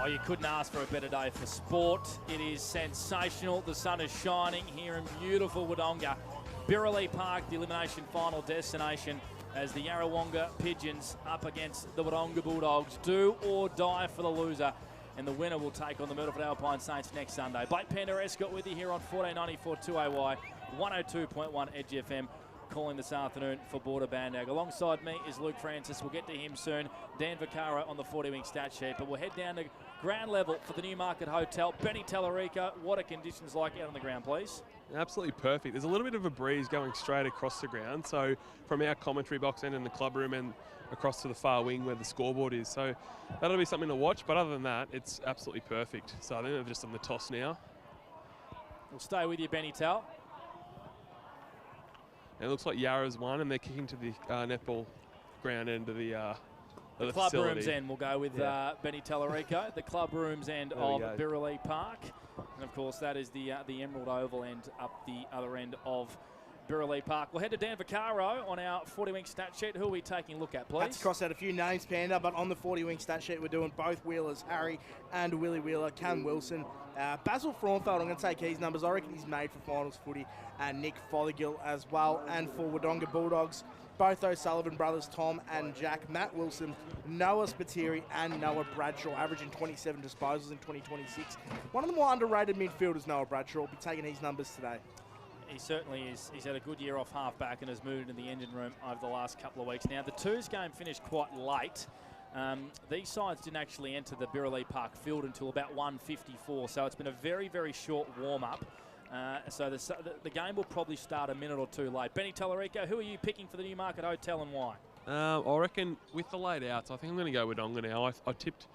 Oh, you couldn't ask for a better day for sport. It is sensational. The sun is shining here in beautiful Wodonga. Birrelea Park, the elimination final destination, as the Yarrawonga Pigeons up against the Wodonga Bulldogs. Do or die for the loser, and the winner will take on the Myrtleford Alpine Saints next Sunday. Blake Penderescott with you here on 1494 2AY, 102.1 Edge FM. Calling this afternoon for Border Bandag. Alongside me is Luke Francis. We'll get to him soon. Dan Vaccaro on the 40-wing stat sheet. But we'll head down to ground level for the Newmarket Hotel. Benny Tallarico, what are conditions like out on the ground, please? Absolutely perfect. There's a little bit of a breeze going straight across the ground. So from our commentary box and in the club room and across to the far wing where the scoreboard is. So that'll be something to watch. But other than that, it's absolutely perfect. So I think they're just on the toss now. We'll stay with you, Benny Tall. And it looks like Yarra's won, and they're kicking to the netball ground end of the club facility. room's end. We'll go with Benny Tallarico. The club room's end of Birrelea Park. And, of course, that is the Emerald Oval end up the other end of Birrelea Park. We'll head to Dan Vaccaro on our 40-wing stat sheet. Who are we taking a look at, please? Had to cross out a few names, Panda, but on the 40-wing stat sheet, we're doing both Wheelers, Harry and Willie Wheeler, Cam Wilson. Basil Frauenfeld, I'm going to take his numbers. I reckon he's made for finals footy. And Nick Fothergill as well. And for Wodonga Bulldogs, both those Sullivan brothers, Tom and Jack, Matt Wilson, Noah Spiteri and Noah Bradshaw, averaging 27 disposals in 2026. One of the more underrated midfielders, Noah Bradshaw, will be taking his numbers today. He certainly is. He's had a good year off half-back and has moved into the engine room over the last couple of weeks. Now, the twos game finished quite late. These sides didn't actually enter the Birrelea Park field until about 1:54, so it's been a very, very short warm-up. So the game will probably start a minute or two late. Benny Tallarico, who are you picking for the Newmarket Hotel and why? I reckon with the late outs, I think I'm going to go with Wodonga now. I tipped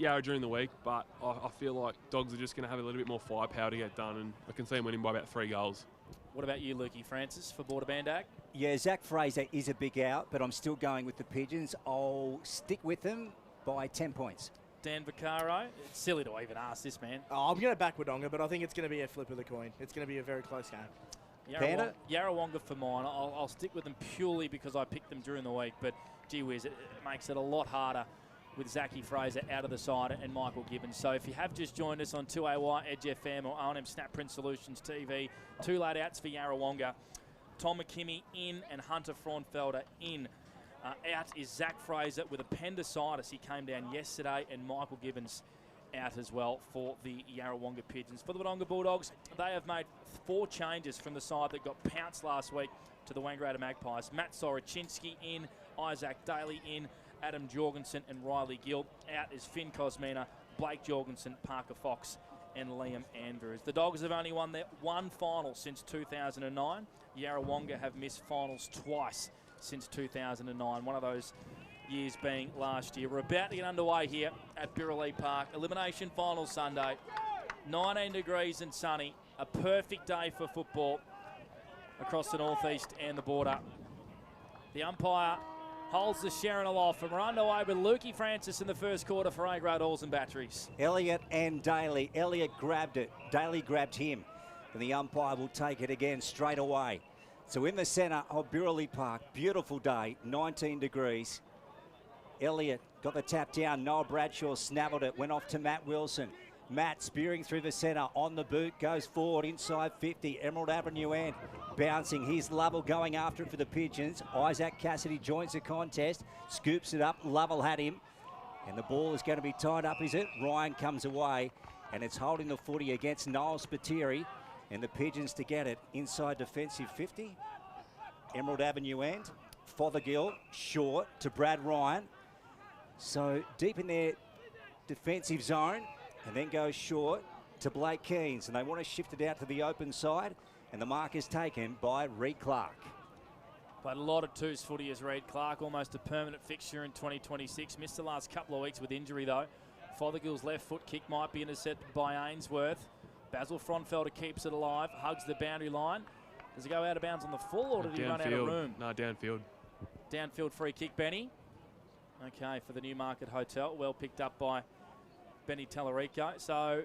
Yarra during the week, but I feel like Dogs are just going to have a little bit more firepower to get done, and I can see them winning by about 3 goals. What about you, Lukey Francis, for Border Bandag? Yeah, Zach Fraser is a big out, but I'm still going with the Pigeons. I'll stick with them by 10 points. Dan Vaccaro, it's silly to even ask this, man. I'm going to back Wodonga, but I think it's going to be a flip of the coin. It's going to be a very close game. Yarrawonga for mine. I'll stick with them purely because I picked them during the week, but gee whiz, it makes it a lot harder with Zachy Fraser out of the side and Michael Gibbons. So if you have just joined us on 2AY, Edge FM or O&M Snapprint Solutions TV, 2 late outs for Yarrawonga. Tom McKimmie in and Hunter Frauenfelder in. Out is Zach Fraser with appendicitis. He came down yesterday, and Michael Gibbons out as well for the Yarrawonga Pigeons. For the Wodonga Bulldogs, they have made 4 changes from the side that got pounced last week to the Wangaratta Magpies. Matt Sorochinski in, Isaac Daly in, Adam Jorgensen and Riley Gill. Out is Finn Cosmina, Blake Jorgensen, Parker Fox and Liam Andrews. The Dogs have only won their 1 final since 2009. Yarrawonga have missed finals twice since 2009, one of those years being last year. We're about to get underway here at Birrelea Park. Elimination final Sunday, 19 degrees and sunny, a perfect day for football across the northeast and the border. The umpire holds the Sharon aloft, and we're underway with Lukey Francis in the first quarter for A-grade Alls and Batteries. Elliott and Daly. Elliott grabbed it. Daly grabbed him. And the umpire will take it again straight away. So in the centre of Birrelea Park, beautiful day, 19 degrees. Elliott got the tap down. Noah Bradshaw snavelled it, went off to Matt Wilson. Matt spearing through the centre, on the boot, goes forward inside 50. Emerald Avenue end, bouncing. Here's Lovell going after it for the Pigeons. Isaac Cassidy joins the contest, scoops it up. Lovell had him, and the ball is going to be tied up, is it? Ryan comes away, and it's holding the footy against Noel Spiteri, and the Pigeons to get it inside defensive 50. Emerald Avenue end. Fothergill short to Brad Ryan. So deep in their defensive zone, and then goes short to Blake Keens, and they want to shift it out to the open side, and the mark is taken by Reed Clark. Played a lot of twos footy as Reed Clark, almost a permanent fixture in 2026. Missed the last couple of weeks with injury though. Fothergill's left foot kick might be intercepted by Ainsworth. Basil Frauenfelder keeps it alive, hugs the boundary line. Does it go out of bounds on the full, or did he run out of room? No, downfield. Downfield free kick, Benny. Okay, for the Newmarket Hotel. Well picked up by Benny Tallarico. So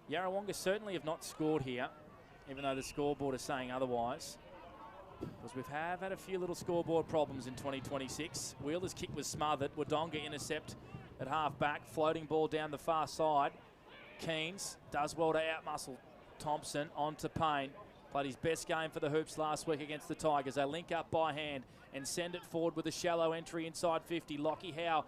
Yarrawonga certainly have not scored here, even though the scoreboard is saying otherwise. Because we have had a few little scoreboard problems in 2026. Wheeler's kick was smothered. Wodonga intercept at half-back. Floating ball down the far side. Keynes does well to outmuscle Thompson onto Payne. Played his best game for the Hoops last week against the Tigers. They link up by hand and send it forward with a shallow entry inside 50. Lockie Howe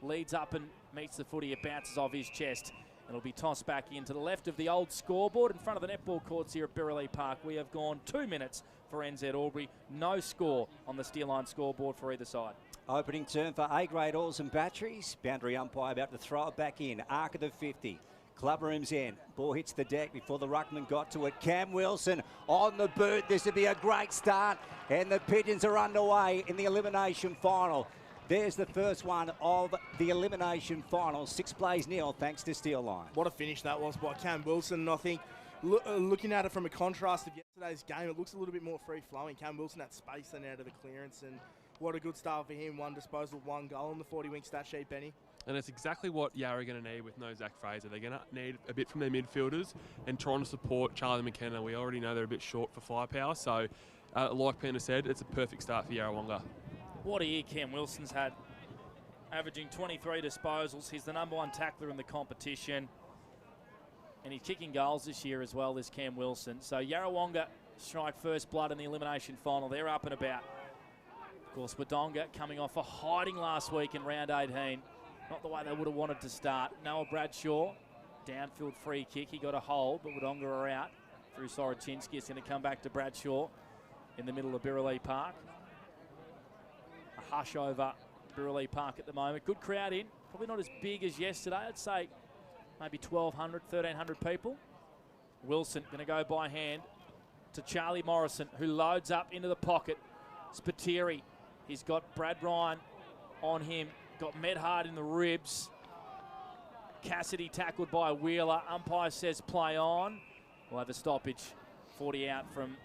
leads up and meets the footy. It bounces off his chest. It'll be tossed back into the left of the old scoreboard in front of the netball courts here at Birrelea Park. We have gone 2 minutes for NZ Albury. No score on the steel line scoreboard for either side. Opening turn for A-grade oils and batteries. Boundary umpire about to throw it back in. Arc of the 50. Club room's in. Ball hits the deck before the ruckman got to it. Cam Wilson on the boot. This would be a great start. And the Pigeons are underway in the elimination final. There's the first one of the elimination final. 6 plays nil thanks to Steel Line. What a finish that was by Cam Wilson. And I think looking at it from a contrast of yesterday's game, it looks a little bit more free-flowing. Cam Wilson had space then out of the clearance. And what a good start for him. 1 disposal, 1 goal on the 40-wing stat sheet, Benny. And it's exactly what Yarra are going to need with no Zach Fraser. They're going to need a bit from their midfielders and trying to support Charlie McKenna. We already know they're a bit short for firepower. So, like Pena said, it's a perfect start for Yarrawonga. What a year Cam Wilson's had, averaging 23 disposals. He's the #1 tackler in the competition. And he's kicking goals this year as well, this Cam Wilson. So Yarrawonga strike first blood in the elimination final. They're up and about. Of course, Wodonga coming off a hiding last week in round 18. Not the way they would have wanted to start. Noah Bradshaw, downfield free kick. He got a hold, but Wodonga are out through Soroczynski. It's going to come back to Bradshaw in the middle of Birrelea Park. A hush over Birrelea Park at the moment. Good crowd in. Probably not as big as yesterday. I'd say maybe 1,200, 1,300 people. Wilson going to go by hand to Charlie Morrison, who loads up into the pocket. Spiteri, he's got Brad Ryan on him. Got met hard in the ribs. Cassidy tackled by Wheeler. Umpire says play on. We'll have a stoppage. 40 out from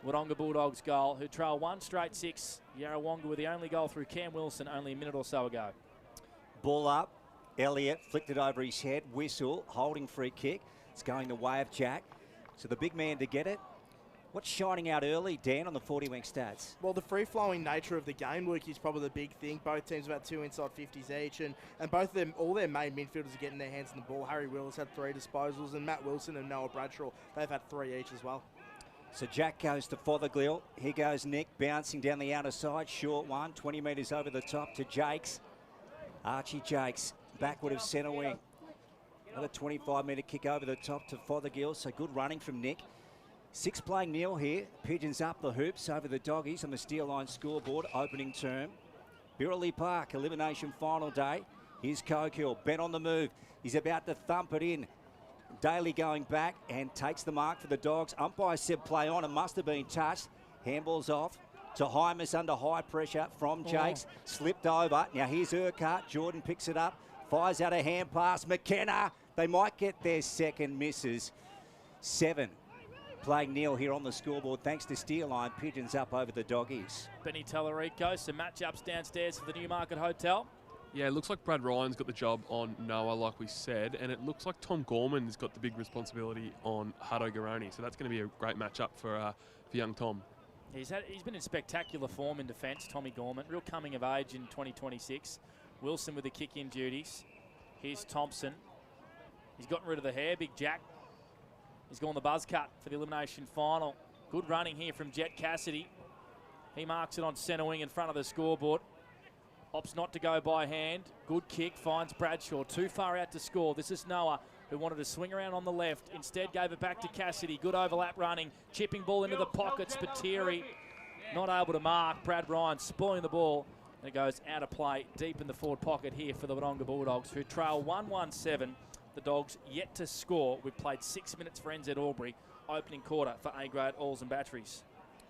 Wodonga Bulldogs goal, who trail 1 straight 6. Yarrawonga with the only goal through Cam Wilson only a minute or so ago. Ball up. Elliott flicked it over his head. Whistle. Holding free kick. It's going the way of Jack. So the big man to get it. What's shining out early, Dan, on the 40-wing stats? Well, the free-flowing nature of the game, Luke, is probably the big thing. Both teams about 2 inside 50s each, and both of them, all their main midfielders are getting their hands on the ball. Harry Wheeler's had 3 disposals, and Matt Wilson and Noah Bradshaw, they've had 3 each as well. So Jack goes to Fothergill. Here goes Nick, bouncing down the outer side. Short one, 20 metres over the top to Jakes. Archie Jakes, backward of centre wing. Another 25-metre kick over the top to Fothergill, so good running from Nick. 6 playing nil here. Pigeons up the Hoops over the Doggies on the Steel Line scoreboard. Opening term. Birrelea Park, elimination final day. Here's Coquille, bent on the move. He's about to thump it in. Daly going back and takes the mark for the Dogs. Umpire said play on and must have been touched. Handball's off to Hymas under high pressure from Jakes. Slipped over. Now here's Urquhart. Jordan picks it up. Fires out a hand pass. McKenna. They might get their second misses. 7. Playing nil here on the scoreboard thanks to Steel Line. Pigeons up over the Doggies. Benny Tallarico, some matchups downstairs for the Newmarket Hotel. Yeah, it looks like Brad Ryan's got the job on Noah, like we said, and it looks like Tom Gorman's got the big responsibility on Hutto Garoni. So that's going to be a great matchup for young Tom. He's been in spectacular form in defence, Tommy Gorman. Real coming of age in 2026. Wilson with the kick-in duties. Here's Thompson. He's gotten rid of the hair, Big Jack. He's gone the buzz cut for the elimination final. Good running here from Jet Cassidy. He marks it on centre wing in front of the scoreboard. Opts not to go by hand. Good kick, finds Bradshaw. Too far out to score. This is Noah, who wanted to swing around on the left. Instead gave it back to Cassidy. Good overlap running. Chipping ball into the pocket. Spiteri not able to mark. Brad Ryan spoiling the ball. And it goes out of play deep in the forward pocket here for the Wodonga Bulldogs, who trail 1-1-7. The Dogs yet to score. We've played 6 minutes for NZ Albury. Opening quarter for A-grade oils and batteries.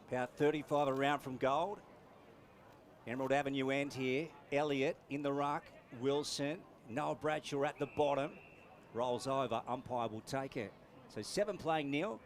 About 35 around from gold. Emerald Avenue end here. Elliott in the ruck. Wilson. Noah Bradshaw at the bottom. Rolls over. Umpire will take it. So 7 playing nil.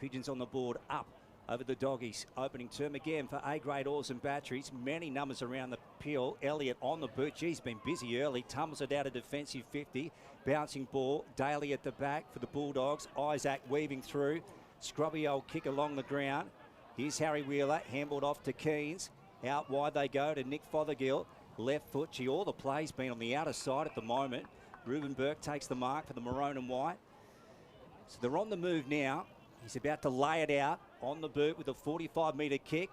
Pigeons on the board up over the Doggies. Opening term again for A-grade oils and batteries. Many numbers around the peel. Elliott on the boot. He's been busy early. Tumbles it out a defensive 50. Bouncing ball. Daly at the back for the Bulldogs. Isaac weaving through. Scrubby old kick along the ground. Here's Harry Wheeler. Handballed off to Keynes. Out wide they go to Nick Fothergill. left foot. Gee, all the play's been on the outer side at the moment. Ruben Burke takes the mark for the maroon and white. So they're on the move now. He's about to lay it out on the boot with a 45-metre kick.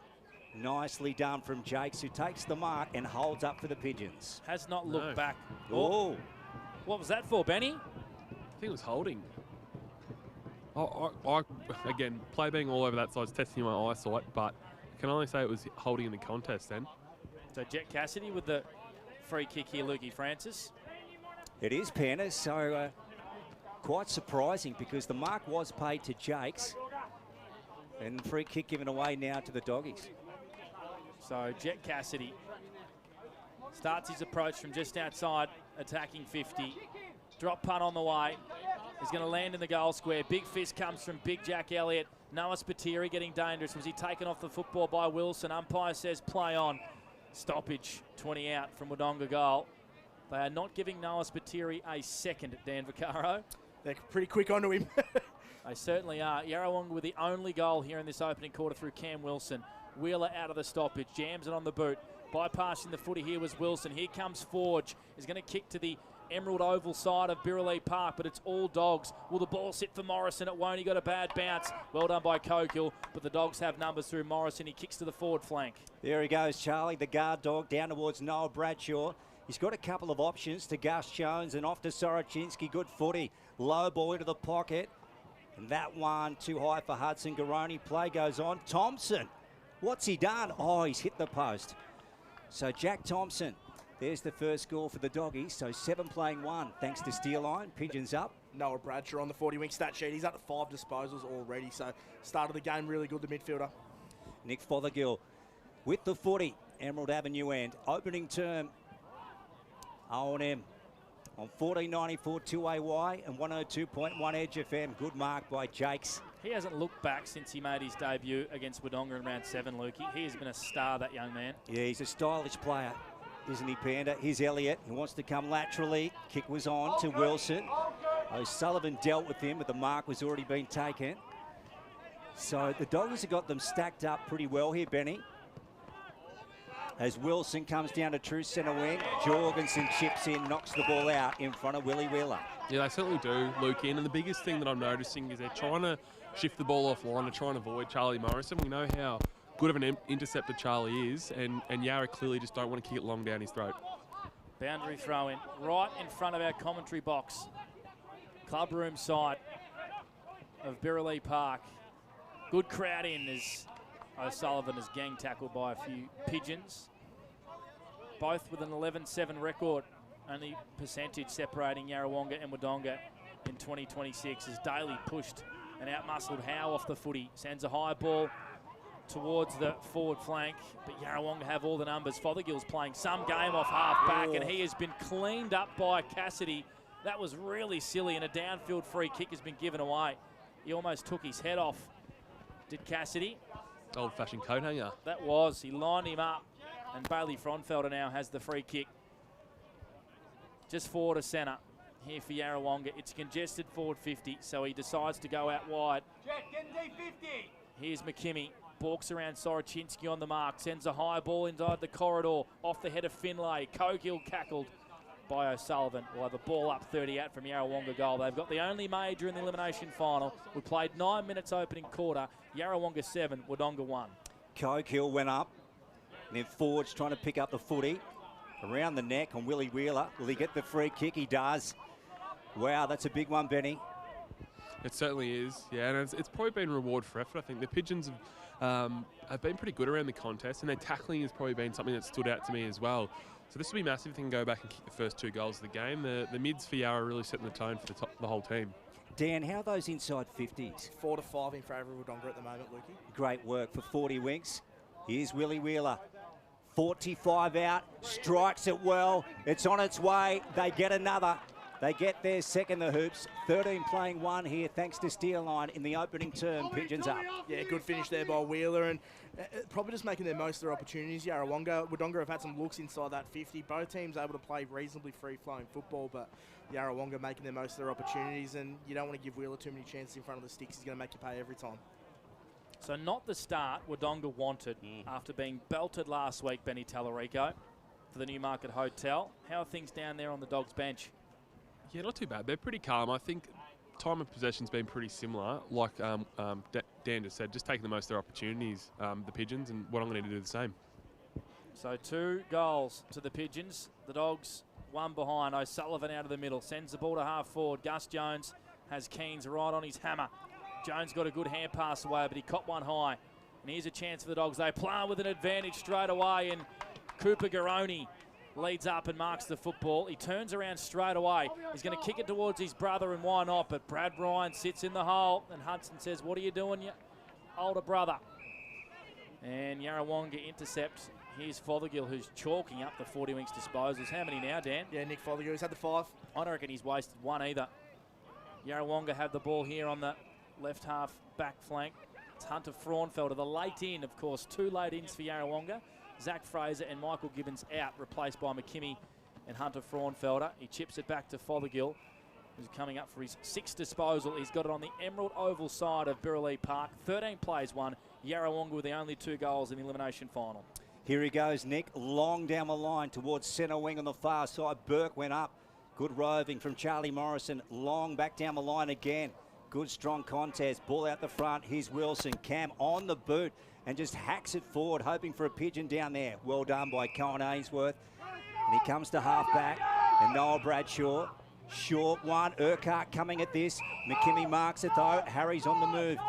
Nicely done from Jakes, who takes the mark and holds up for the Pigeons. Has not looked back. Oh. What was that for, Benny? I think it was holding. Again, play being all over that side is testing my eyesight, but I can only say it was holding in the contest then. So Jet Cassidy with the free kick here, Lukey Francis. It is, Panna, so quite surprising because the mark was paid to Jakes. And free kick given away now to the Doggies. So Jet Cassidy starts his approach from just outside, attacking 50. Drop punt on the way. He's going to land in the goal square. Big fist comes from Big Jack Elliott. Noah Spiteri getting dangerous. Was he taken off the football by Wilson? Umpire says play on. Stoppage, 20 out from Wodonga goal. They are not giving Noah Spiteri a second, Dan Vaccaro. They're pretty quick onto him. They certainly are. Yarrawonga with the only goal here in this opening quarter through Cam Wilson. Wheeler out of the stoppage, jams it on the boot. Bypassing the footy here was Wilson. Here comes Forge. He's going to kick to the Emerald Oval side of Birrelea Park, but it's all Dogs. Will the ball sit for Morrison? It won't. He got a bad bounce. Well done by Cokill, but the Dogs have numbers through Morrison. He kicks to the forward flank. There he goes, Charlie, the guard dog, down towards Noel Bradshaw. He's got a couple of options to Gus Jones and off to Soroczynski. Good footy. Low ball into the pocket. And that one too high for Hudson Garoni. Play goes on. Thompson. What's he done? Oh, he's hit the post. So Jack Thompson. There's the first goal for the Doggies. So 7 playing 1 thanks to Steerline. Pigeons up. Noah Bradshaw on the 40-wing stat sheet. He's up to 5 disposals already. So start of the game really good, the midfielder. Nick Fothergill with the footy. Emerald Avenue end. Opening term. O&M on 1494 2AY and 102.1 Edge FM. Good mark by Jakes. He hasn't looked back since he made his debut against Wodonga in round 7, Lukey. He has been a star, that young man. Yeah, he's a stylish player, isn't he, Panda? Here's Elliott. He wants to come laterally. Kick was on to Wilson. O'Sullivan dealt with him, but the mark was already been taken. So the Doggies have got them stacked up pretty well here, Benny. As Wilson comes down to true centre wing, Jorgensen chips in, knocks the ball out in front of Willie Wheeler. Yeah, they certainly do, Luke. And the biggest thing that I'm noticing is they're trying to shift the ball offline to try and avoid Charlie Morrison. We know how good of an interceptor Charlie is, and Yarra clearly just don't want to kick it long down his throat. Boundary throw in, right in front of our commentary box. Club room side of Birrelea Park. Good crowd in as O'Sullivan is gang tackled by a few Pigeons. Both with an 11-7 record. Only percentage separating Yarrawonga and Wodonga in 2026 as Daly pushed and out-muscled Howe off the footy. Sends a high ball towards the forward flank, but Yarrawonga have all the numbers. Fothergill's playing some game off half-back, and he has been cleaned up by Cassidy. That was really silly, and a downfield free kick has been given away. He almost took his head off, did Cassidy. Old-fashioned coat hanger. That was. He lined him up, and Bailey Fronfelder now has the free kick. Just forward to centre here for Yarrawonga. It's congested forward 50, so he decides to go out wide. Here's McKimmie. Balks around Soroczynski on the mark. Sends a high ball inside the corridor. Off the head of Finlay. Cogill cackled by O'Sullivan. We'll have a ball up 38 from Yarrawonga goal. They've got the only major in the elimination final. We played 9 minutes opening quarter. Yarrawonga 7, Wodonga 1. Cogill went up. And then Forge trying to pick up the footy. Around the neck on Willie Wheeler. Will he get the free kick? He does. Wow, that's a big one, Benny. It certainly is, yeah, and it's probably been reward for effort. I think the Pigeons have been pretty good around the contest, and their tackling has probably been something that stood out to me as well. So this will be massive if they can go back and kick the first 2 goals of the game. The mids for Yarra are really setting the tone for the whole team. Dan, how are those inside 50s? 4 to 5 in favour of Wodonga at the moment, Lukey. Great work for 40 winks. Here's Willie Wheeler. 45 out, strikes it well. It's on its way. They get another. They get their second, the Hoops. 13 playing 1 here, thanks to Steerline in the opening term. Pigeons up. Yeah, good finish there by Wheeler, and probably just making their most of their opportunities. Wodonga have had some looks inside that 50. Both teams able to play reasonably free-flowing football, but Yarrawonga making their most of their opportunities, and you don't want to give Wheeler too many chances in front of the sticks. He's going to make you pay every time. So not the start Wodonga wanted after being belted last week, Benny Tallarico. for the Newmarket Hotel. How are things down there on the Dogs bench? Yeah, not too bad. They're pretty calm. I think time of possession's been pretty similar. Like Dan just said, just taking the most of their opportunities, the Pigeons, and what I'm going to do the same. So 2 goals to the Pigeons. The Dogs 1 behind. O'Sullivan out of the middle. Sends the ball to half forward. Gus Jones has Keens right on his hammer. Jones got a good hand pass away, but he caught one high. And here's a chance for the Dogs. They play with an advantage straight away, and Cooper Garoni leads up and marks the football. He turns around straight away. He's going to kick it towards his brother, and why not? But Brad Ryan sits in the hole, and Hudson says, "What are you doing, you older brother?" And Yarrawonga intercepts. Here's Fothergill, who's chalking up the 40 Winks disposals. How many now, Dan? Yeah, Nick Fothergill, he's had the 5. I don't reckon he's wasted one either. Yarrawonga have the ball here on the left half back flank. It's Hunter Fraunfelder, the late in, of course. 2 late ins for Yarrawonga. Zach Fraser and Michael Gibbons out, replaced by McKimmie and Hunter Fraunfelder. He chips it back to Fothergill, who's coming up for his 6th disposal. He's got it on the Emerald Oval side of Birraleigh Park. 13 plays won. Yarrawonga with the only 2 goals in the elimination final. Here he goes, Nick, long down the line towards centre wing on the far side. Burke went up. Good roving from Charlie Morrison. Long back down the line again. Good strong contest. Ball out the front. Here's Wilson. Cam on the boot and just hacks it forward, hoping for a pigeon down there. Well done by Cohen Ainsworth. And he comes to half back. And Noel Bradshaw. Short one. Urquhart coming at this. McKimmie marks it though. Harry's on the move.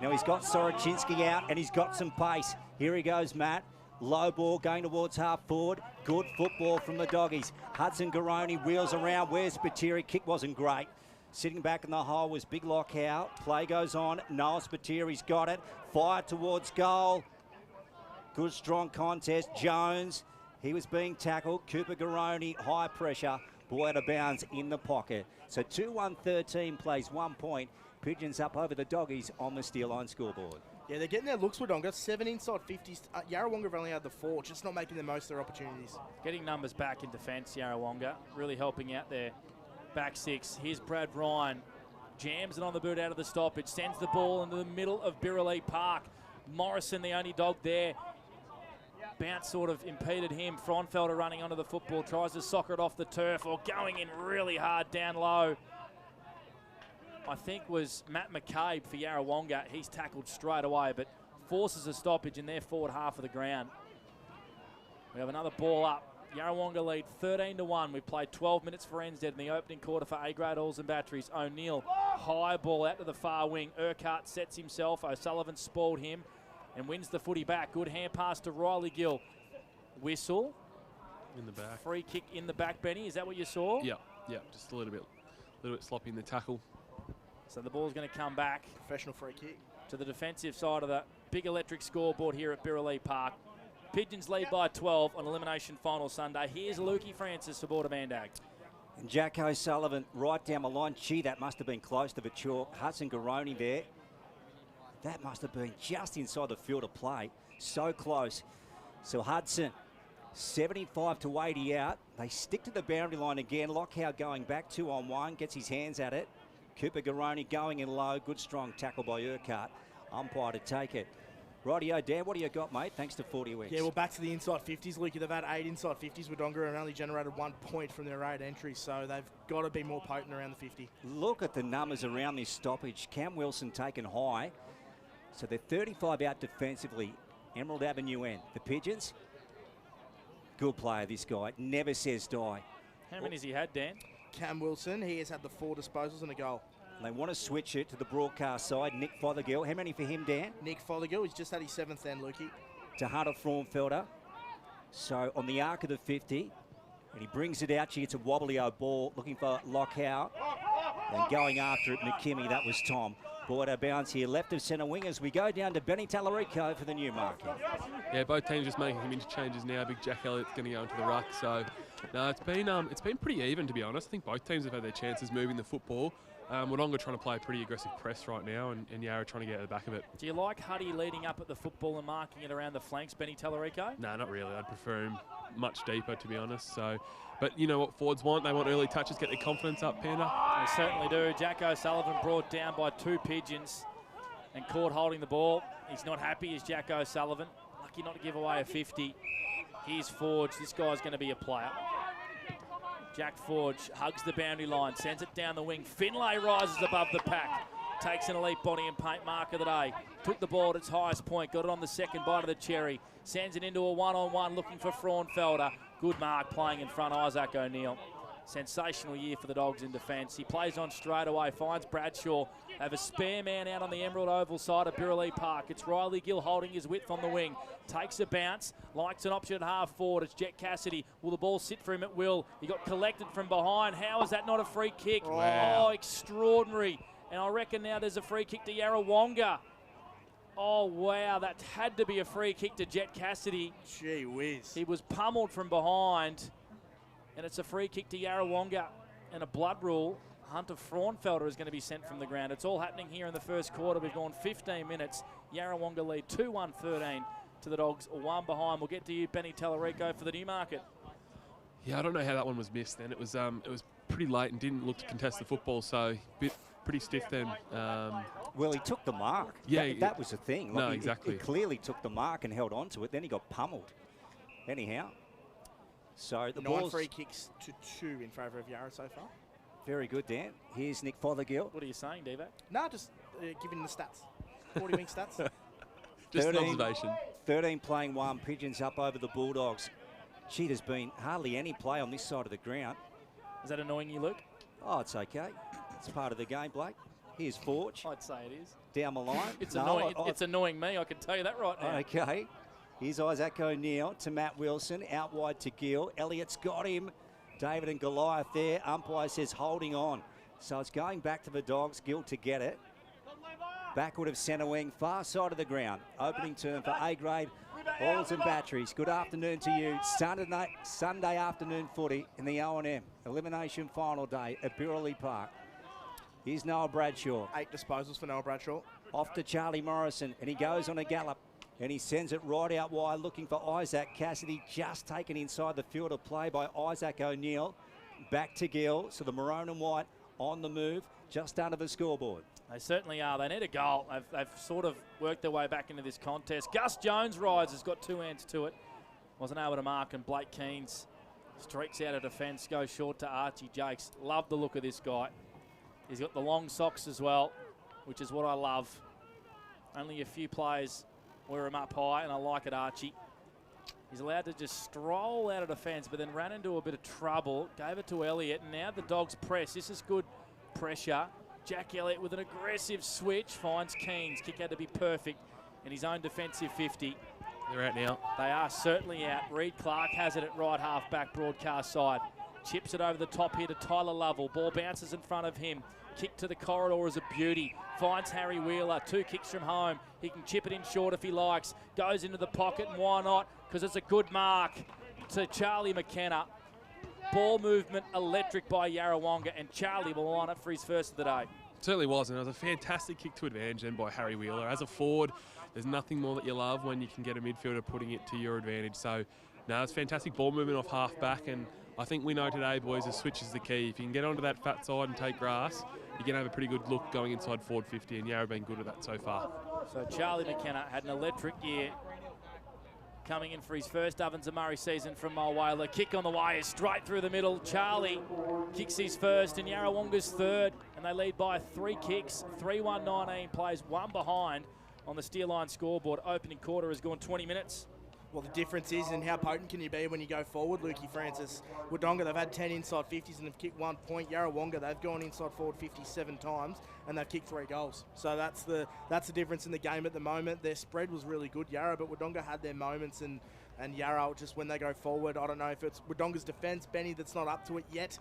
Now he's got Soroczynski out and he's got some pace. Here he goes, Matt. Low ball going towards half forward. Good football from the Doggies. Hudson Garoni wheels around. Where's Spiteri? Kick wasn't great. Sitting back in the hole was Big Lockout. Play goes on. Noel Spiteri's got it. Fire towards goal. Good strong contest. Jones, he was being tackled. Cooper Garoni, high pressure. Ball out of bounds in the pocket. So 2-1-13 plays 1 point. Pigeons up over the Doggies on the Steel Line scoreboard. Yeah, they're getting their looks with Wodonga. 7 inside 50s. Yarrawonga have only had the 4, just not making the most of their opportunities. Getting numbers back in defence, Yarrawonga, really helping out their back 6. Here's Brad Ryan. Jams it on the boot out of the stoppage. Sends the ball into the middle of Birraleigh Park. Morrison, the only dog there. Bounce sort of impeded him. Fraunfelder running onto the football. Tries to soccer it off the turf, or going in really hard down low. I think was Matt McCabe for Yarrawonga. He's tackled straight away, but forces a stoppage in their forward half of the ground. We have another ball up. Yarrawonga lead 13-1. We've played 12 minutes for NZ in the opening quarter for A-grade Alls and Batteries. O'Neill, high ball out to the far wing. Urquhart sets himself. O'Sullivan spoiled him and wins the footy back. Good hand pass to Riley Gill. Whistle. In the back. Free kick in the back, Benny. Is that what you saw? Yeah, just a little bit sloppy in the tackle. So the ball's going to come back. Professional free kick. To the defensive side of the big electric scoreboard here at Birraleigh Park. Pigeons lead by 12 on Elimination Final Sunday. Here's Lukey Francis for Border Mandag. And Jack O'Sullivan right down the line. Gee, that must have been close to the chalk. Hudson Garoni there. That must have been just inside the field of play. So close. So Hudson, 75-80 out. They stick to the boundary line again. Lockout going back 2-on-1. Gets his hands at it. Cooper Garoni going in low. Good strong tackle by Urquhart. Umpire to take it. Rightio, Dan, what do you got, mate? Thanks to 40 Winks. Yeah, well, back to the inside 50s, Lukey. They've had 8 inside 50s. Wodonga and only generated 1 point from their 8 entries, so they've got to be more potent around the 50. Look at the numbers around this stoppage. Cam Wilson taken high. So they're 35 out defensively. Emerald Avenue end. The Pigeons, good player, this guy. Never says die. How many has he had, Dan? Cam Wilson, he has had the 4 disposals and a goal. They want to switch it to the broadcast side. Nick Fothergill. How many for him, Dan? Nick Fothergill, he's just had his 7th end, Lukey. To Hunter Fraunfelder. So on the arc of the 50, and he brings it out. She gets a wobbly-o ball, looking for Lockout. And going after it, McKimmie, that was Tom. Ball out of bounds here, left of centre wing as we go down to Benny Tallarico for the Newmarket. Yeah, both teams just making some interchanges now. Big Jack Elliott's going to go into the ruck. So, no, it's been pretty even, to be honest. I think both teams have had their chances moving the football. Wodonga trying to play a pretty aggressive press right now, and Yarra trying to get at the back of it. Do you like Huddy leading up at the football and marking it around the flanks, Benny Tallarico? No, not really. I'd prefer him much deeper, to be honest. So, but you know what forwards want? They want early touches, get their confidence up, Panda. They certainly do. Jack O'Sullivan brought down by 2 Pigeons and caught holding the ball. He's not happy as Jack O'Sullivan. Lucky not to give away a 50. Here's Forge. This guy's going to be a player. Jack Forge hugs the boundary line, sends it down the wing. Finlay rises above the pack. Takes an elite body and paint mark of the day. Took the ball at its highest point, got it on the second bite of the cherry. Sends it into a one-on-one looking for Fraunfelder. Good mark playing in front, Isaac O'Neill. Sensational year for the Dogs in defence. He plays on straight away, finds Bradshaw. They have a spare man out on the Emerald Oval side of Burralee Park. It's Riley Gill holding his width on the wing. Takes a bounce, likes an option at half forward. It's Jet Cassidy. Will the ball sit for him at will? He got collected from behind. How is that not a free kick? Wow. Oh, extraordinary. And I reckon now there's a free kick to Yarrawonga. Oh, wow, that had to be a free kick to Jet Cassidy. Gee whiz. He was pummeled from behind, and it's a free kick to Yarrawonga. And a blood rule. Hunter Fraunfelder is going to be sent from the ground. It's all happening here in the first quarter. We've gone 15 minutes. Yarrawonga lead 2-1-13 to the Dogs, 1 behind. We'll get to you, Benny Tallarico, for the Newmarket. Yeah, I don't know how that one was missed then. It was pretty late and didn't look to contest the football, so pretty stiff then. Well, he took the mark. Yeah, that was the thing. No, exactly. He clearly took the mark and held on to it. Then he got pummeled. Anyhow, so the 9 free kicks to 2 in favour of Yarra so far. Very good, Dan. Here's Nick Fothergill. What are you saying, Devo? No, just giving the stats. 40 wing stats. Just an observation. 13 playing 1. Pigeons up over the Bulldogs. Gee, there's been hardly any play on this side of the ground. Is that annoying you, Luke? Oh, it's okay. It's part of the game, Blake. Here's Forge. I'd say it is. Down the line. It's annoying. It's annoying me. I can tell you that right now. Okay. Here's Isaac O'Neill to Matt Wilson. Out wide to Gill. Elliott's got him. David and Goliath there. Umpire says holding on. So it's going back to the Dogs. Gill to get it. Backward of centre wing. Far side of the ground. Opening turn for A-grade. Balls and batteries. Good afternoon to you. Sunday afternoon footy in the O&M. Elimination final day at Burralee Park. Here's Noah Bradshaw. 8 disposals for Noah Bradshaw. Off to Charlie Morrison, and he goes on a gallop. And he sends it right out wide, looking for Isaac Cassidy, just taken inside the field of play by Isaac O'Neill. Back to Gill, so the maroon and white on the move, just under the scoreboard. They certainly are. They need a goal. They've sort of worked their way back into this contest. Gus Jones rises, got 2 hands to it. Wasn't able to mark, and Blake Keanes streaks out of defence, goes short to Archie Jakes. Love the look of this guy. He's got the long socks as well, which is what I love. Only a few players wear him up high, and I like it, Archie. He's allowed to just stroll out of defence, but then ran into a bit of trouble. Gave it to Elliott, and now the Dogs press. This is good pressure. Jack Elliott with an aggressive switch finds Keanes. Kick had to be perfect in his own defensive 50. They're out now. They are certainly out. Reed Clark has it at right half back broadcast side. Chips it over the top here to Tyler Lovell. Ball bounces in front of him. Kick to the corridor is a beauty. Finds Harry Wheeler. 2 kicks from home. He can chip it in short if he likes. Goes into the pocket, and why not? Because it's a good mark to Charlie McKenna. Ball movement electric by Yarrawonga, and Charlie will line up for his first of the day. It certainly was, and it was a fantastic kick to advantage then by Harry Wheeler. As a forward, there's nothing more that you love when you can get a midfielder putting it to your advantage. So, no, it's fantastic ball movement off half back, and I think we know today, boys, the switch is the key. If you can get onto that fat side and take grass, you can have a pretty good look going inside forward 50, and Yarra been good at that so far. So Charlie McKenna had an electric year, coming in for his first Ovens and Murray season from Mulwala. Kick on the way is straight through the middle. Charlie kicks his first, and Yarrawonga's third, and they lead by 3 kicks. 3-1-19 plays 1 behind on the Steel Line scoreboard. Opening quarter has gone 20 minutes. Well, the difference is in how potent can you be when you go forward, Lukey Francis. Wodonga, they've had 10 inside 50s and have kicked 1 point. Yarrawonga, they've gone inside forward 57 times and they've kicked 3 goals. So that's the difference in the game at the moment. Their spread was really good, Yarra, but Wodonga had their moments, and Yarra, just when they go forward, I don't know if it's Wodonga's defence, Benny, that's not up to it yet,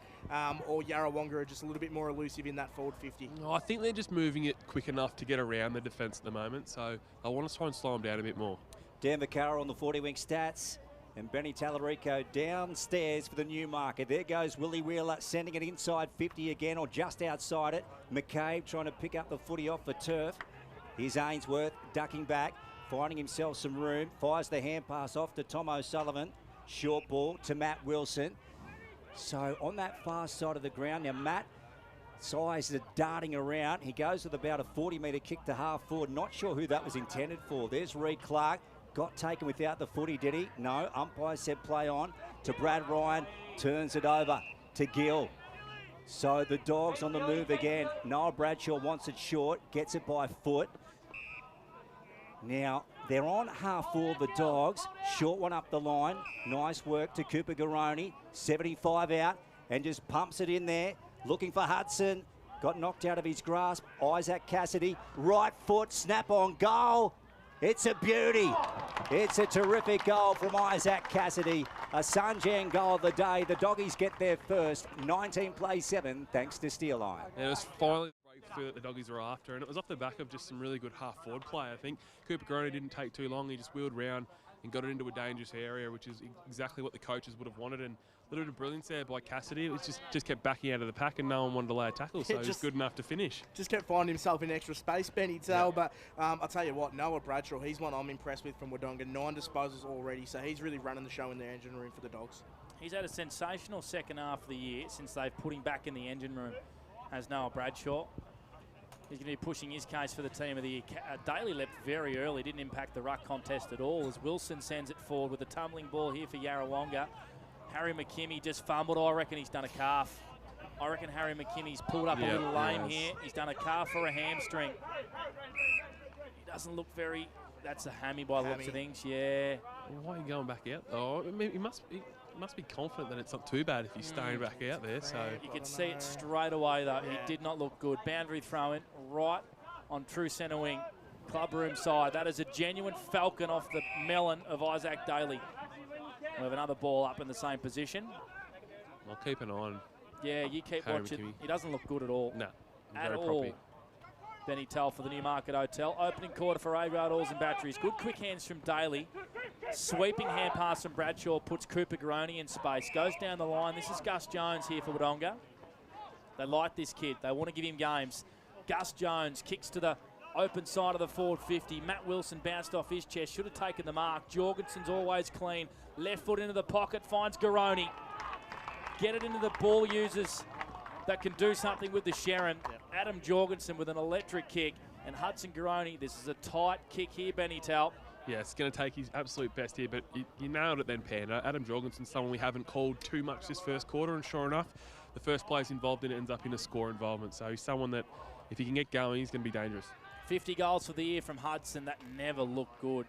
or Yarrawonga are just a little bit more elusive in that forward 50. No, I think they're just moving it quick enough to get around the defence at the moment, so I want to try and slow them down a bit more. Dan Vaccaro on the 40-wing stats, and Benny Tallarico downstairs for the Newmarket. There goes Willie Wheeler, sending it inside 50 again, or just outside it. McCabe trying to pick up the footy off the turf. Here's Ainsworth ducking back, finding himself some room. Fires the hand pass off to Tom O'Sullivan. Short ball to Matt Wilson. So on that far side of the ground, now Matt size is darting around. He goes with about a 40-metre kick to half forward. Not sure who that was intended for. There's Reed Clark. got taken without the footy, did he? No, umpire said play on to Brad Ryan, turns it over to Gill. So the Dogs on the move again. Noah Bradshaw wants it short, gets it by foot. Now, they're on half full, the Dogs. Short one up the line. Nice work to Cooper Garoni. 75 out and just pumps it in there. Looking for Hudson. Got knocked out of his grasp. Isaac Cassidy, right foot, snap on goal. It's a beauty. It's a terrific goal from Isaac Cassidy. A Sunjan goal of the day. The Doggies get there first. 19 plays 7 thanks to Steel Line. Yeah, it was finally the breakthrough that the Doggies were after, and it was off the back of just some really good half-forward play, I think. Cooper Garoni didn't take too long. He just wheeled round and got it into a dangerous area, which is exactly what the coaches would have wanted. And a little bit of brilliance there by Cassidy. It was just kept backing out of the pack, and no one wanted to lay a tackle, so he was good enough to finish. Just kept finding himself in extra space, Benny Tell. But I'll tell you what, Noah Bradshaw, he's one I'm impressed with from Wodonga. 9 disposals already, so he's really running the show in the engine room for the Dogs. He's had a sensational second half of the year since they've put him back in the engine room as Noah Bradshaw. He's going to be pushing his case for the team of the year. Daly leapt very early, didn't impact the ruck contest at all as Wilson sends it forward with a tumbling ball here for Yarrawonga. Harry McKimmie just fumbled. I reckon he's done a calf. I reckon Harry McKimmie's pulled up a little lame here. He's done a calf or a hamstring. He doesn't look very... That's a hammy by the looks of things, yeah. Why are you going back out? Oh, I mean, he must be confident that it's not too bad if he's staying back out there. So you can see it straight away, though. He did not look good. Boundary throw-in right on true centre wing. Club room side. That is a genuine falcon off the melon of Isaac Daly. We have another ball up in the same position. I'll keep an eye on. Yeah, you keep Harry watching. McKimmie. He doesn't look good at all. No, at very all. proppy. Benny Tell for the Newmarket Hotel. Opening quarter for A-Road Oils and Batteries. Good quick hands from Daly. Sweeping hand pass from Bradshaw puts Cooper Garoni in space. Goes down the line. This is Gus Jones here for Wodonga. They like this kid. They want to give him games. Gus Jones kicks to the open side of the forward 50. Matt Wilson bounced off his chest. Should have taken the mark. Jorgensen's always clean. Left foot into the pocket. Finds Garoni. Get it into the ball users that can do something with the Sharon. Adam Jorgensen with an electric kick. And Hudson Garoni. This is a tight kick here, Benny Tell. Yeah, it's going to take his absolute best here, but you nailed it then, Panda. Adam Jorgensen's someone we haven't called too much this first quarter, and sure enough, the first player's involved in it ends up in a score involvement. So he's someone that, if he can get going, he's going to be dangerous. 50 goals for the year from Hudson. That never looked good.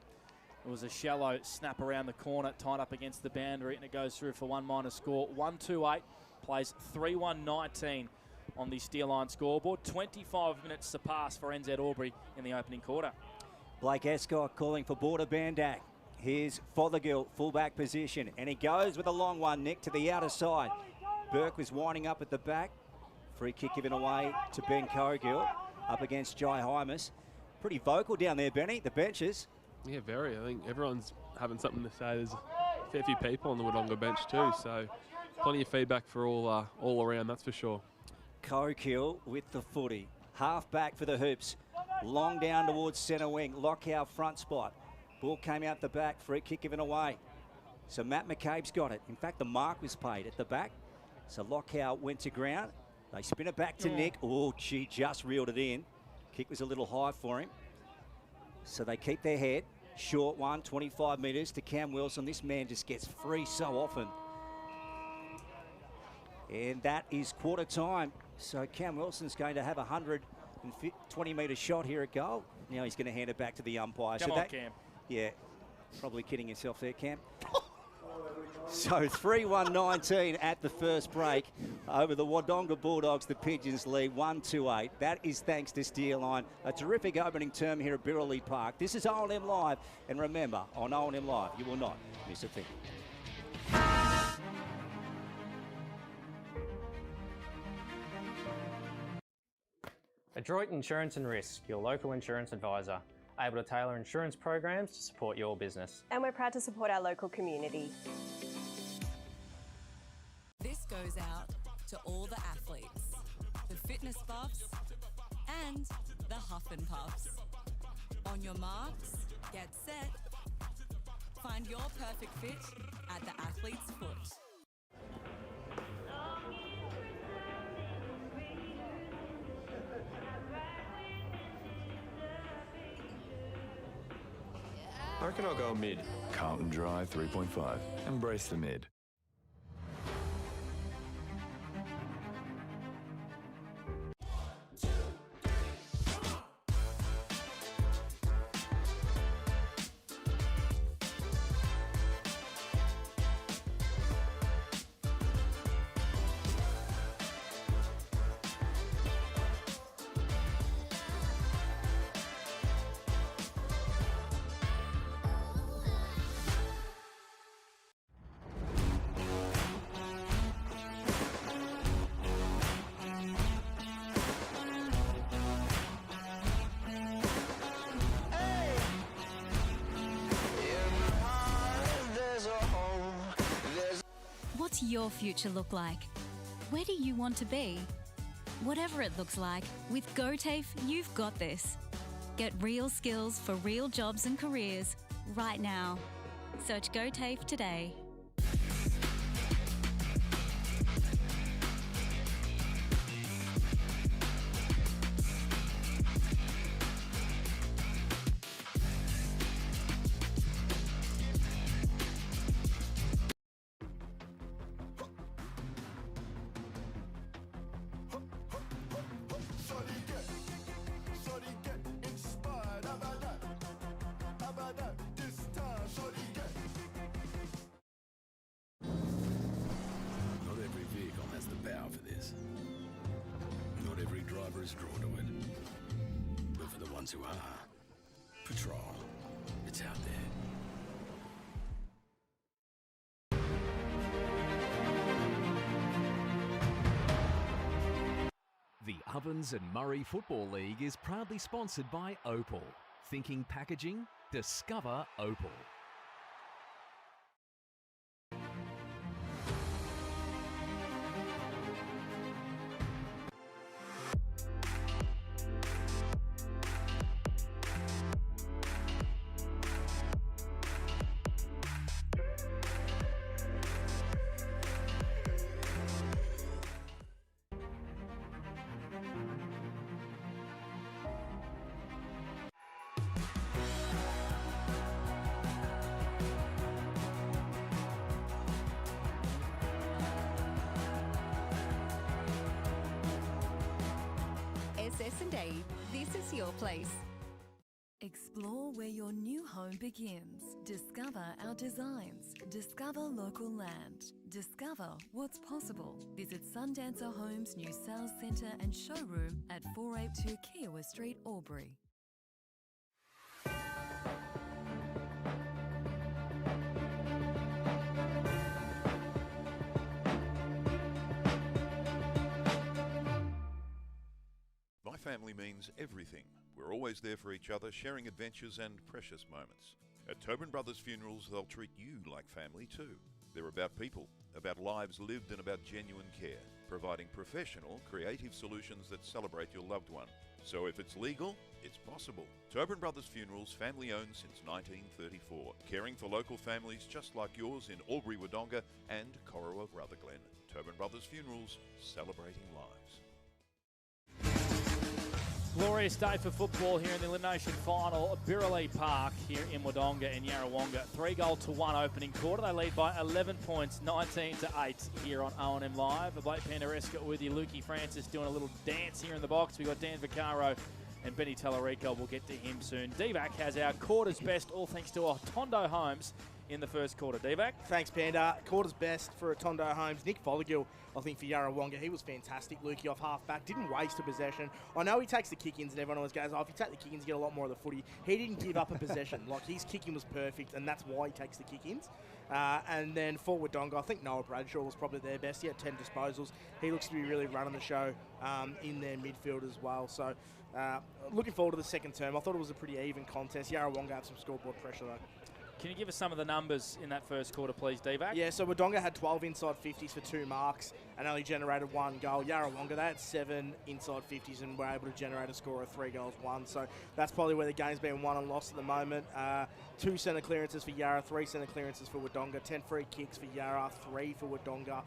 It was a shallow snap around the corner, tied up against the boundary, and it goes through for 1- score. 1-2-8, plays 3-1-19 on the Steel Line scoreboard. 25 minutes surpassed for NZ Albury in the opening quarter. Blake Escott calling for Border Bandak. Here's Fothergill, fullback position, and he goes with a long one, Nick, to the outer side. Burke was winding up at the back. Free kick given away to Ben Cogill up against Jai Hymas. Pretty vocal down there, Benny, the benches. Yeah, very. I think everyone's having something to say. There's a fair few people on the Wodonga bench too, so plenty of feedback for all around, that's for sure. Cogill with the footy. Half back for the Hoops. Long down towards centre wing. Lockow front spot. Ball came out the back. Free kick given away. So Matt McCabe's got it. In fact, the mark was paid at the back. So Lockow went to ground. They spin it back to Nick. Oh, gee, just reeled it in. Kick was a little high for him. So they keep their head. Short one, 25 metres to Cam Wilson. This man just gets free so often. And that is quarter time. So Cam Wilson's going to have a 120-metre shot here at goal. Now he's going to hand it back to the umpire. Come on, Cam. Yeah, probably kidding yourself there, Cam. So 3-1-19 at the first break over the Wodonga Bulldogs. The Pigeons lead 1-8. That is thanks to Steel Line. A terrific opening term here at Birrelly Park. This is O&M Live. And remember, on O&M Live, you will not miss a thing. Adroit Insurance and Risk, your local insurance advisor, able to tailor insurance programs to support your business. And we're proud to support our local community. This goes out to all the athletes, the fitness buffs, and the huff and puffs. On your marks, get set, find your perfect fit at the athlete's foot. reckon I'll go mid. Carlton Dry 3.5. Embrace the mid. What's your future look like? Where do you want to be? Whatever it looks like, with GoTAFE, you've got this. Get real skills for real jobs and careers right now. Search GoTAFE today. Drawn to it. But for the ones who are, patrol. It's out there. The Ovens and Murray Football League is proudly sponsored by Opal. Thinking packaging? Discover Opal. S&A, this is your place. Explore where your new home begins. Discover our designs. Discover local land. Discover what's possible. Visit Sundancer Homes' new sales centre and showroom at 482 Kiowa Street, Albury. My family means everything. We're always there for each other, sharing adventures and precious moments. At Tobin Brothers Funerals, they'll treat you like family too. They're about people, about lives lived and about genuine care, providing professional, creative solutions that celebrate your loved one. So if it's legal, it's possible. Tobin Brothers Funerals, family owned since 1934, caring for local families just like yours in Albury, Wodonga and Corowa, Rutherglen. Tobin Brothers Funerals, celebrating lives. Glorious day for football here in the elimination final at Birrelea Park here in Wodonga and Yarrawonga. 3-1 opening quarter. They lead by 11 points, 19-8 here on O&M Live. Blake Pandaresca with you. Lukey Francis doing a little dance here in the box. We've got Dan Vaccaro and Benny Tallarico. We'll get to him soon. Divac has our quarter's best, all thanks to Tondo Homes in the first quarter. Divac? Thanks, Panda. Quarter's best for Tondo Homes. Nick Fothergill, I think, for Yarrawonga. He was fantastic. Lukey off half-back. Didn't waste a possession. I know he takes the kick-ins and everyone always goes, oh, if you take the kick-ins, you get a lot more of the footy. He didn't give up a possession. Like, his kicking was perfect, and that's why he takes the kick-ins. And then for Wodonga, I think Noah Bradshaw was probably their best. He had 10 disposals. He looks to be really running the show in their midfield as well. So looking forward to the second term. I thought it was a pretty even contest. Yarrawonga had some scoreboard pressure, though. Can you give us some of the numbers in that first quarter, please, Divac? Yeah, so Wodonga had 12 inside 50s for 2 marks and only generated 1 goal. Yarrawonga, they had 7 inside 50s and were able to generate a score of 3 goals, 1. So that's probably where the game's been won and lost at the moment. 2 centre clearances for Yarra, 3 centre clearances for Wodonga, 10 free kicks for Yarra, 3 for Wodonga.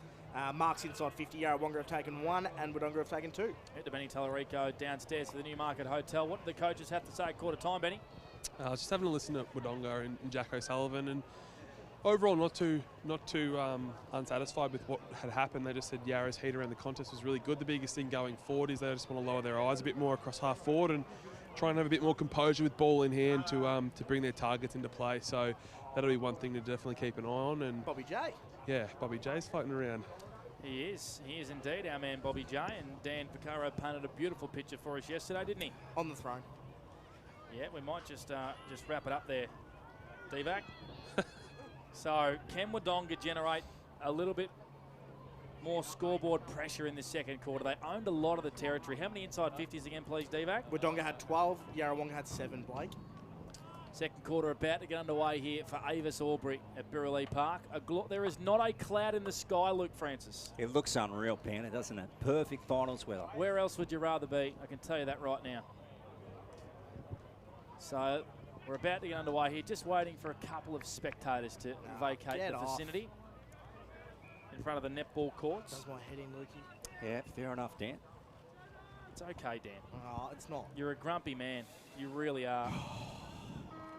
Marks inside 50, Yarrawonga have taken 1 and Wodonga have taken 2. Head to Benny Tallarico downstairs to the Newmarket Hotel. What do the coaches have to say at quarter time, Benny? I was just having a listen to Wodonga and Jack O'Sullivan, and overall not too unsatisfied with what had happened. They just said Yarra's heat around the contest was really good. The biggest thing going forward is they just want to lower their eyes a bit more across half forward and try and have a bit more composure with ball in hand to bring their targets into play. So that'll be one thing to definitely keep an eye on. And Bobby J. Yeah, Bobby J's floating around. He is indeed our man Bobby J, and Dan Vaccaro painted a beautiful picture for us yesterday, didn't he? On the throne. Yeah, we might just wrap it up there, D-Vac. So can Wodonga generate a little bit more scoreboard pressure in the second quarter? They owned a lot of the territory. How many inside 50s again, please, D-Vac? Wodonga had 12, Yarrawonga had 7, Blake. Second quarter about to get underway here for Avis Albury at Burralee Park. There is not a cloud in the sky, Luke Francis. It looks unreal, Panda, doesn't it? Perfect finals weather. Where else would you rather be? I can tell you that right now. So we're about to get underway here, just waiting for a couple of spectators to vacate the vicinity in front of the netball courts. Does my head in, Lukey? Yeah, fair enough, Dan. It's okay, Dan. Oh, it's not. You're a grumpy man. You really are.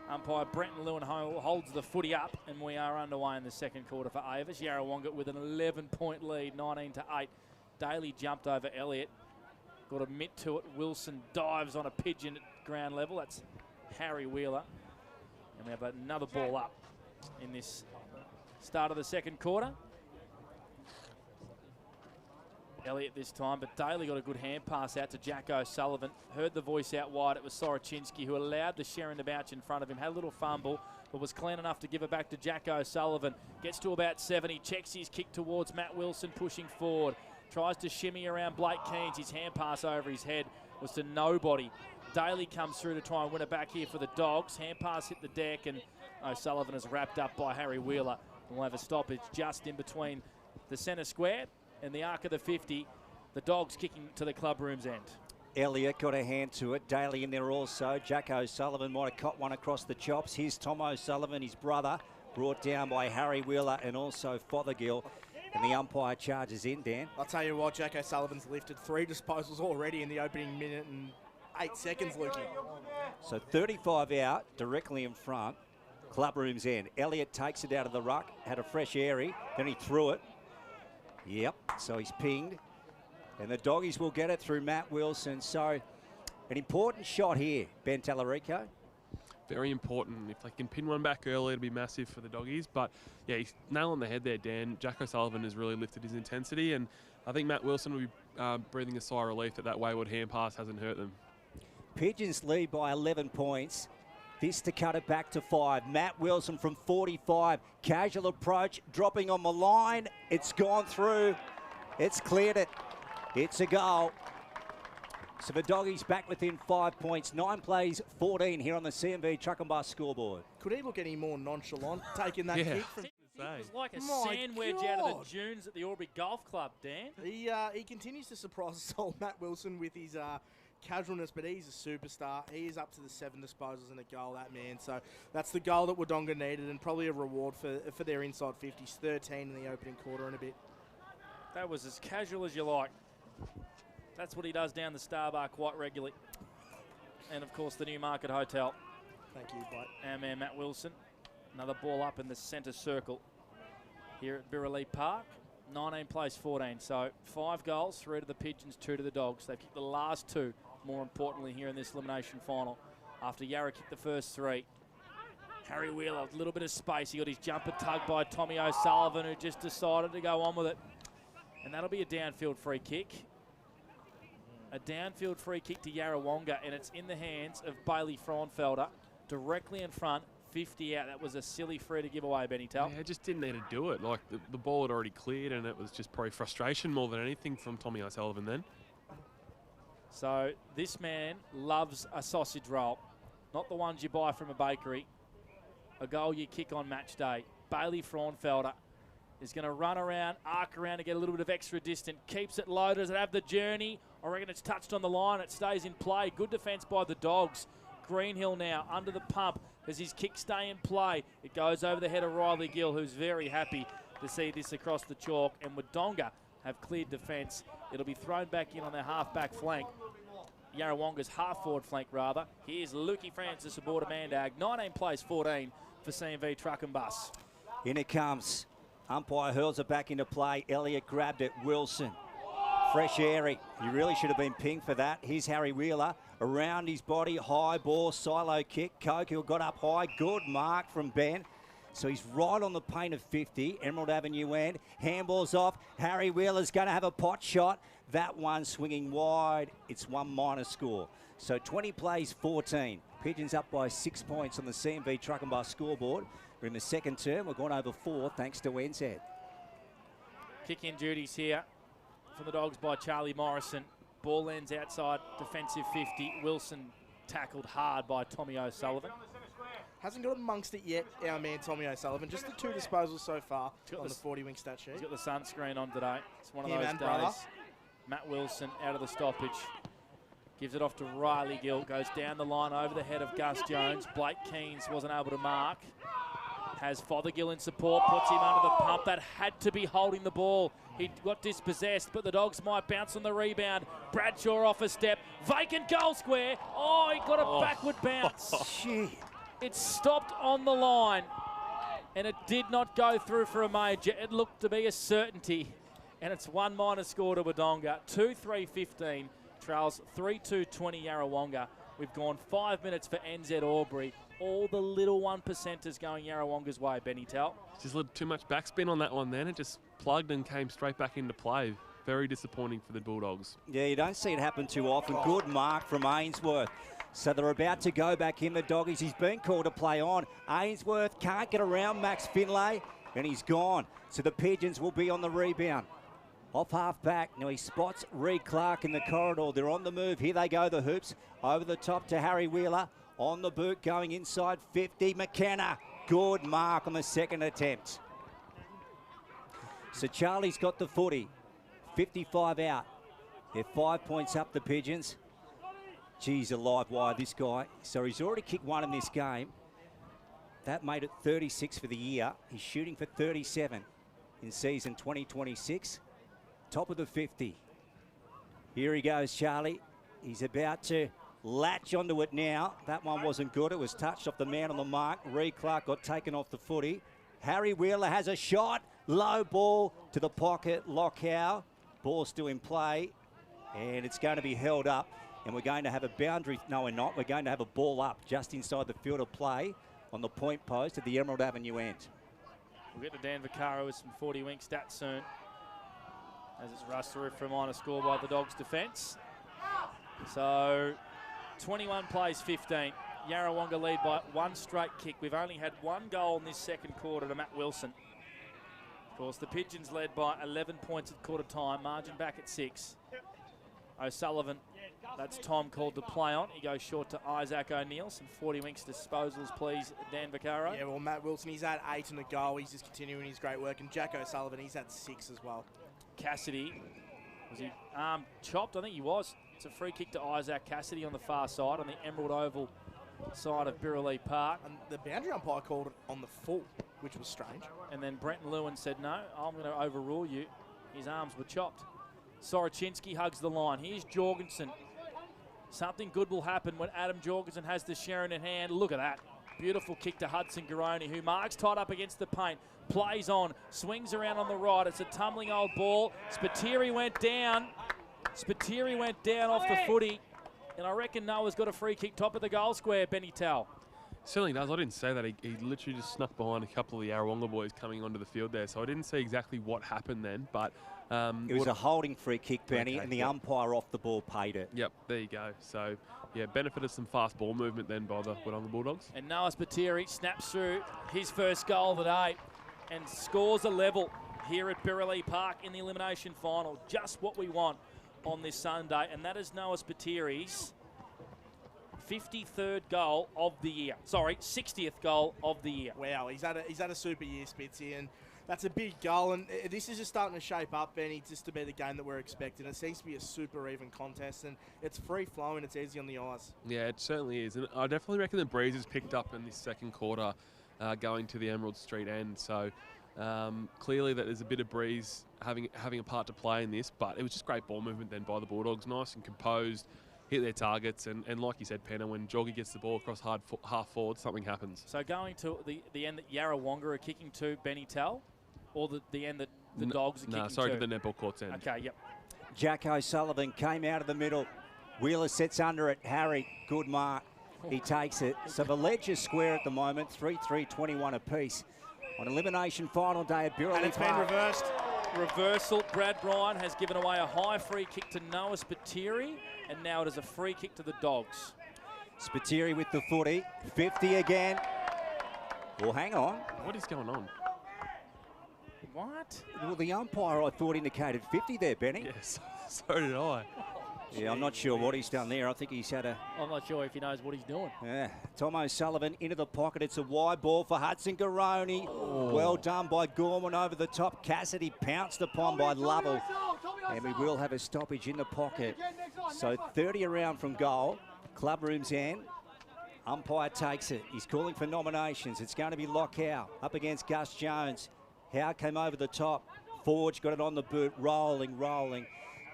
Umpire Brenton Lewin holds the footy up, and we are underway in the second quarter for Avis. Yarrawonga with an 11-point lead, 19-8. Daly jumped over Elliott. Got a mitt to it. Wilson dives on a pigeon at ground level. That's Harry Wheeler. And we have another ball up in this start of the second quarter. Elliott this time, but Daly got a good hand pass out to Jack O'Sullivan. Heard the voice out wide. It was Soroczynski who allowed the Sharon to bounce in front of him. Had a little fumble, but was clean enough to give it back to Jack O'Sullivan. Gets to about 70, checks his kick towards Matt Wilson, pushing forward. Tries to shimmy around Blake Keens. His hand pass over his head was to nobody. Daly comes through to try and win it back here for the Dogs. Hand pass hit the deck, and O'Sullivan is wrapped up by Harry Wheeler. And we'll have a stoppage just in between the centre square and the arc of the 50. The Dogs kicking to the club room's end. Elliott got a hand to it. Daly in there also. Jack O'Sullivan might have caught one across the chops. Here's Tom O'Sullivan, his brother, brought down by Harry Wheeler and also Fothergill. And the umpire charges in, Dan. I'll tell you what, Jack O'Sullivan's lifted 3 disposals already in the opening minute and 8 seconds, Lukey. So 35 out, directly in front. Club room's end. Elliott takes it out of the ruck, had a fresh airy, then he threw it. Yep, so he's pinged. And the Doggies will get it through Matt Wilson. So an important shot here, Ben Tallarico. Very important. If they can pin one back early, it'll be massive for the Doggies. But yeah, he's nail on the head there, Dan. Jack O'Sullivan has really lifted his intensity, and I think Matt Wilson will be breathing a sigh of relief that wayward hand pass hasn't hurt them. Pigeons lead by 11 points. This to cut it back to 5. Matt Wilson from 45. Casual approach, dropping on the line. It's gone through. It's cleared it. It's a goal. So the Doggies back within 5 points. 9 plays, 14 here on the CMB Truck and Bus scoreboard. Could he look any more nonchalant taking that kick from... It was like a sandwich out of the dunes at the Albury Golf Club, Dan. He continues to surprise us all, Matt Wilson, with his casualness, but he's a superstar. He is up to the 7 disposals and a goal, that man. So that's the goal that Wodonga needed, and probably a reward for their inside 50s. 13 in the opening quarter and a bit. That was as casual as you like. That's what he does down the Star Bar quite regularly. And, of course, the Newmarket Hotel. Thank you, Blake. Our man, Matt Wilson. Another ball up in the centre circle here at Burralee Park. 19 plays 14. So 5 goals, 3 to the Pigeons, 2 to the Dogs. They've kicked the last 2, more importantly, here in this elimination final. After Yarra kicked the first 3. Harry Wheeler, a little bit of space. He got his jumper tugged by Tommy O'Sullivan, who just decided to go on with it. And that'll be a downfield free kick. A downfield free kick to Yarrawonga, and it's in the hands of Bailey Frauenfelder, directly in front, 50 out. That was a silly free to give away, Benny Tell. Yeah, just didn't need to do it. Like, the ball had already cleared, and it was just probably frustration more than anything from Tommy O'Sullivan then. So this man loves a sausage roll, not the ones you buy from a bakery. A goal you kick on match day. Bailey Frauenfelder is going to run around, arc around to get a little bit of extra distance. Keeps it low. Does it have the journey? I reckon it's touched on the line. It stays in play. Good defence by the Dogs. Greenhill now under the pump. Does his kick stay in play? It goes over the head of Riley Gill, who's very happy to see this across the chalk. And Wodonga have cleared defence. It'll be thrown back in on their half-back flank. Yarrawonga's half-forward flank, rather. Here's Lukey Francis aboard a Mandag. 19 plays 14 for CMV Truck and Bus. In it comes. Umpire hurls it back into play. Elliott grabbed it. Wilson. Fresh airy. He really should have been pinged for that. Here's Harry Wheeler. Around his body. High ball. Silo kick. Cokill got up high. Good mark from Ben. So he's right on the paint of 50. Emerald Avenue end. Handball's off. Harry Wheeler's going to have a pot shot. That one swinging wide. It's 1- score. So 20 plays 14. Pigeons up by 6 points on the CMV Truck and Bus scoreboard. We're in the second term. We've gone over 4 thanks to NZ. Kick-in duties here from the Dogs by Charlie Morrison. Ball ends outside defensive 50. Wilson tackled hard by Tommy O'Sullivan. Hasn't got amongst it yet, our man Tommy O'Sullivan. Just the 2 disposals so far on the 40-wing stat sheet. He's got the sunscreen on today. It's one of Him those and days. brother. Matt Wilson out of the stoppage. Gives it off to Riley Gill. Goes down the line over the head of Gus Jones. Blake Keens wasn't able to mark. Has Fothergill in support. Puts him under the pump. That had to be holding the ball. He got dispossessed, but the Dogs might bounce on the rebound. Bradshaw off a step. Vacant goal square. Oh, he got a backward bounce. Gee. It stopped on the line, and it did not go through for a major. It looked to be a certainty, and it's 1- score to Wodonga. 2-3-15, trails 3-2-20 Yarrawonga. We've gone 5 minutes for NZ Albury. All the little 1%ers going Yarrawonga's way, Benny Tell. Just a little too much backspin on that one then. It just plugged and came straight back into play. Very disappointing for the Bulldogs. Yeah, you don't see it happen too often. Good mark from Ainsworth. So they're about to go back in, the Doggies. He's been called to play on. Ainsworth can't get around Max Finlay, and he's gone. So the Pigeons will be on the rebound. Off half back. Now he spots Reed Clark in the corridor. They're on the move. Here they go, the Hoops. Over the top to Harry Wheeler. On the boot, going inside 50. McKenna. Good mark on the second attempt. So Charlie's got the footy. 55 out. They're 5 points up, the Pigeons. Geez, a live wire, this guy. So he's already kicked 1 in this game. That made it 36 for the year. He's shooting for 37 in season 2026. Top of the 50. Here he goes, Charlie. He's about to latch onto it now. That one wasn't good. It was touched off the man on the mark. Reed Clark got taken off the footy. Harry Wheeler has a shot. Low ball to the pocket. Lockhow. Ball still in play. And it's going to be held up. And we're going to have a boundary. No, we're not. We're going to have a ball up just inside the field of play on the point post at the Emerald Avenue end. We'll get to Dan Vaccaro with some 40-wing stats soon, as it's rushed through for a minor score by the Dogs' defence. So 21 plays 15. Yarrawonga lead by 1 straight kick. We've only had 1 goal in this second quarter to Matt Wilson. Of course, the Pigeons led by 11 points at quarter time, margin back at 6. O'Sullivan, that's Tom called to play on. He goes short to Isaac O'Neill. Some 40-winks disposals, please, Dan Vaccaro. Yeah, well, Matt Wilson, he's had 8 and a goal. He's just continuing his great work. And Jack O'Sullivan, he's had 6 as well. Cassidy, was he chopped? I think he was. It's a free kick to Isaac Cassidy on the far side, on the Emerald Oval side of Birrelea Park. And the boundary umpire called it on the full, which was strange. And then Brenton Lewin said, no, I'm going to overrule you. His arms were chopped. Sorochinsky hugs the line. Here's Jorgensen. Something good will happen when Adam Jorgensen has the Sharon in hand. Look at that. Beautiful kick to Hudson Garoni, who marks tight up against the paint. Plays on, swings around on the right. It's a tumbling old ball. Spiteri went down. Spiteri went down off the footy. And I reckon Noah's got a free kick top of the goal square, Benny Towell. Certainly does. I didn't say that. He literally just snuck behind a couple of the Yarrawonga boys coming onto the field there. So I didn't see exactly what happened then. But it was a holding free kick, Benny, and the umpire off the ball paid it. Yep, there you go. So, yeah, benefited some fast ball movement then by the Wodonga Bulldogs. And Noah Spiteri snaps through his first goal of the day and scores a level here at Birrelea Park in the elimination final. Just what we want on this Sunday, and that is Noah Spiteri's 53rd goal of the year. Sorry, 60th goal of the year. Wow, he's had a super year, Spitzy, and that's a big goal. And this is just starting to shape up, Benny, just to be the game that we're expecting. It seems to be a super even contest, and it's free flowing. It's easy on the eyes. Yeah, it certainly is, and I definitely reckon the breeze has picked up in this second quarter, going to the Emerald Street end. So clearly that there's a bit of breeze having a part to play in this, but it was just great ball movement then by the Bulldogs, nice and composed. hit their targets. And like you said, Penna, when Jorgie gets the ball across half forward, something happens. So going to the end that Yarrawonga are kicking to Benny Tell, or the end that the Dogs are kicking to? No, sorry, to the netball court's end. Okay, yep. Jack O'Sullivan came out of the middle. Wheeler sits under it. Harry, good mark. He takes it. So the ledge is square at the moment, 3-3, 21 apiece. On elimination final day at Burley And it's been reversed. Reversal. Brad Bryan has given away a high free kick to Noah Spiteri, and now it is a free kick to the Dogs. Spiteri with the footy. 50 again. Well, hang on. What is going on? What? Well, the umpire, I thought, indicated 50 there, Benny. Yes, so did I. Yeah, I'm not sure what he's done there. I think he's had a... I'm not sure if he knows what he's doing. Yeah, Tom O'Sullivan into the pocket. It's a wide ball for Hudson Garoni. Oh. Well done by Gorman over the top. Cassidy pounced upon by Lovell. And we will have a stoppage in the pocket. So 30 around from goal. Clubroom's end. Umpire takes it. He's calling for nominations. It's going to be Lockout up against Gus Jones. Howe came over the top. Forge got it on the boot. Rolling.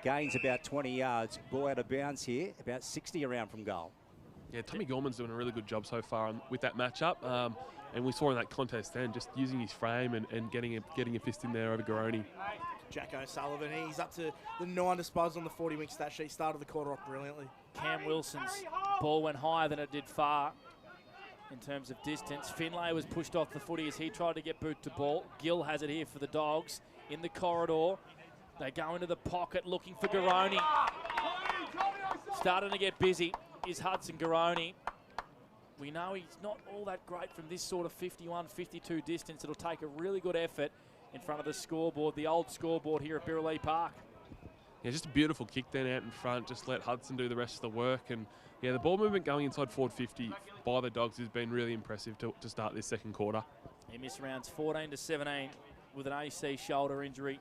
Gains about 20 yards. Ball out of bounds here. About 60 around from goal. Yeah, Tommy Gorman's doing a really good job so far with that matchup. And we saw in that contest then, just using his frame and getting a fist in there over Garoni. Jack O'Sullivan, he's up to the 9 disposals on the 40-wing stat sheet. Started the quarter off brilliantly. Cam Wilson's ball went higher than it did far in terms of distance. Finlay was pushed off the footy as he tried to get boot to ball. Gill has it here for the Dogs in the corridor. They go into the pocket looking for Garoni. Starting to get busy is Hudson Garoni. We know he's not all that great from this sort of 51, 52 distance. It'll take a really good effort in front of the scoreboard, the old scoreboard here at Birrelea Park. Yeah, just a beautiful kick then out in front. Just let Hudson do the rest of the work. And yeah, the ball movement going inside forward 50 by the Dogs has been really impressive to start this second quarter. He missed rounds 14 to 17 with an AC shoulder injury.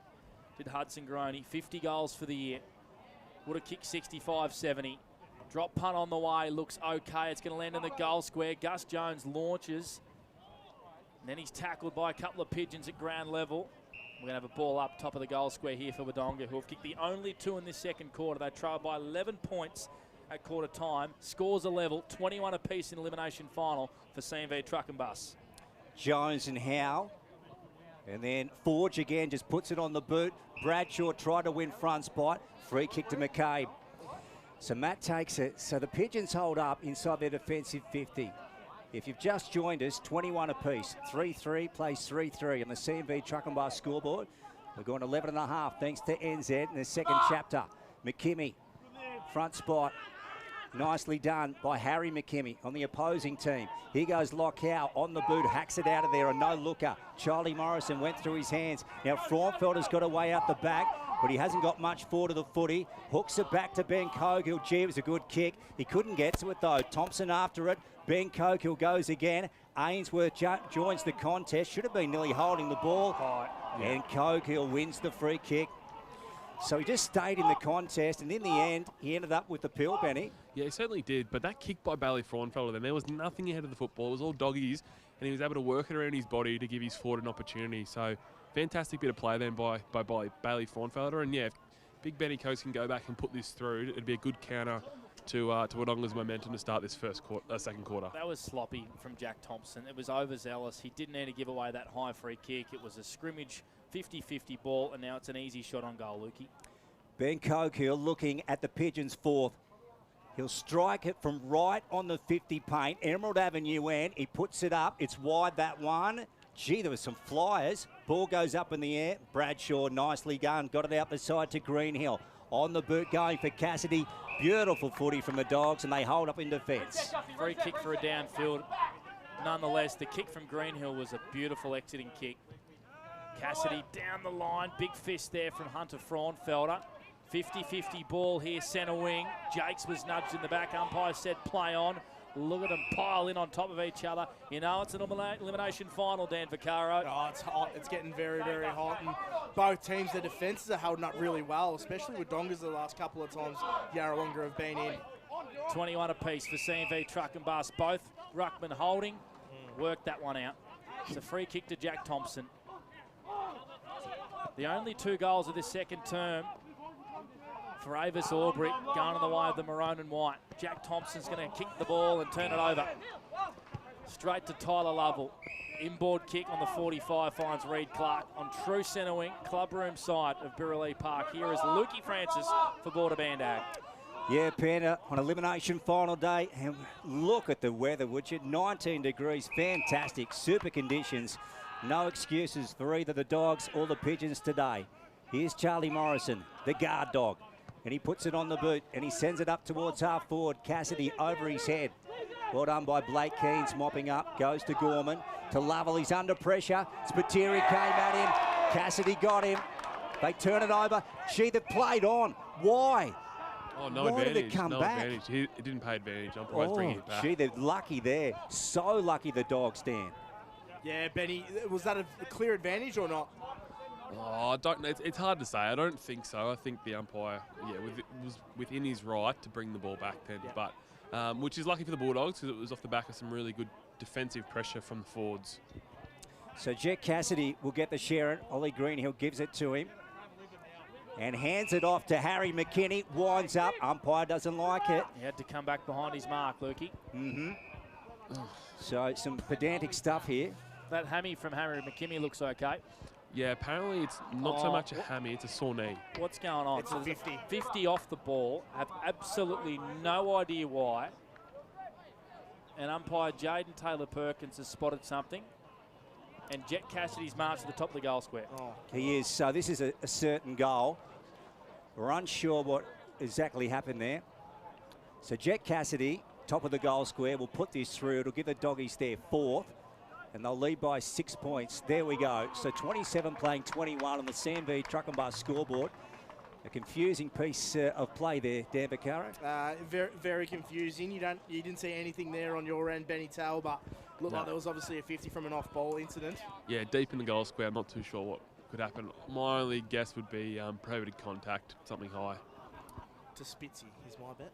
Did Hudson Garoni. 50 goals for the year. Would have kicked 65-70. Drop punt on the way. Looks okay. It's going to land in the goal square. Gus Jones launches. And then he's tackled by a couple of Pigeons at ground level. We're going to have a ball up top of the goal square here for Wodonga, who have kicked the only 2 in this second quarter. They trail by 11 points at quarter time. Scores are level, 21 apiece in elimination final for CMV Truck and Bus. Jones and Howe. And then Forge again just puts it on the boot. Bradshaw tried to win front spot. Free kick to McCabe. So Matt takes it. So the Pigeons hold up inside their defensive 50. If you've just joined us, 21 apiece. 3-3 plays 3-3 on the CMV Truck and Bus scoreboard. We're going 11.5 thanks to NZ in the second chapter. McKimmie, front spot. Nicely done by Harry McKimmie on the opposing team. Here goes Lockout on the boot, hacks it out of there, a no-looker. Charlie Morrison went through his hands. Now Fraunfelder's got a way out the back, but he hasn't got much forward to the footy. Hooks it back to Ben Cogill. Gee, it was a good kick. He couldn't get to it though. Thompson after it. Ben Cogill goes again. Ainsworth joins the contest. Should have been nearly holding the ball. And Cogill wins the free kick. So he just stayed in the contest, and in the end, he ended up with the pill, Benny. Yeah, he certainly did. But that kick by Bailey Fraunfelder, then there was nothing ahead of the football. It was all doggies, and he was able to work it around his body to give his forward an opportunity. So fantastic bit of play then by Bailey Fraunfelder. And yeah, if Big Benny Coates can go back and put this through, it'd be a good counter to Wodonga's momentum to start this second quarter. That was sloppy from Jack Thompson. It was overzealous. He didn't need to give away that high free kick. It was a scrimmage 50-50 ball, and now it's an easy shot on goal, Lukey. Ben Cogill looking at the Pigeons' fourth. He'll strike it from right on the 50 paint. Emerald Avenue end. He puts it up. It's wide, that one. Gee, there was some flyers. Ball goes up in the air. Bradshaw nicely done. Got it out the side to Greenhill. On the boot going for Cassidy. Beautiful footy from the Dogs, and they hold up in defence. Free kick for a downfield. Nonetheless, the kick from Greenhill was a beautiful exiting kick. Cassidy down the line. Big fist there from Hunter Fraunfelder. 50-50 ball here, centre wing. Jakes was nudged in the back. Umpire said play on. Look at them pile in on top of each other. You know it's an elimination final, Dan Vaccaro. Oh, it's hot. It's getting very, very hot. And both teams, their defences are holding up really well, especially with Dongas the last couple of times Yarrawonga have been in. 21 apiece for CMV Truck and Bus. Both ruckman holding. Worked that one out. It's a free kick to Jack Thompson. The only 2 goals of this second term for Avis Aubrey, going on the way of the maroon and white. Jack Thompson's going to kick the ball and turn it over. Straight to Tyler Lovell. Inboard kick on the 45 finds Reed Clark on true centre wing, clubroom side of Burralee Park. Here is Lukey Francis for Border Bandag. Yeah, Panda, on elimination final day, and look at the weather, would you? 19 degrees, fantastic, super conditions. No excuses for either the Dogs or the Pigeons today. Here's Charlie Morrison, the guard dog, and he puts it on the boot, and he sends it up towards half forward. Cassidy over his head. Well done by Blake Keanes, mopping up, goes to Gorman, to Lovell, he's under pressure. Spiteri came at him, Cassidy got him. They turn it over. Gee, they played on. Why? Oh, no Why advantage. Did it come no back? advantage. He didn't pay advantage. I'm bringing it back. Gee, they're lucky there. So lucky the Dogs, Dan. Yeah, Benny, was that a clear advantage or not? Oh, I don't know. It's hard to say. I don't think so. I think the umpire, was within his right to bring the ball back then. Yeah. But which is lucky for the Bulldogs because it was off the back of some really good defensive pressure from the forwards. So Jet Cassidy will get the share. Ollie Greenhill gives it to him and hands it off to Harry McKinney. Winds up. Umpire doesn't like it. He had to come back behind his mark, Lukey. So some pedantic stuff here. That hammy from Harry McKinney looks okay. Yeah, apparently it's not so much a hammy, it's a sore knee. What's going on? It's a 50. 50 off the ball. Have absolutely no idea why. And umpire Jaden Taylor-Perkins has spotted something. And Jet Cassidy's marched to the top of the goal square. Oh. He is. So this is a certain goal. We're unsure what exactly happened there. So Jet Cassidy, top of the goal square, will put this through. It'll give the Doggies their fourth. And they'll lead by 6 points. There we go. So 27 playing 21 on the CMV Truck and Bus scoreboard. A confusing piece of play there, Dan Vaccaro. Very, very confusing. You didn't see anything there on your end, Benny Towell, but looked like there was obviously a 50 from an off-ball incident. Yeah, deep in the goal square. I'm not too sure what could happen. My only guess would be prohibited contact, something high. To Spitzy is my bet.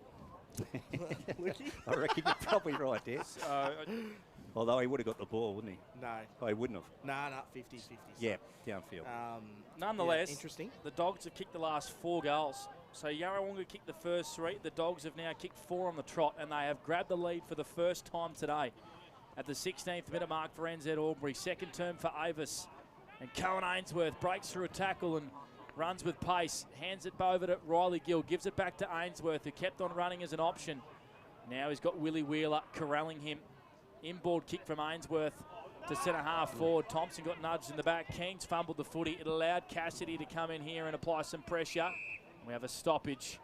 Lukey? I reckon you're probably right there. Although he would have got the ball, wouldn't he? No. Oh, he wouldn't have. Nah, 50-50. Yeah, downfield. Nonetheless, yeah, interesting. The Dogs have kicked the last 4 goals. So Yarrawonga kicked the first 3. The Dogs have now kicked 4 on the trot, and they have grabbed the lead for the first time today. At the 16th minute mark for NZ Albury. Second term for Avis. And Cohen Ainsworth breaks through a tackle and runs with pace. Hands it over to Riley Gill. Gives it back to Ainsworth, who kept on running as an option. Now he's got Willie Wheeler corralling him. Inboard kick from Ainsworth to centre half forward. Thompson got nudged in the back. Keanes fumbled the footy. It allowed Cassidy to come in here and apply some pressure. We have a stoppage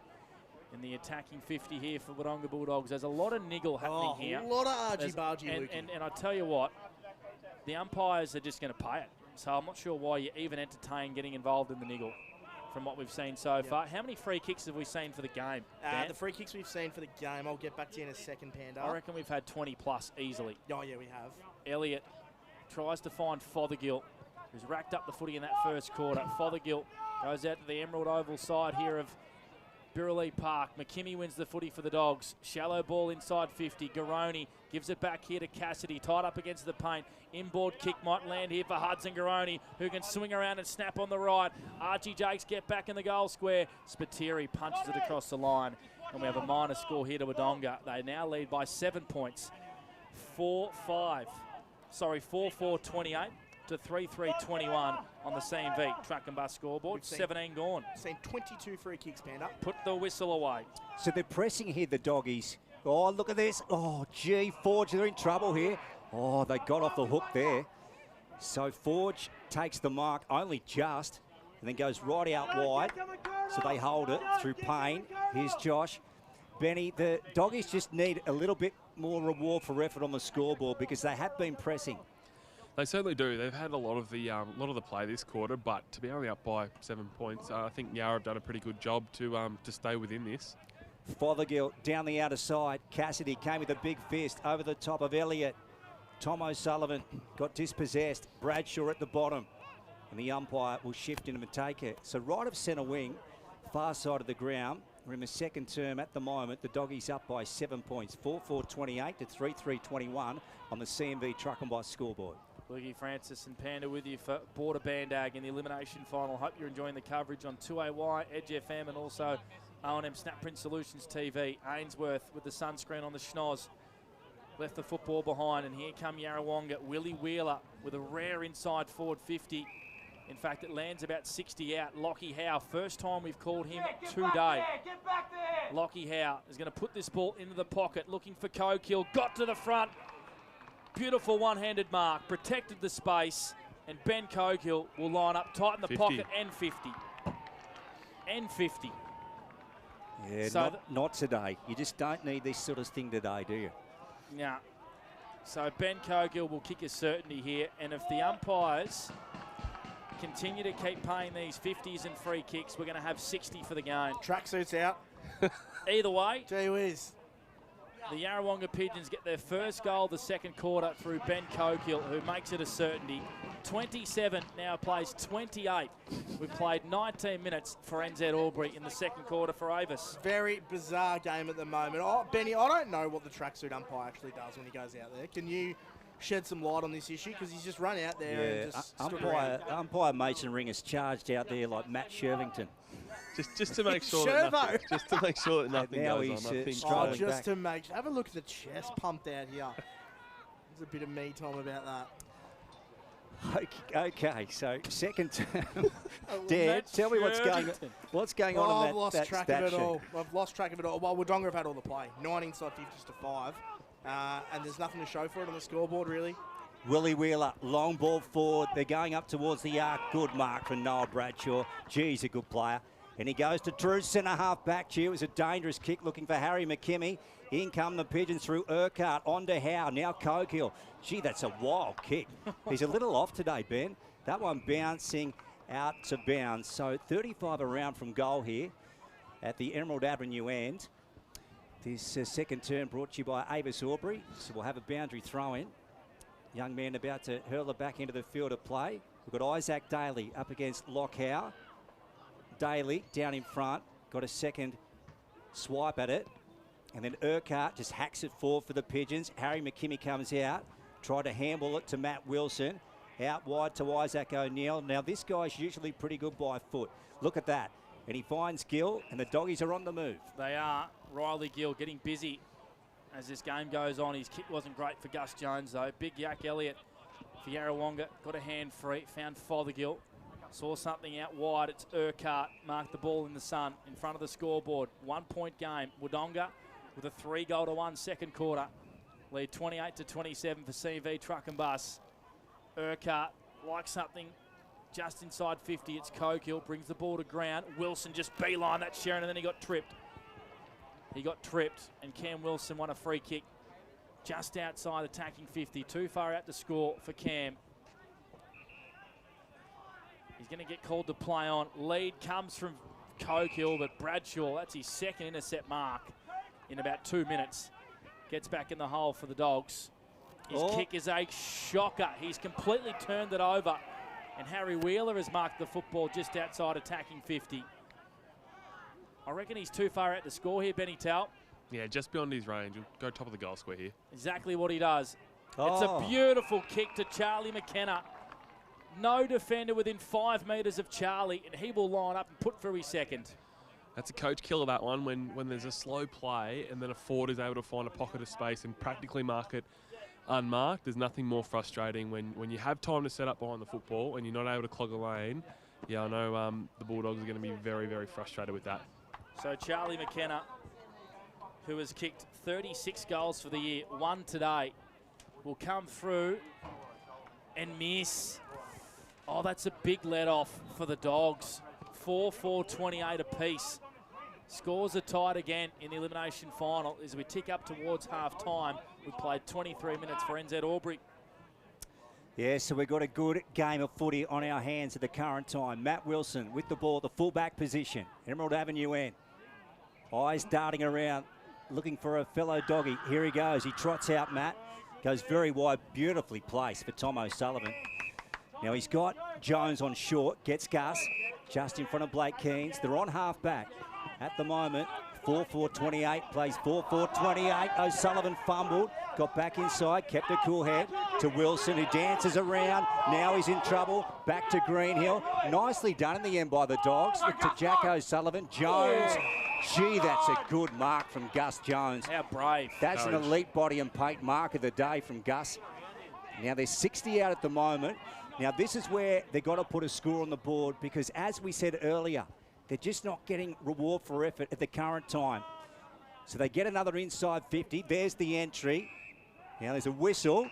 in the attacking 50 here for Wodonga Bulldogs. There's a lot of niggle happening here. A lot of argy-bargy, and I tell you what, the umpires are just going to pay it. So I'm not sure why you even entertain getting involved in the niggle from what we've seen so far. How many free kicks have we seen for the game, Dan? The free kicks we've seen for the game, I'll get back to you in a second, Panda. I reckon we've had 20 plus easily. Oh, yeah, we have. Elliott tries to find Fothergill, who's racked up the footy in that first quarter. Fothergill goes out to the Emerald Oval side here of Burralee Park. McKimmie wins the footy for the Dogs. Shallow ball inside 50. Garoni gives it back here to Cassidy, tied up against the paint. Inboard kick might land here for Hudson Garoni, who can swing around and snap on the right. Archie Jakes get back in the goal square. Spiteri punches it across the line. And we have a minor score here to Wodonga. They now lead by 7 points. 4-4-28 to 3-3-21 on the CMV Truck and Bus scoreboard. 17 gone. Seen 22 free kicks, Panda. Put the whistle away. So they're pressing here, the Doggies. Oh, look at this. Oh, gee, Forge, they're in trouble here. Oh, they got off the hook there. So Forge takes the mark only just and then goes right out wide. So they hold it through Payne. Here's Josh. Benny, the Doggies just need a little bit more reward for effort on the scoreboard because they have been pressing. They certainly do. They've had a lot of the play this quarter, but to be only up by 7 points, I think Yarra have done a pretty good job to stay within this. Fothergill down the outer side. Cassidy came with a big fist over the top of Elliott. Tom O'Sullivan got dispossessed. Bradshaw at the bottom. And the umpire will shift him and take it. So right of centre wing, far side of the ground. We're in the second term at the moment. The Doggies up by 7 points. 4-4-28 to 3-3-21 on the CMV Truck and Bus scoreboard. Lukey Francis and Panda with you for Border Bandag in the elimination final. Hope you're enjoying the coverage on 2AY, Edge FM, and also O&M Snapprint Solutions TV. Ainsworth with the sunscreen on the schnoz. Left the football behind, and here come Yarrawonga. Willie Wheeler with a rare inside forward 50. In fact, it lands about 60 out. Lockie Howe, first time we've called him today. Get back there! Lockie Howe is going to put this ball into the pocket, looking for Cokill. Got to the front. Beautiful one-handed mark. Protected the space. And Ben Cokill will line up, tighten the 50. pocket, and 50. And 50. Yeah, So not today. You just don't need this sort of thing today, do you? Yeah. So Ben Cogill will kick a certainty here, and if the umpires continue to keep paying these 50s and free kicks, we're going to have 60 for the game. Tracksuits out. Either way, Gee whiz. the Yarrawonga Pigeons get their first goal the second quarter through Ben Cogill, who makes it a certainty. 27 now plays 28. We've played 19 minutes for NZ Albury in the second quarter for Avis. Very bizarre game at the moment. Oh, Benny, I don't know what the tracksuit umpire actually does when he goes out there. Can you shed some light on this issue? Because he's just run out there and just stood around. Umpire Mason Ring is charged out there like Matt Shervington. Just to make sure that nothing now goes he's, on. I think strolling just back. to make have a look at the chest pumped out here. There's a bit of me time about that. Okay, so second term. Dad, tell me what's going on in I've lost that track stat of it sheet. all. I've lost track of it all. Well, Wodonga have had all the play. 9 inside 50s to 5. And there's nothing to show for it on the scoreboard, really. Willie Wheeler, long ball forward. They're going up towards the arc. Good mark from Noel Bradshaw. Gee, he's a good player. And he goes to Drew, centre half back. Gee, it was a dangerous kick looking for Harry McKimmie. In come the Pigeons through Urquhart, on to Howe, now Cokill. Gee, that's a wild kick. He's a little off today, Ben. That one bouncing out to bounds. So 35 around from goal here at the Emerald Avenue end. This second turn brought to you by Avis Aubrey. So we'll have a boundary throw in. Young man about to hurl it back into the field of play. We've got Isaac Daly up against Lock Howe. Daly down in front, got a second swipe at it. And then Urquhart just hacks it forward for the Pigeons. Harry McKimmie comes out, tried to handball it to Matt Wilson. Out wide to Isaac O'Neill. Now this guy's usually pretty good by foot. Look at that. And he finds Gill, and the Doggies are on the move. They are. Riley Gill getting busy as this game goes on. His kick wasn't great for Gus Jones, though. Big Yak Elliott for Yarrawonga. Got a hand free. Found Fothergill. Saw something out wide. It's Urquhart. Marked the ball in the sun in front of the scoreboard. 1 point game. Wodonga with a 3-1 second quarter. Lead 28-27 for CV Truck and Bus. Urquhart likes something just inside 50. It's Cokill. Brings the ball to ground. Wilson just beeline that Sharon, and then he got tripped. And Cam Wilson won a free kick just outside attacking 50. Too far out to score for Cam. He's going to get called to play on. Lead comes from Cokill, but Bradshaw, that's his second intercept mark in about 2 minutes. Gets back in the hole for the Dogs. His kick is a shocker. He's completely turned it over. And Harry Wheeler has marked the football just outside attacking 50. I reckon he's too far out to score here, Benny Tal. Yeah, just beyond his range. He'll go top of the goal square here. Exactly what he does. It's a beautiful kick to Charlie McKenna. No defender within 5 metres of Charlie, and he will line up and put through his second. That's a coach killer, that one, when there's a slow play and then a forward is able to find a pocket of space and practically mark it unmarked. There's nothing more frustrating when you have time to set up behind the football and you're not able to clog a lane. Yeah, I know the Bulldogs are going to be very, very frustrated with that. So Charlie McKenna, who has kicked 36 goals for the year, 1 today, will come through and miss. Oh, that's a big let-off for the Dogs. 4-4-28 apiece. Scores are tied again in the elimination final as we tick up towards half-time. We've played 23 minutes for NZ Albury. Yeah, so we've got a good game of footy on our hands at the current time. Matt Wilson with the ball, the fullback position. Emerald Avenue end. Eyes darting around, looking for a fellow doggy. Here he goes. He trots out, Matt. Goes very wide, beautifully placed for Tom O'Sullivan. Now he's got Jones on short, gets Gus just in front of Blake Keens. They're on half-back at the moment. 4-4-28, plays 4-4-28. O'Sullivan fumbled, got back inside, kept a cool head to Wilson, who dances around. Now he's in trouble. Back to Greenhill. Nicely done in the end by the Dogs. To Jack O'Sullivan. Jones Gee, that's a good mark from Gus Jones. How brave. That's an elite body and paint mark of the day from Gus. Now, they're 60 out at the moment. Now, this is where they've got to put a score on the board because, as we said earlier, they're just not getting reward for effort at the current time. So they get another inside 50. There's the entry. Now, there's a whistle.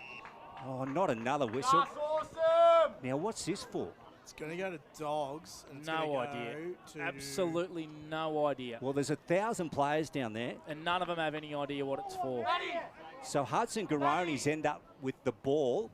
Oh, not another whistle. That's awesome! Now, what's this for? It's going to go to Dogs. And it's No gonna idea. go to Absolutely no idea. Well, there's 1,000 players down there. And none of them have any idea what it's for. So Hudson Garonis end up with the ball.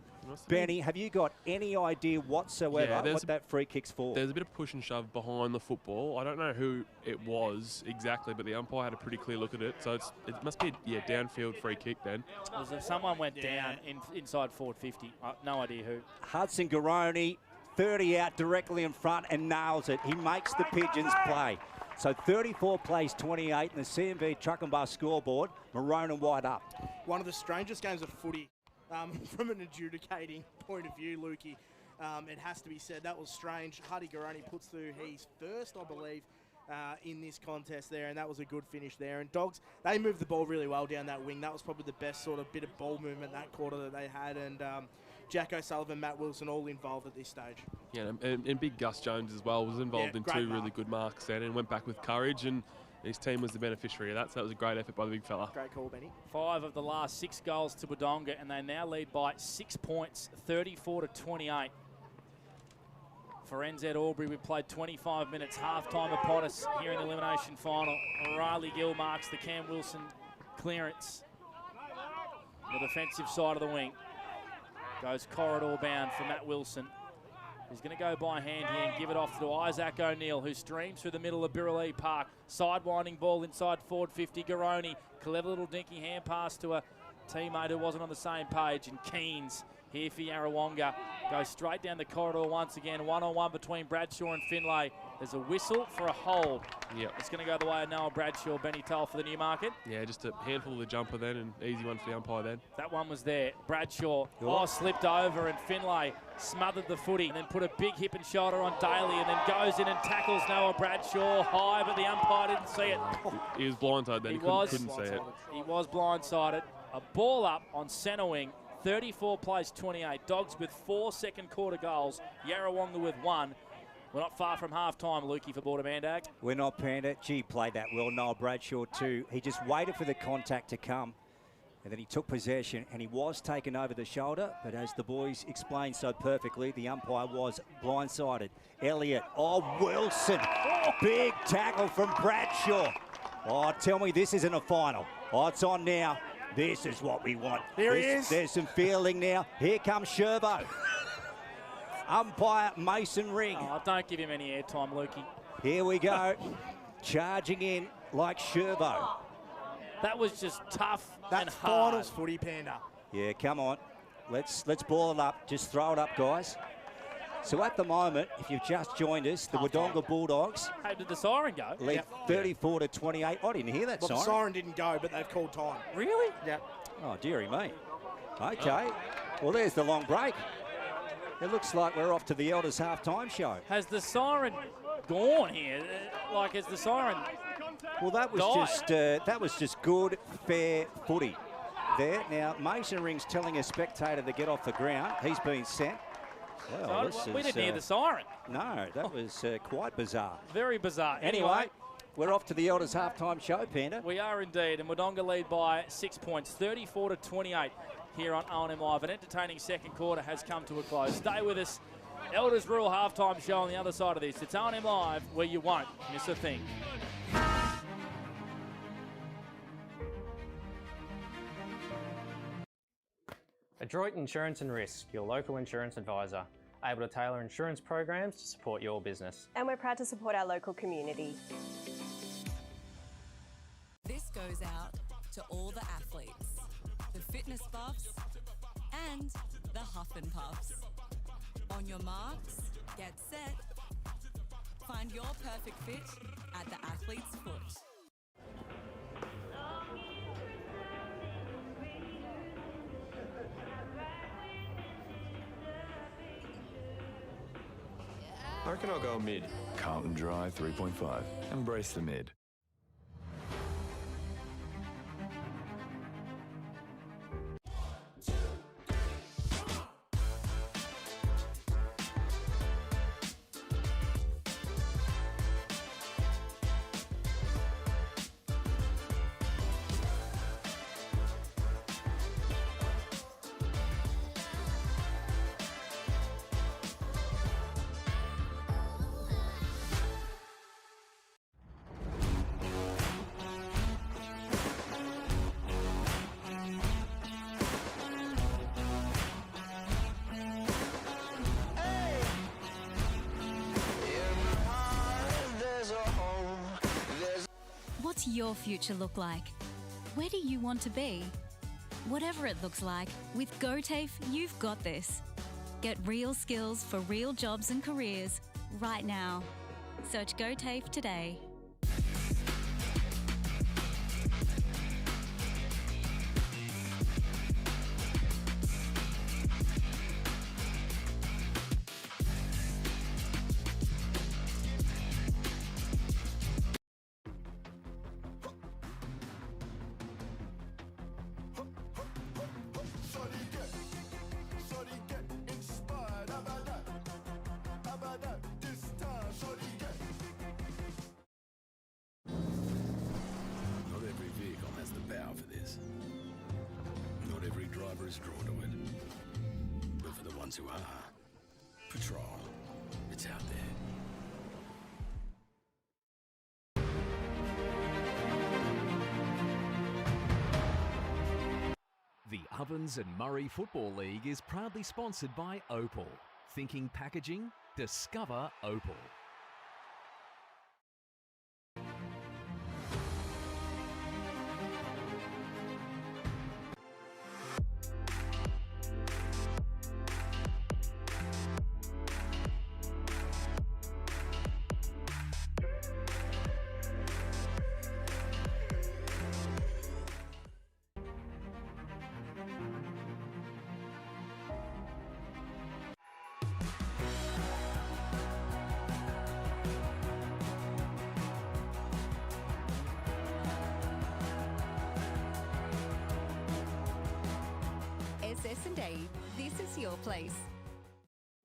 Benny, have you got any idea whatsoever what that free kick's for? There's a bit of push and shove behind the football. I don't know who it was exactly, but the umpire had a pretty clear look at it. So it must be a downfield free kick then. As if someone went down inside forward 50. No idea who. Hudson Garoni, 30 out directly in front and nails it. He makes the Pigeons play. So 34 plays 28 in the CMV Truck and Bus scoreboard. Maroon and white up. One of the strangest games of footy from an adjudicating point of view, Lukey. It has to be said, that was strange. Huddy Garoni puts through his first, I believe, in this contest there, and that was a good finish there. And Dogs, they moved the ball really well down that wing. That was probably the best sort of bit of ball movement that quarter that they had. And Jack O'Sullivan, Matt Wilson, all involved at this stage. Yeah, and big Gus Jones as well was involved in two really good marks then and went back with courage, and his team was the beneficiary of that, so that was a great effort by the big fella. Great call, Benny. 5 of the last 6 goals to Wodonga, and they now lead by 6 points, 34-28. For NZ Albury, we played 25 minutes, half-time upon us here in the elimination final. Riley Gill marks the Cam Wilson clearance. The defensive side of the wing. Goes corridor bound for Matt Wilson. He's going to go by hand here and give it off to Isaac O'Neill, who streams through the middle of Birrelea Park. Sidewinding ball inside forward 50. Garoni, clever little dinky hand pass to a teammate who wasn't on the same page. And Keens here for Yarrawonga. Goes straight down the corridor once again. One-on-one between Bradshaw and Finlay. There's a whistle for a hold. Yep. It's going to go the way of Noah Bradshaw. Benny Toll for the Newmarket. Yeah, just a handful of the jumper then, and easy one for the umpire then. That one was there. Bradshaw slipped over, and Finlay smothered the footy, and then put a big hip and shoulder on Daly, and then goes in and tackles Noah Bradshaw high, but the umpire didn't see it. He was blindsided then. He couldn't see it. He was blindsided. A ball up on centre wing. 34 plays 28. Dogs with 4 second quarter goals. Yarrawonga with 1. We're not far from half-time, Lukey, for Border Mandag. We're not, Panda. Gee, played that well. Noel Bradshaw too. He just waited for the contact to come, and then he took possession, and he was taken over the shoulder, but as the boys explained so perfectly, the umpire was blindsided. Elliott, Wilson. Big tackle from Bradshaw. Oh, tell me this isn't a final. Oh, it's on now. This is what we want. There he is. There's some fielding now. Here comes Sherbo. Umpire Mason Ring. Oh, don't give him any airtime, Lukey. Here we go. Charging in like Sherbo. That was just tough and hard. Finals footy, Panda. Yeah, come on. Let's ball it up. Just throw it up, guys. So at the moment, if you've just joined us, the Wodonga Bulldogs Hey, did the siren go? lead 34-28. I didn't hear that Well, siren. the siren didn't go, but they've called time. Really? Yeah. Oh, dearie me. Okay. Well, there's the long break. It looks like we're off to the Elders halftime show. Has the siren gone here? Like, has the siren Well, that was just good, fair footy there. Now, Mason Ring's telling a spectator to get off the ground. He's been sent. Well, we didn't hear the siren. No, that was quite bizarre. Very bizarre. Anyway, we're off to the Elders halftime show, Panda. We are indeed, and Wodonga lead by 6 points, 34-28 here on O&M Live. An entertaining second quarter has come to a close. Stay with us. Elders Rural halftime show on the other side of this. It's O&M Live, where you won't miss a thing. Adroit Insurance and Risk, your local insurance advisor, able to tailor insurance programs to support your business. And we're proud to support our local community. This goes out to all the athletes, the fitness buffs, and the huff and puffs. On your marks, get set. Find your perfect fit at the athlete's foot. I reckon I'll go mid. Carlton Dry 3.5. Embrace the mid. What's your future look like? Where do you want to be? Whatever it looks like, with GoTAFE, you've got this. Get real skills for real jobs and careers right now. Search GoTAFE today. Not every vehicle has the power for this. Not every driver is drawn to it. But for the ones who are, Patrol, it's out there. The Ovens and Murray Football League is proudly sponsored by Opal. Thinking packaging? Discover Opal. SS&A, this is your place.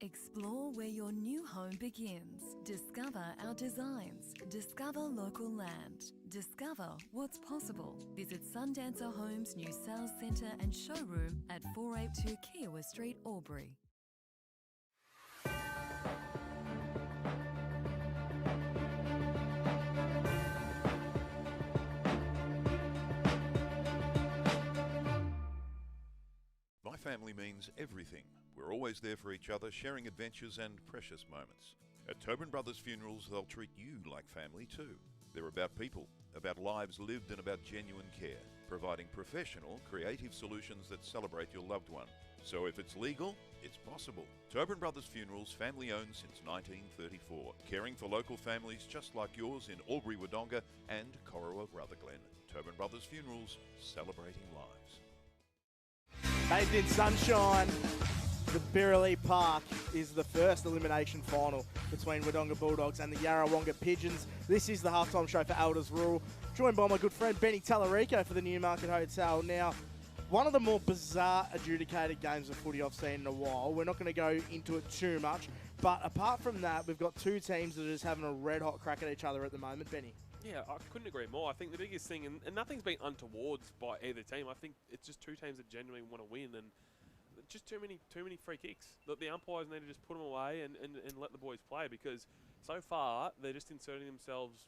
Explore where your new home begins. Discover our designs. Discover local land. Discover what's possible. Visit Sundancer Homes' new sales centre and showroom at 482 Kiowa Street, Albury. My family means everything. We're always there for each other, sharing adventures and precious moments. At Tobin Brothers Funerals, they'll treat you like family too. They're about people, about lives lived, and about genuine care, providing professional, creative solutions that celebrate your loved one. So if it's legal, it's possible. Tobin Brothers Funerals, family owned since 1934, caring for local families just like yours in Albury, Wodonga and Corowa, Rutherglen. Tobin Brothers Funerals, celebrating lives. Bathed in sunshine, the Birrelly Park is the first elimination final between Wodonga Bulldogs and the Yarrawonga Pigeons. This is the halftime show for Elders Rural, joined by my good friend Benny Tallarico for the Newmarket Hotel. Now, one of the more bizarre adjudicated games of footy I've seen in a while. We're not going to go into it too much, but apart from that, we've got two teams that are just having a red-hot crack at each other at the moment. Benny? Yeah, I couldn't agree more. I think the biggest thing, and nothing's been untowards by either team, I think it's just two teams that genuinely want to win, and just too many free kicks. The umpires need to just put them away and let the boys play, because so far they're just inserting themselves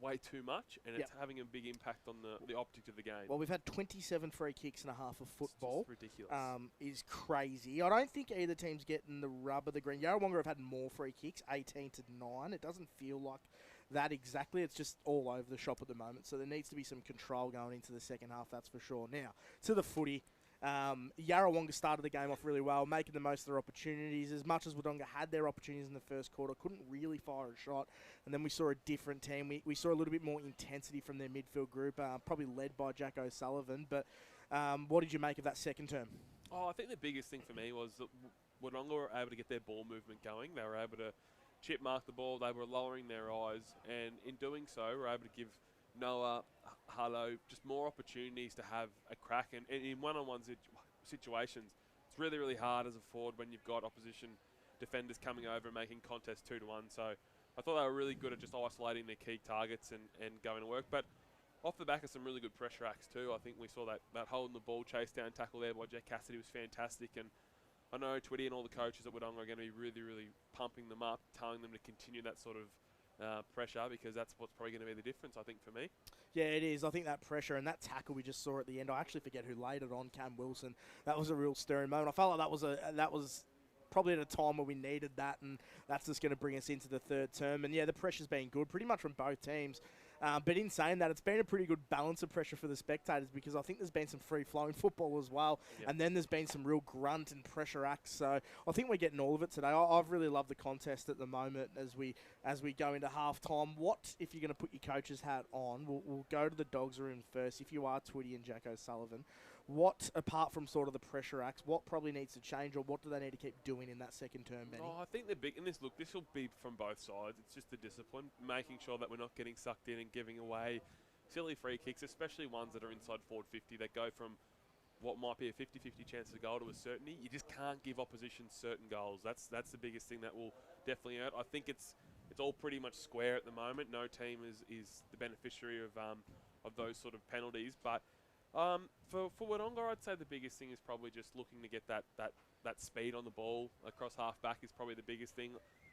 way too much, and it's having a big impact on the optics of the game. Well, we've had 27 free kicks and a half of football. It's just ridiculous. Is crazy. I don't think either team's getting the rub of the green. Yarrawonga have had more free kicks, 18-9. It doesn't feel like that exactly. It's just all over the shop at the moment. So there needs to be some control going into the second half, that's for sure. Now, to the footy. Yarrawonga started the game off really well, making the most of their opportunities. As much as Wodonga had their opportunities in the first quarter, couldn't really fire a shot. And then we saw a different team. We saw a little bit more intensity from their midfield group, probably led by Jack O'Sullivan. But what did you make of that second term? Oh, I think the biggest thing for me was that Wodonga were able to get their ball movement going. They were able to chip mark the ball. They were lowering their eyes. And in doing so, were able to give Noah, Harlow, just more opportunities to have a crack. And in one-on-one situations, it's really, really hard as a forward when you've got opposition defenders coming over and making contests 2-1. So I thought they were really good at just isolating their key targets and going to work. But off the back of some really good pressure acts too, I think we saw that holding the ball chase down tackle there by Jack Cassidy was fantastic. And I know Twitty and all the coaches at Wodonga are going to be really, really pumping them up, telling them to continue that sort of pressure, because that's what's probably going to be the difference, I think, for me. Yeah, it is. I think that pressure and that tackle we just saw at the end, I actually forget who laid it on, Cam Wilson. That was a real stirring moment. I felt like that was probably at a time where we needed that, and that's just going to bring us into the third term. And yeah, the pressure's been good pretty much from both teams. But in saying that, it's been a pretty good balance of pressure for the spectators because I think there's been some free-flowing football as well. Yep. And then there's been some real grunt and pressure acts. So I think we're getting all of it today. I've really loved the contest at the moment as we go into half-time. What, if you're going to put your coach's hat on, we'll go to the Dogs room first. If you are Twitty and Jack O'Sullivan, what, apart from sort of the pressure acts, what probably needs to change or what do they need to keep doing in that second term, Benny? I think they're big in this. Look, this will be from both sides. It's just the discipline, making sure that we're not getting sucked in and giving away silly free kicks, especially ones that are inside forward 50 that go from what might be a 50-50 chance of goal to a certainty. You just can't give opposition certain goals. That's the biggest thing that will definitely hurt. I think it's all pretty much square at the moment. No team is the beneficiary of those sort of penalties, but for Wodonga, I'd say the biggest thing is probably just looking to get that speed on the ball across half-back is probably the biggest thing.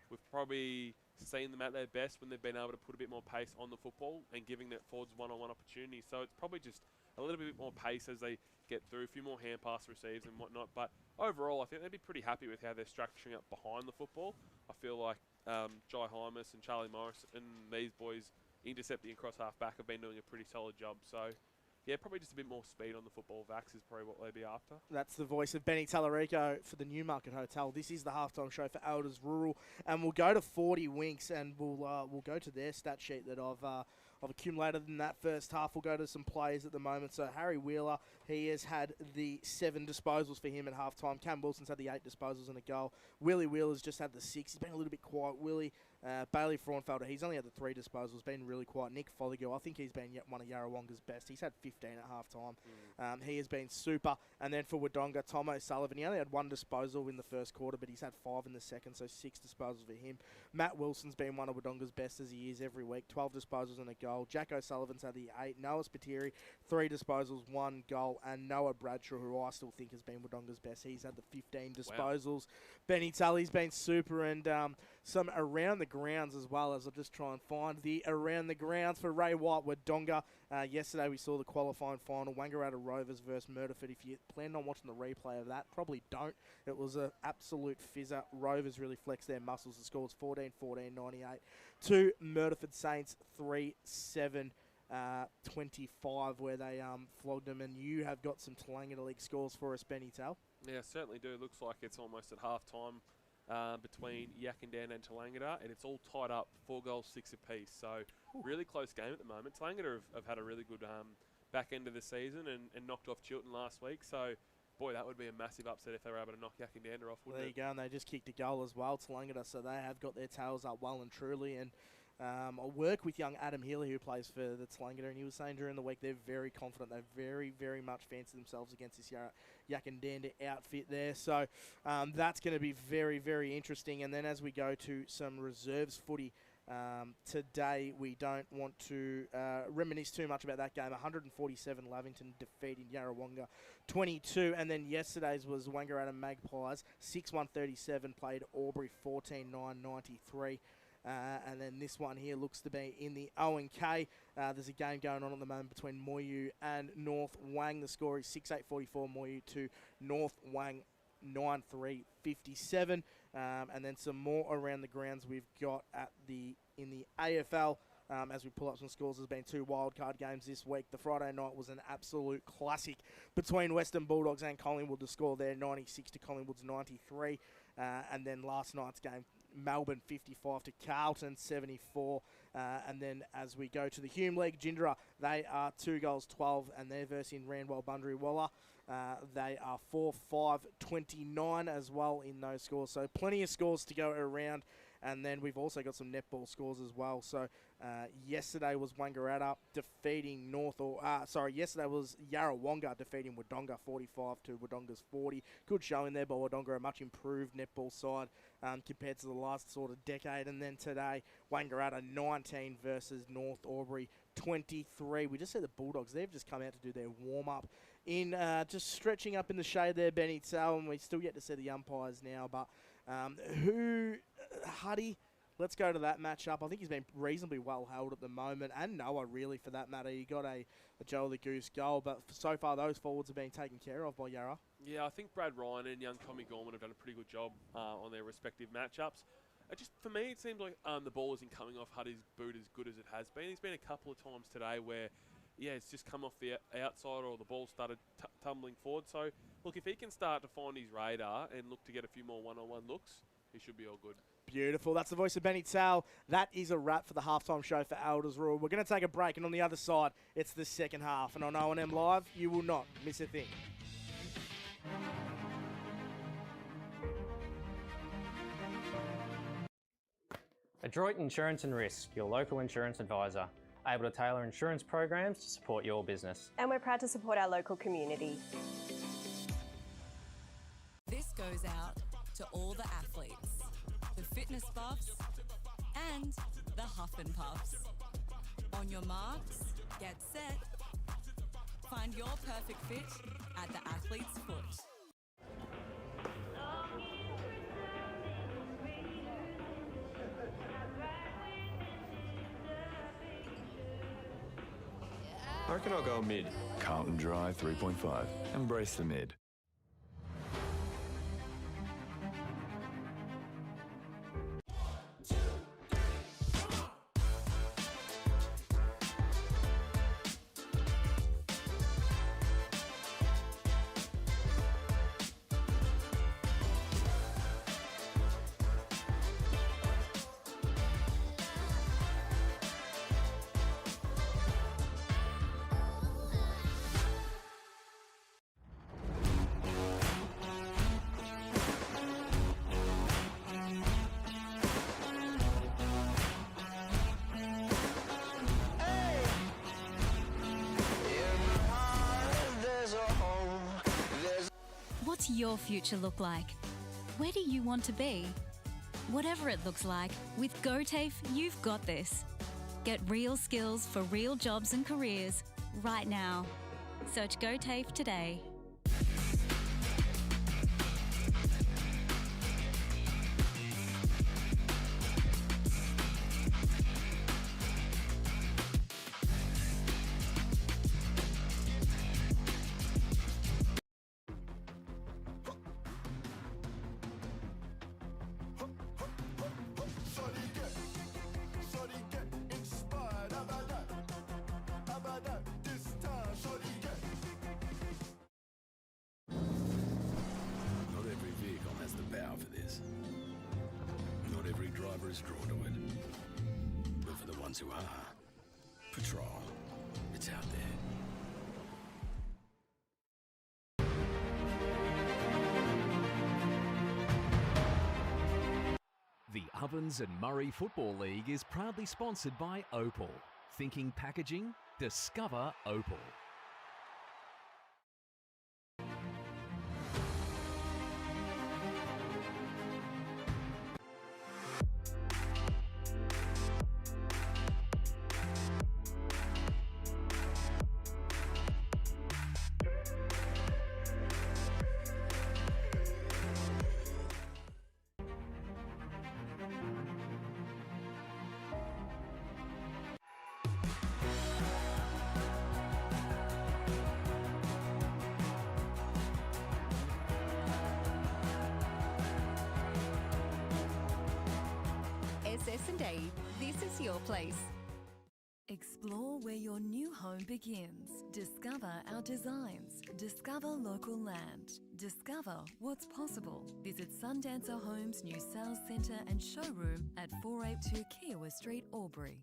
We've probably seen them at their best when they've been able to put a bit more pace on the football and giving their forwards one-on-one opportunities. So it's probably just a little bit more pace as they get through, a few more hand pass receives and whatnot. But overall, I think they'd be pretty happy with how they're structuring up behind the football. I feel like Jai Hymas and Charlie Morris and these boys intercepting across half-back have been doing a pretty solid job. So yeah, probably just a bit more speed on the football. Vax is probably what they'd be after. That's the voice of Benny Tallarico for the Newmarket Hotel. This is the halftime show for Elders Rural, and we'll go to 40 Winks, and we'll go to their stat sheet that I've accumulated in that first half. We'll go to some players at the moment. So Harry Wheeler, he has had the 7 disposals for him at halftime. Cam Wilson's had the 8 disposals and a goal. Willie Wheeler's just had the 6. He's been a little bit quiet. Bailey Fraunfelder, he's only had the 3 disposals, been really quiet. Nick Fothergill, I think he's been one of Yarrawonga's best. He's had 15 at half-time. He has been super. And then for Wodonga, Tom O'Sullivan, he only had 1 disposal in the first quarter, but he's had 5 in the second, so 6 disposals for him. Matt Wilson's been one of Wodonga's best as he is every week, 12 disposals and a goal. Jack O'Sullivan's had the 8. Noah Spiteri, 3 disposals, 1 goal. And Noah Bradshaw, who I still think has been Wodonga's best, he's had the 15 disposals. Wow. Benny Tully's been super, and some around the grounds as well, as I'll just try and find the around the grounds for Ray White Wodonga. Yesterday we saw the qualifying final, Wangaratta Rovers versus Murderford. If you planned on watching the replay of that, probably don't. It was an absolute fizzer. Rovers really flexed their muscles. The score was 14-14, 98 to Murderford Saints 3-7. 25 where they flogged them, and you have got some Tallangata League scores for us, Benny Tal. Yeah, certainly do. Looks like it's almost at half-time between Yakandan and Tallangata, and it's all tied up, 4 goals, 6 apiece. So really close game at the moment. Tallangata have had a really good back end of the season and knocked off Chilton last week. So, boy, that would be a massive upset if they were able to knock Yakandan off, wouldn't it? There you go, and they just kicked a goal as well, Tallangata, so they have got their tails up well and truly. And I work with young Adam Healy, who plays for the Tallangata, and he was saying during the week they're very confident. They very, very much fancy themselves against this Yakandanda outfit there. So that's going to be very, very interesting. And then as we go to some reserves footy today, we don't want to reminisce too much about that game. 147 Lavington defeating Yarrawonga 22. And then yesterday's was Wangaratta Magpies 6-1-37 played Albury 14-9-93. And then this one here looks to be in the O&K. There's a game going on at the moment between Moyu and North Wang. The score is 6-8-44 Moyu to North Wang 9-3-57. And then some more around the grounds we've got in the AFL. As we pull up some scores, there's been 2 wildcard games this week. The Friday night was an absolute classic between Western Bulldogs and Collingwood. The score there, 96 to Collingwood's 93. And then last night's game, Melbourne 55 to Carlton 74. And then as we go to the Hume League, Gindera, they are 2 goals 12, and they're versing Randwell Bundry Waller. They are 4-5-29 as well in those scores. So plenty of scores to go around. And then we've also got some netball scores as well. So yesterday was Wangaratta defeating yesterday was Yarrawonga defeating Wodonga 45 to Wodonga's 40. Good showing there by Wodonga, a much improved netball side compared to the last sort of decade. And then today, Wangaratta 19 versus North Albury 23. We just said the Bulldogs, they've just come out to do their warm-up in just stretching up in the shade there, Benny Tsao, and we still yet to see the umpires now. But Huddy, let's go to that matchup. I think he's been reasonably well held at the moment, and Noah really for that matter. He got a Joe the Goose goal, but so far those forwards have been taken care of by Yarra. Yeah, I think Brad Ryan and young Tommy Gorman have done a pretty good job on their respective matchups. For me, it seems like the ball isn't coming off Huddy's boot as good as it has been. There's been a couple of times today where, it's just come off the outside or the ball started tumbling forward. So, look, if he can start to find his radar and look to get a few more one-on-one looks, he should be all good. Beautiful. That's the voice of Benny Tal. That is a wrap for the halftime show for Elders Rule. We're going to take a break, and on the other side, it's the second half. And on O&M Live, you will not miss a thing. Adroit Insurance and Risk, your local insurance advisor, able to tailor insurance programs to support your business. And we're proud to support our local community. This goes out to all the athletes, the fitness buffs, and the huff and puffs. On your marks, get set. Find your perfect fit at the athlete's foot. I reckon I'll go mid. Carlton Drive 3.5. Embrace the mid. What's your future look like? Where do you want to be? Whatever it looks like, with GoTAFE, you've got this. Get real skills for real jobs and careers right now. Search GoTAFE today. Not every vehicle has the power for this. Not every driver is drawn to it. But for the ones who are, Patrol, it's out there. The Ovens and Murray Football League is proudly sponsored by Opal. Thinking packaging? Discover Opal. SS&A, this is your place. Explore where your new home begins. Discover our designs. Discover local land. Discover what's possible. Visit Sundancer Homes' new sales centre and showroom at 482 Kiowa Street, Albury.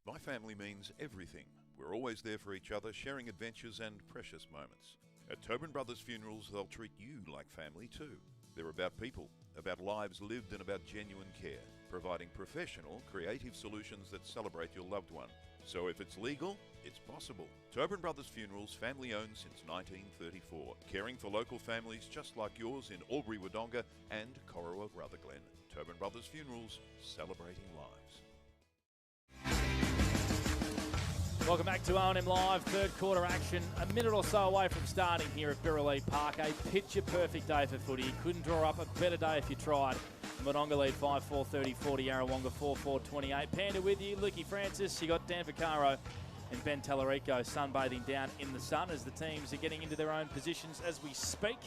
My family means everything. We're always there for each other, sharing adventures and precious moments. At Tobin Brothers Funerals, they'll treat you like family too. They're about people, about lives lived, and about genuine care, providing professional, creative solutions that celebrate your loved one. So if it's legal, it's possible. Tobin Brothers Funerals, family owned since 1934, caring for local families just like yours in Albury, Wodonga and Corowa, Rutherglen. Tobin Brothers Funerals, celebrating lives. Welcome back to O&M Live, third quarter action. A minute or so away from starting here at Birraleigh Park. A picture-perfect day for footy. You couldn't draw up a better day if you tried. Wodonga lead 5-4, 30-40, Yarrawonga 4-4, 28. Panda with you, Lukey Francis. You got Dan Vaccaro and Ben Tallarico sunbathing down in the sun as the teams are getting into their own positions as we speak.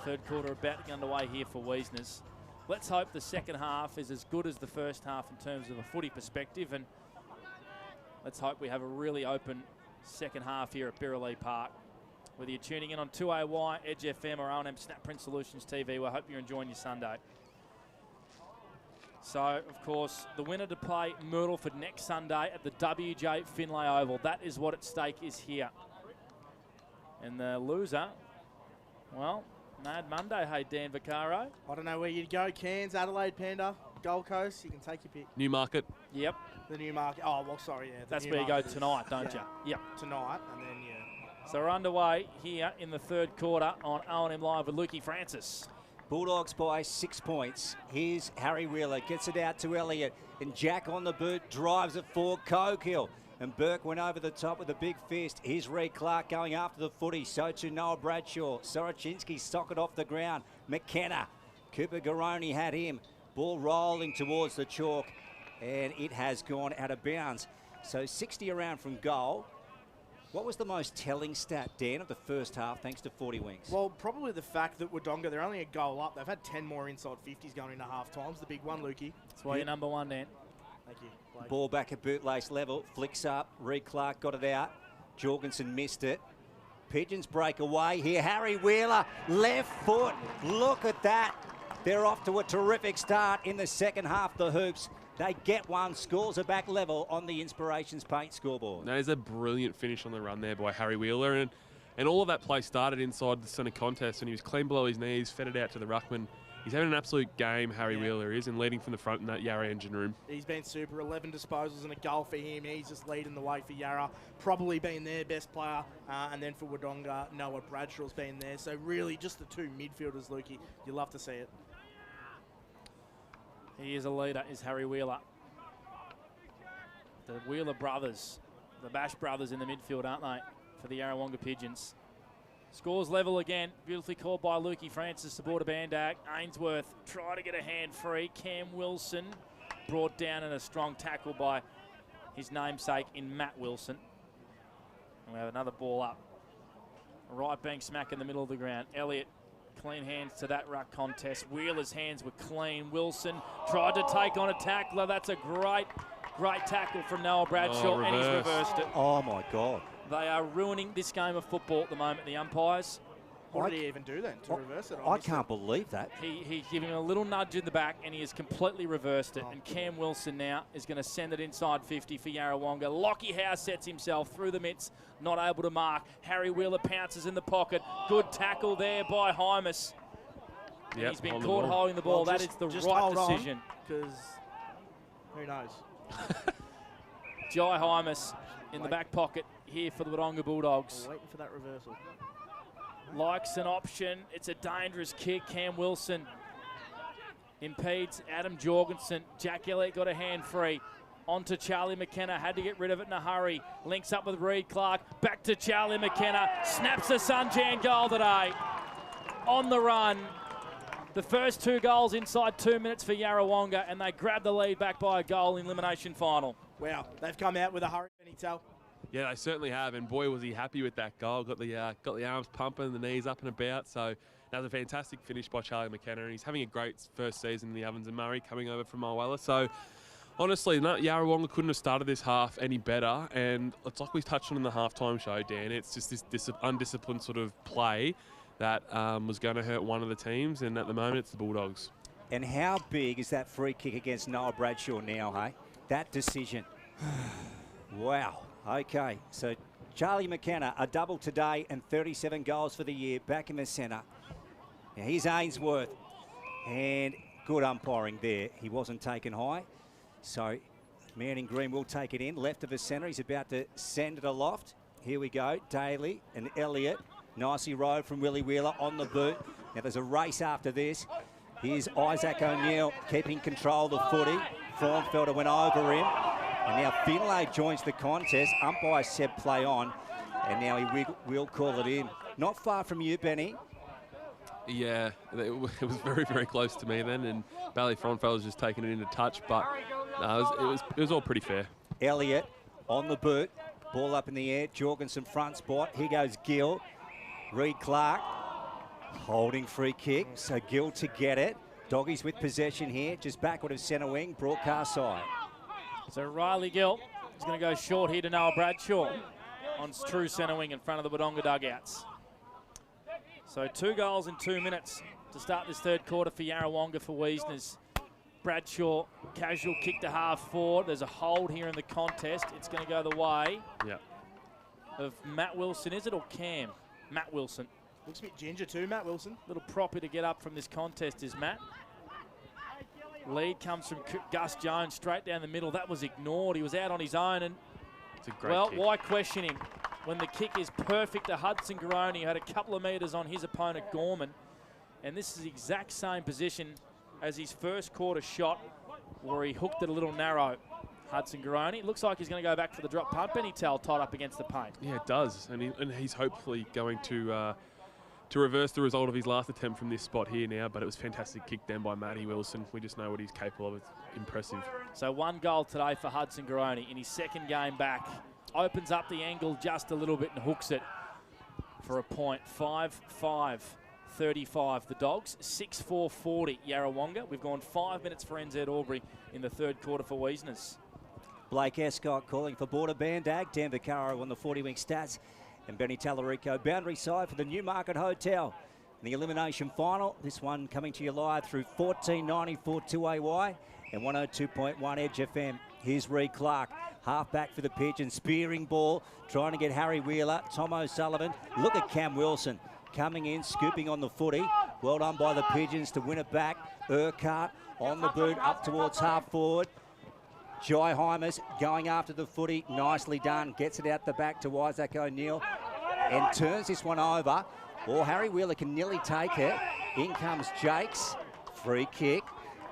Third quarter about to get underway here for Wiesners. Let's hope the second half is as good as the first half in terms of a footy perspective, and let's hope we have a really open second half here at Birraleigh Park. Whether you're tuning in on 2AY, Edge FM or O&M Snap Print Solutions TV, we hope you're enjoying your Sunday. So, of course, the winner to play Myrtleford next Sunday at the WJ Finlay Oval. That is what at stake is here. And the loser, well, Mad Monday, hey, Dan Vaccaro. I don't know where you'd go. Cairns, Adelaide, Panda, Gold Coast. You can take your pick. Newmarket. Yep. The Newmarket. Oh, well, sorry, yeah. That's where you go tonight, don't you? Yep. Tonight, and then, yeah. So we're underway here in the third quarter on O&M Live with Lukey Francis. Bulldogs by 6 points. Here's Harry Wheeler, gets it out to Elliott, and Jack on the boot, drives it for Cokehill. And Burke went over the top with a big fist. Here's Reed Clark going after the footy. So to Noah Bradshaw. Soroczynski socket off the ground. McKenna. Cooper Garoni had him. Ball rolling towards the chalk. And it has gone out of bounds. So 60 around from goal. What was the most telling stat, Dan, of the first half, thanks to 40 Wings? Well, probably the fact that Wodonga, they're only a goal up. They've had 10 more inside 50s going into half times. The big one, Lukey. That's why you're number one, Dan. Thank you, Blake. Ball back at bootlace level, flicks up. Reed Clark got it out. Jorgensen missed it. Pigeons break away here. Harry Wheeler, left foot. Look at that. They're off to a terrific start in the second half, the Hoops. They get one, scores are back level on the Inspirations Paint scoreboard. That is a brilliant finish on the run there by Harry Wheeler. And all of that play started inside the centre contest, and he was clean below his knees, fed it out to the ruckman. He's having an absolute game, Harry Wheeler is, and leading from the front in that Yarra engine room. He's been super. 11 disposals and a goal for him. He's just leading the way for Yarra. Probably been their best player. And then for Wodonga, Noah Bradshaw's been there. So really just the two midfielders, Lukey. You love to see it. He is a leader, is Harry Wheeler. The Wheeler brothers, the Bash brothers in the midfield, aren't they, for the Yarrawonga Pigeons. Scores level again, beautifully called by Lukey Francis, the border Bandak. Ainsworth try to get a hand free. Cam Wilson brought down in a strong tackle by his namesake in Matt Wilson. And we have another ball up. Right bang smack in the middle of the ground. Elliott, clean hands to that ruck contest. Wheeler's hands were clean. Wilson tried to take on a tackler. That's a great tackle from Noah Bradshaw, and he's reversed it. Oh, my God. They are ruining this game of football at the moment, the umpires. What did he even do then to reverse it? I can't believe that. He's giving a little nudge in the back, and he has completely reversed it. And Cam Wilson now is going to send it inside 50 for Yarrawonga. Lockie Howe sets himself through the mitts, not able to mark. Harry Wheeler pounces in the pocket. Good tackle there by Hymus. Yep, he's been caught holding the ball. That is the right decision. Because who knows? Jai Hymus in the back pocket here for the Wodonga Bulldogs. Waiting for that reversal. Likes an option. It's a dangerous kick. Cam Wilson impedes Adam Jorgensen. Jack Elliott got a hand free. On to Charlie McKenna. Had to get rid of it in a hurry. Links up with Reed Clark. Back to Charlie McKenna. Snaps a Sunjan goal today. On the run. The first two goals inside 2 minutes for Yarrawonga, and they grab the lead back by a goal in elimination final. Wow, they've come out with a hurry, Benny Tell. Yeah, they certainly have, and boy, was he happy with that goal. Got the arms pumping, the knees up and about. So that was a fantastic finish by Charlie McKenna, and he's having a great first season in the Ovens and Murray, coming over from Mulwala. So honestly, Yarrawonga couldn't have started this half any better, and it's like we touched on in the halftime show, Dan. It's just this undisciplined sort of play that was going to hurt one of the teams, and at the moment it's the Bulldogs. And how big is that free kick against Noah Bradshaw now, hey? That decision. Wow. Okay, so Charlie McKenna, a double today and 37 goals for the year, back in the centre. Now here's Ainsworth, and good umpiring there. He wasn't taken high, so man in green will take it in. Left of the centre, he's about to send it aloft. Here we go, Daly and Elliott. Nicely rode from Willie Wheeler on the boot. Now there's a race after this. Here's Isaac O'Neill keeping control of the footy. Frauenfelder went over him. And now Finlay joins the contest. Umpire said play on, and now he will call it in. Not far from you, Benny. Yeah, it was very, very close to me then, and Ballyfronfell was just taking it into touch, but no, it was all pretty fair. Elliott on the boot, ball up in the air, Jorgensen front spot. Here goes Gill. Reed Clark holding free kick, so Gill to get it. Doggies with possession here, just backward of centre wing, broadcast side. So Riley Gill is going to go short here to Noah Bradshaw on true centre wing in front of the Wodonga dugouts. So 2 goals in 2 minutes to start this third quarter for Yarrawonga for Wiesners. Bradshaw, casual kick to half forward. There's a hold here in the contest. It's going to go the way of Matt Wilson, is it, or Cam? Matt Wilson. Looks a bit ginger too, Matt Wilson. Little proppy to get up from this contest is Matt. Lead comes from Gus Jones straight down the middle. That was ignored. He was out on his own. And it's a great kick. Why question him when the kick is perfect to Hudson Garoni, who had a couple of metres on his opponent, Gorman. And this is the exact same position as his first quarter shot, where he hooked it a little narrow. Hudson Garoni. Looks like he's going to go back for the drop punt. Benny Tell tied up against the paint. Yeah, it does. And he's hopefully going to reverse the result of his last attempt from this spot here now, but it was fantastic kick then by Matty Wilson. We just know what he's capable of. It's impressive. So 1 goal today for Hudson Garoni in his second game back. Opens up the angle just a little bit and hooks it for a point. 5-5. 35 the Dogs, 6-4-40 Yarrawonga. We've gone 5 minutes for NZ Albury in the third quarter for Wiesners. Blake Escott calling for Border Bandag. Dan Vaccaro on the 40-wing stats. And Benny Tallarico, boundary side for the Newmarket Hotel. In the elimination final, this one coming to you live through 1494 2AY and 102.1 Edge FM. Here's Reed Clark, half-back for the Pigeons, spearing ball, trying to get Harry Wheeler, Tom O'Sullivan. Look at Cam Wilson. Coming in, scooping on the footy. Well done by the Pigeons to win it back. Urquhart on the boot, up towards half forward. Jai Hymas going after the footy. Nicely done. Gets it out the back to Isaac O'Neill and turns this one over. Or Harry Wheeler can nearly take it. In comes Jakes. Free kick.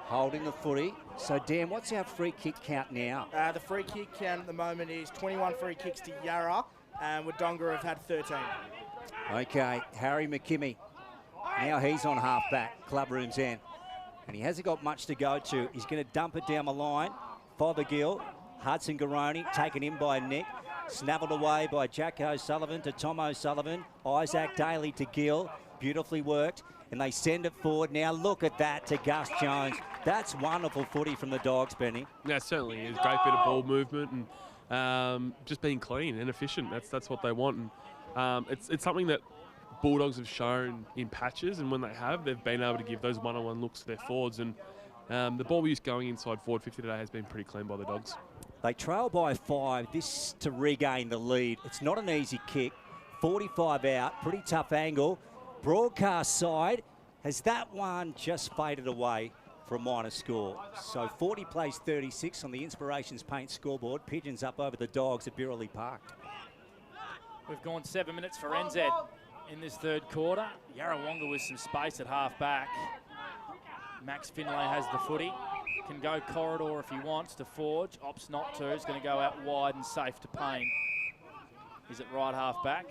Holding the footy. So, Dan, what's our free kick count now? The free kick count at the moment is 21 free kicks to Yarra, and Wodonga have had 13. Okay, Harry McKimmie. Now he's on half-back, club room's end. And he hasn't got much to go to. He's going to dump it down the line. Fothergill, Hudson Garoni, taken in by Nick. Snaffled away by Jack O'Sullivan to Tom O'Sullivan. Isaac Daly to Gill. Beautifully worked. And they send it forward. Now look at that to Gus Jones. That's wonderful footy from the Dogs, Benny. Yeah, certainly is. Great bit of ball movement and just being clean and efficient. That's what they want. And it's something that Bulldogs have shown in patches, and when they have, they've been able to give those one-on-one looks to their forwards. And the ball use going inside forward 50 today has been pretty clean by the Dogs. They trail by 5. This to regain the lead. It's not an easy kick. 45 out, pretty tough angle. Broadcast side, has that one just faded away for a minor score? So 40 plays 36 on the Inspirations Paint scoreboard. Pigeons up over the Dogs at Burley Park. We've gone 7 minutes for NZ in this third quarter. Yarrawonga with some space at half back. Max Finlay has the footy. Can go corridor if he wants to Forge. Opts not to. He's going to go out wide and safe to Payne. He's at right half back.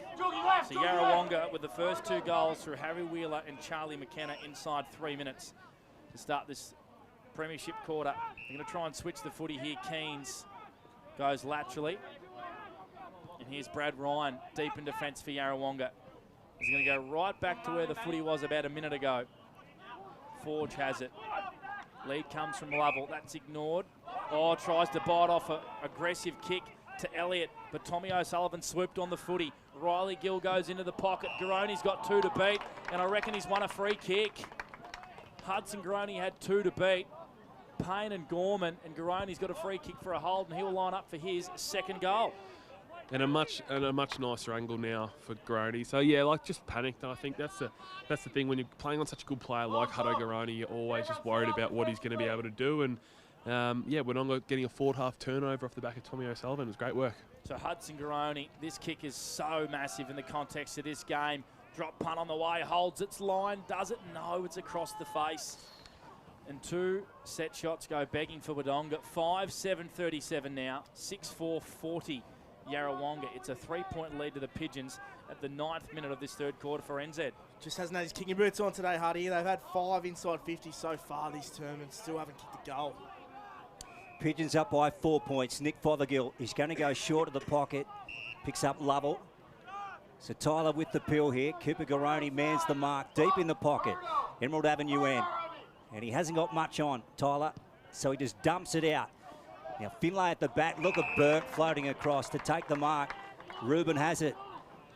So Yarrawonga with the first 2 goals through Harry Wheeler and Charlie McKenna inside 3 minutes to start this premiership quarter. They're going to try and switch the footy here. Keynes goes laterally. And here's Brad Ryan, deep in defence for Yarrawonga. He's going to go right back to where the footy was about a minute ago. Forge has it. Lead comes from Lovell. That's ignored. Oh, tries to bite off an aggressive kick to Elliott, but Tommy O'Sullivan swooped on the footy. Riley Gill goes into the pocket. Garoni's got 2 to beat, and I reckon he's won a free kick. Hudson Garoni had 2 to beat. Payne and Gorman, and Garoni's got a free kick for a hold, and he'll line up for his second goal. And a much nicer angle now for Garoni. So yeah, like just panicked. And I think that's the thing when you're playing on such a good player like Huddo Garoni, you're always just worried about what he's going to be able to do. And yeah, Wodonga getting a forward half turnover off the back of Tommy O'Sullivan. It was great work. So Hudson Garoni, this kick is so massive in the context of this game. Drop punt on the way, holds its line, does it? No, it's across the face. And 2 set shots go begging for Wodonga. 5-7-37 now. 6-4-40 Yarrawonga. It's a 3-point lead to the Pigeons at the 9th minute of this third quarter for NZ. Just hasn't had his kicking boots on today, Hardy. They've had 5 inside 50 so far this term and still haven't kicked a goal. Pigeons up by 4 points. Nick Fothergill is going to go short of the pocket. Picks up Lovell. So Tyler with the pill here. Cooper Garoni mans the mark deep in the pocket. Emerald Avenue end. And he hasn't got much on, Tyler. So he just dumps it out. Now Finlay at the back. Look at Burke floating across to take the mark. Ruben has it.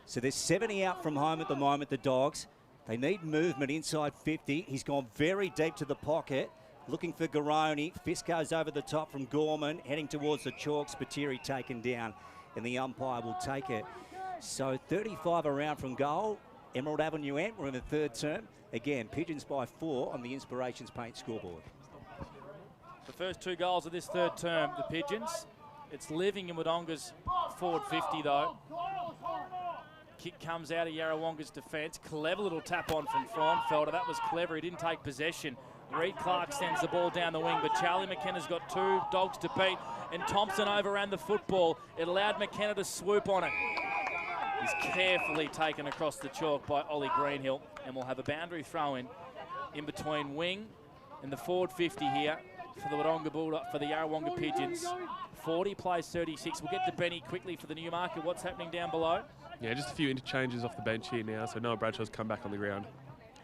So there's 70 out from home at the moment, the Dogs. They need movement inside 50. He's gone very deep to the pocket. Looking for Garoni. Fist goes over the top from Gorman. Heading towards the chalk. Spiteri taken down. And the umpire will take it. So 35 around from goal. Emerald Avenue end. We're in the third term. Again, Pigeons by 4 on the Inspirations Paint scoreboard. The first 2 goals of this third term, the Pigeons. It's living in Wodonga's forward 50 though. Kick comes out of Yarrawonga's defence. Clever little tap on from Frauenfelder. That was clever. He didn't take possession. Reed Clark sends the ball down the wing, but Charlie McKenna's got 2 Dogs to beat, and Thompson overran the football. It allowed McKenna to swoop on it. He's carefully taken across the chalk by Ollie Greenhill, and we'll have a boundary throw in between wing and the forward 50 here for the Wodonga Bulldog, for the Yarrawonga Pigeons. 40 plays 36. We'll get to Benny quickly for the Newmarket. What's happening down below? Yeah, just a few interchanges off the bench here now, so Noah Bradshaw's come back on the ground.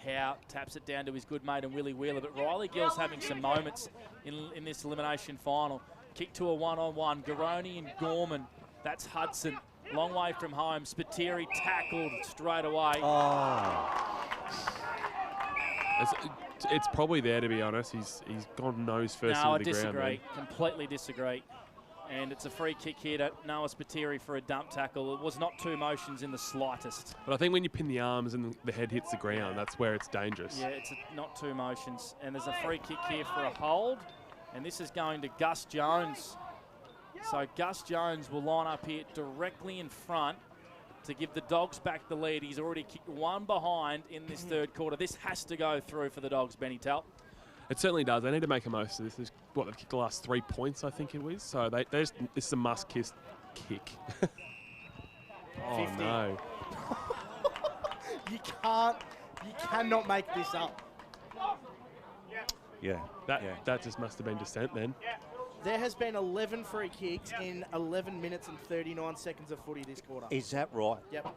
Howe taps it down to his good mate and Willie Wheeler, but Riley Gill's having some moments in this elimination final. Kick to a one-on-one. Garoni and Gorman. That's Hudson. Long way from home. Spiteri tackled straight away. Oh. It's probably there, to be honest. He's gone nose first into the ground. No, I disagree. Completely disagree. And it's a free kick here to Noah Spiteri for a dump tackle. It was not 2 motions in the slightest. But I think when you pin the arms and the head hits the ground, that's where it's dangerous. Yeah, it's not 2 motions. And there's a free kick here for a hold. And this is going to Gus Jones. So Gus Jones will line up here directly in front to give the Dogs back the lead. He's already kicked 1 behind in this third quarter. This has to go through for the Dogs, Benny Tell. It certainly does. They need to make a most of this. This is what they've kicked the last 3 points, I think it was. So this is a must-kiss kick. Oh 50. No! You cannot make this up. Yeah. That just must have been dissent then. There has been 11 free kicks in 11 minutes and 39 seconds of footy this quarter. Is that right? Yep.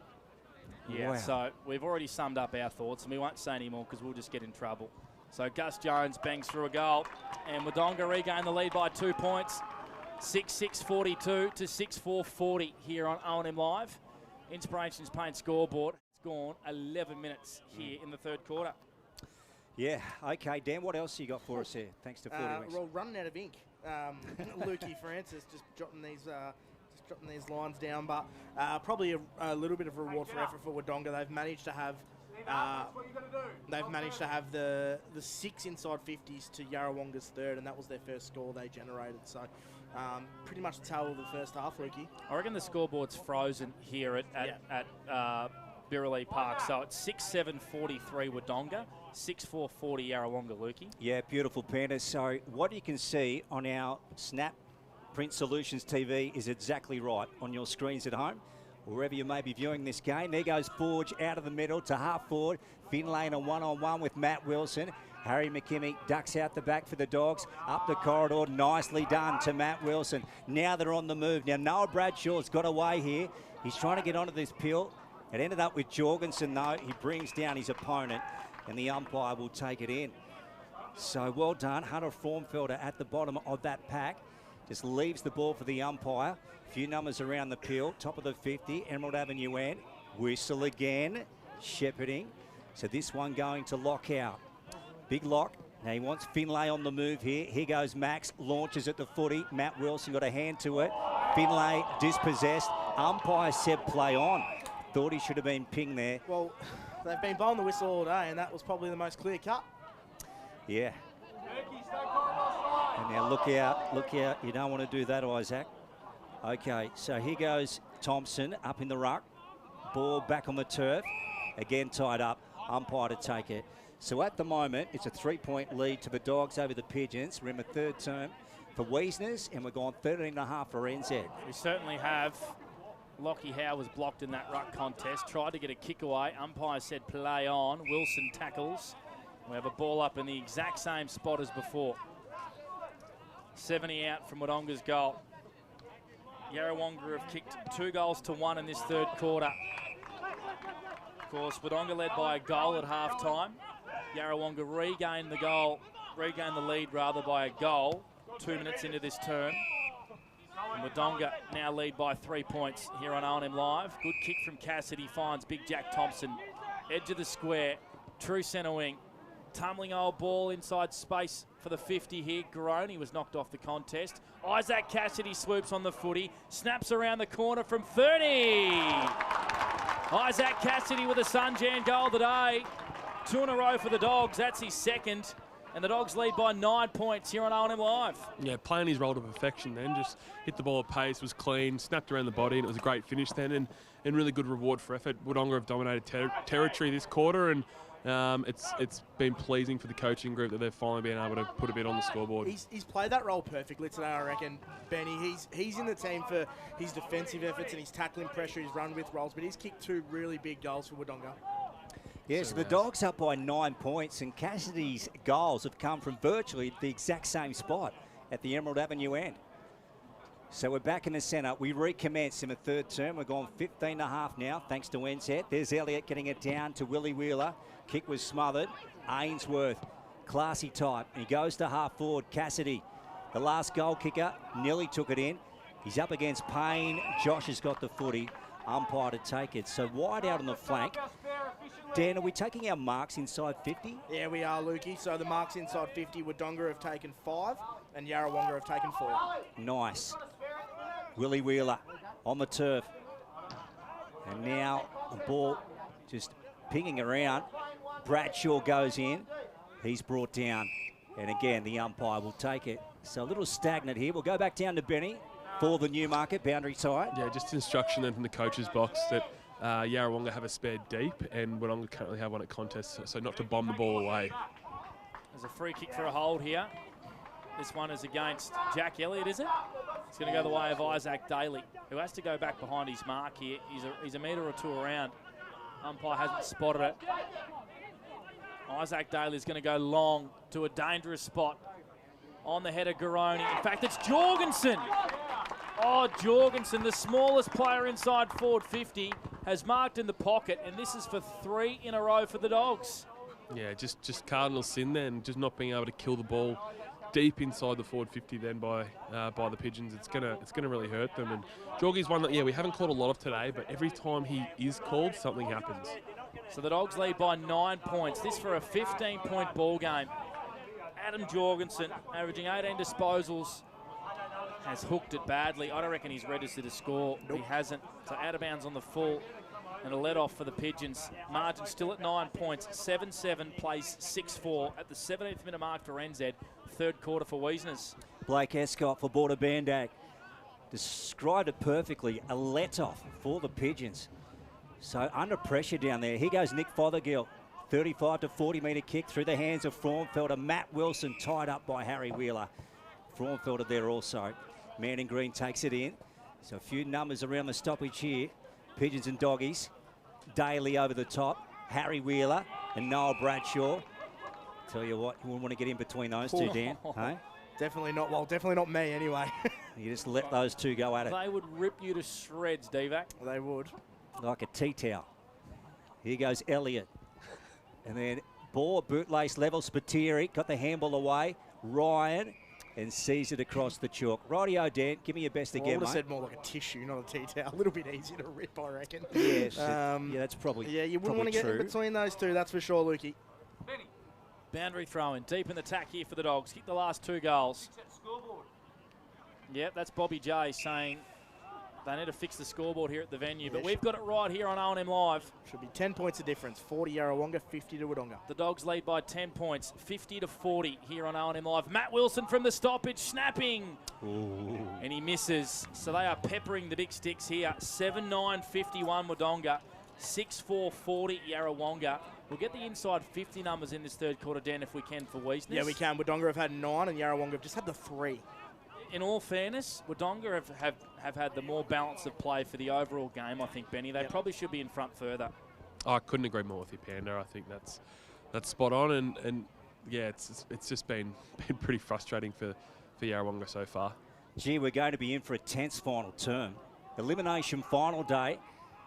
Yeah. Wow. So we've already summed up our thoughts, and we won't say any more because we'll just get in trouble. So Gus Jones bangs through a goal, and Wodonga regain the lead by 2 points. 6-6-42 to 6-4-40 here on O&M Live. Inspirations Paint scoreboard. It's gone 11 minutes here in the third quarter. Yeah, okay, Dan, what else you got for us here? Thanks to 40 Wings. Well, running out of ink. Lukey Francis just jotting these lines down, but probably a little bit of reward for effort for Wodonga. They've managed to have the 6 inside 50s to Yarrawonga's 3rd, and that was their first score they generated. So pretty much the tale of the first half, Lukey. I reckon the scoreboard's frozen here at Birrelea Park. So it's 6-7-43 Wodonga, 6-4-40 Yarrawonga, Lukey. Yeah, beautiful, Pandas. So what you can see on our Snap Print Solutions TV is exactly right on your screens at home. Wherever you may be viewing this game, there goes Forge out of the middle to half forward. Finlay in a one-on-one with Matt Wilson. Harry McKimmie ducks out the back for the Dogs. Up the corridor, nicely done to Matt Wilson. Now they're on the move. Now Noah Bradshaw's got away here. He's trying to get onto this pill. It ended up with Jorgensen though. He brings down his opponent and the umpire will take it in. So well done. Hunter Frauenfelder at the bottom of that pack. Just leaves the ball for the umpire. A few numbers around the peel. Top of the 50, Emerald Avenue end. Whistle again. Shepherding. So this one going to Lockout. Big lock. Now he wants Finlay on the move here. Here goes Max. Launches at the footy. Matt Wilson got a hand to it. Finlay dispossessed. Umpire said play on. Thought he should have been pinged there. Well, they've been blowing the whistle all day, and that was probably the most clear cut. Yeah. And now look out, look out. You don't want to do that, Isaac. Okay, so here goes Thompson up in the ruck. Ball back on the turf. Again tied up. Umpire to take it. So at the moment, it's a 3-point lead to the Dogs over the Pigeons. We're in the third term for Wiesners, and we're going 13.5 for NZ. We certainly have. Lockie Howe was blocked in that ruck contest. Tried to get a kick away. Umpire said play on. Wilson tackles. We have a ball up in the exact same spot as before. 70 out from Wodonga's goal. Yarrawonga have kicked 2 goals to 1 in this third quarter. Of course, Wodonga led by a goal at half-time. Yarrawonga regained the lead rather by a goal 2 minutes into this term. And Wodonga now lead by 3 points here on O&M Live. Good kick from Cassidy, finds Big Jack Thompson. Edge of the square, true centre wing. Tumbling old ball inside space for the 50 here. Garoni was knocked off the contest. Isaac Cassidy swoops on the footy. Snaps around the corner from 30. Isaac Cassidy with a Sunjan goal today. 2 in a row for the Dogs. That's his second. And the Dogs lead by 9 points here on O&M Live. Yeah, playing his role to perfection then. Just hit the ball at pace, was clean, snapped around the body, and it was a great finish then, and really good reward for effort. Wodonga have dominated territory this quarter, and it's been pleasing for the coaching group that they've finally been able to put a bit on the scoreboard. He's played that role perfectly today, I reckon, Benny. He's in the team for his defensive efforts and his tackling pressure, his run with rolls, but he's kicked 2 really big goals for Wodonga. Yeah, so the Dogs up by 9 points, and Cassidy's goals have come from virtually the exact same spot at the Emerald Avenue end. So we're back in the centre. We recommence in the third term. We're going 15.5 now, thanks to NZ. There's Elliott getting it down to Willie Wheeler. Kick was smothered. Ainsworth, classy type. And he goes to half forward. Cassidy, the last goal kicker, nearly took it in. He's up against Payne. Josh has got the footy. Umpire to take it. So wide out on the flank. Dan, are we taking our marks inside 50? Yeah, we are, Lukey. So the marks inside 50, Wodonga have taken 5 and Yarrawonga have taken 4. Nice. Willie Wheeler on the turf. And now the ball just pinging around. Bradshaw goes in. He's brought down. And again, the umpire will take it. So a little stagnant here. We'll go back down to Benny for the Newmarket boundary side. Yeah, just instruction then from the coach's box that Yarrawonga have a spare deep, and Wodonga currently have one at contests, so not to bomb the ball away. There's a free kick for a hold here. This one is against Jack Elliott, is it? It's going to go the way of Isaac Daly, who has to go back behind his mark here. He's a metre or 2 around. Umpire hasn't spotted it. Isaac Daly is going to go long to a dangerous spot on the head of Garoni. In fact, it's Jorgensen. Oh, Jorgensen, the smallest player inside forward 50, has marked in the pocket, and this is for 3 in a row for the Dogs. Yeah, just cardinal sin then, just not being able to kill the ball deep inside the forward 50 then by the Pigeons. It's gonna really hurt them. And Jorgie's one that we haven't called a lot of today, but every time he is called, something happens. So the Dogs lead by 9 points. This for a 15-point ball game. Adam Jorgensen, averaging 18 disposals, has hooked it badly. I don't reckon he's registered a score. Nope. He hasn't. So out of bounds on the full, and a let-off for the Pigeons. Margin still at 9 points. 7-7 plays 6-4 at the 17th minute mark for NZ. Third quarter for Wiesners. Blake Escott for Border Bandag described it perfectly. A let-off for the Pigeons. So under pressure down there. Here goes Nick Fothergill. 35 to 40 metre kick through the hands of Fraunfelder. Matt Wilson tied up by Harry Wheeler. Fraunfelder there also. Man in green takes it in. So a few numbers around the stoppage here. Pigeons and Doggies. Daly over the top. Harry Wheeler and Noel Bradshaw. Tell you what, you wouldn't want to get in between those two, Dan. Hey? Definitely not. Well, definitely not me anyway. You just let those two go at it. They would rip you to shreds, Divac. They would. Like a tea towel. Here goes Elliott. And then ball, bootlace level. Spiteri got the handball away. Ryan. And sees it across the chalk. Rightio, Dan, give me your best again, I would have mate. said more like a tissue, not a tea towel. A little bit easier to rip, I reckon. Yes, yeah, that's probably Yeah, you wouldn't want to get in between those two, that's for sure, Lukey. Boundary throw-in, deep in the tack here for the Dogs. Kick the last 2 goals. Yep, that's Bobby J saying they need to fix the scoreboard here at the venue, but we've got it right here on O&M Live. Should be 10 points of difference. 40 Yarrawonga, 50 to Wodonga. The Dogs lead by 10 points, 50 to 40 here on O&M Live. Matt Wilson from the stoppage, snapping. Ooh. And he misses. So they are peppering the big sticks here. 7-9, 51 Wodonga. 6-4, 40 Yarrawonga. We'll get the inside 50 numbers in this third quarter, Dan, if we can, for Wiesness. Yeah, we can. Wodonga have had 9 and Yarrawonga have just had the 3. In all fairness, Wodonga have had the more balance of play for the overall game, I think, Benny. They probably should be in front further. I couldn't agree more with you, Panda. I think that's spot on, and yeah, it's just been pretty frustrating for Yarrawonga so far. Gee, we're going to be in for a tense final term. Elimination final day.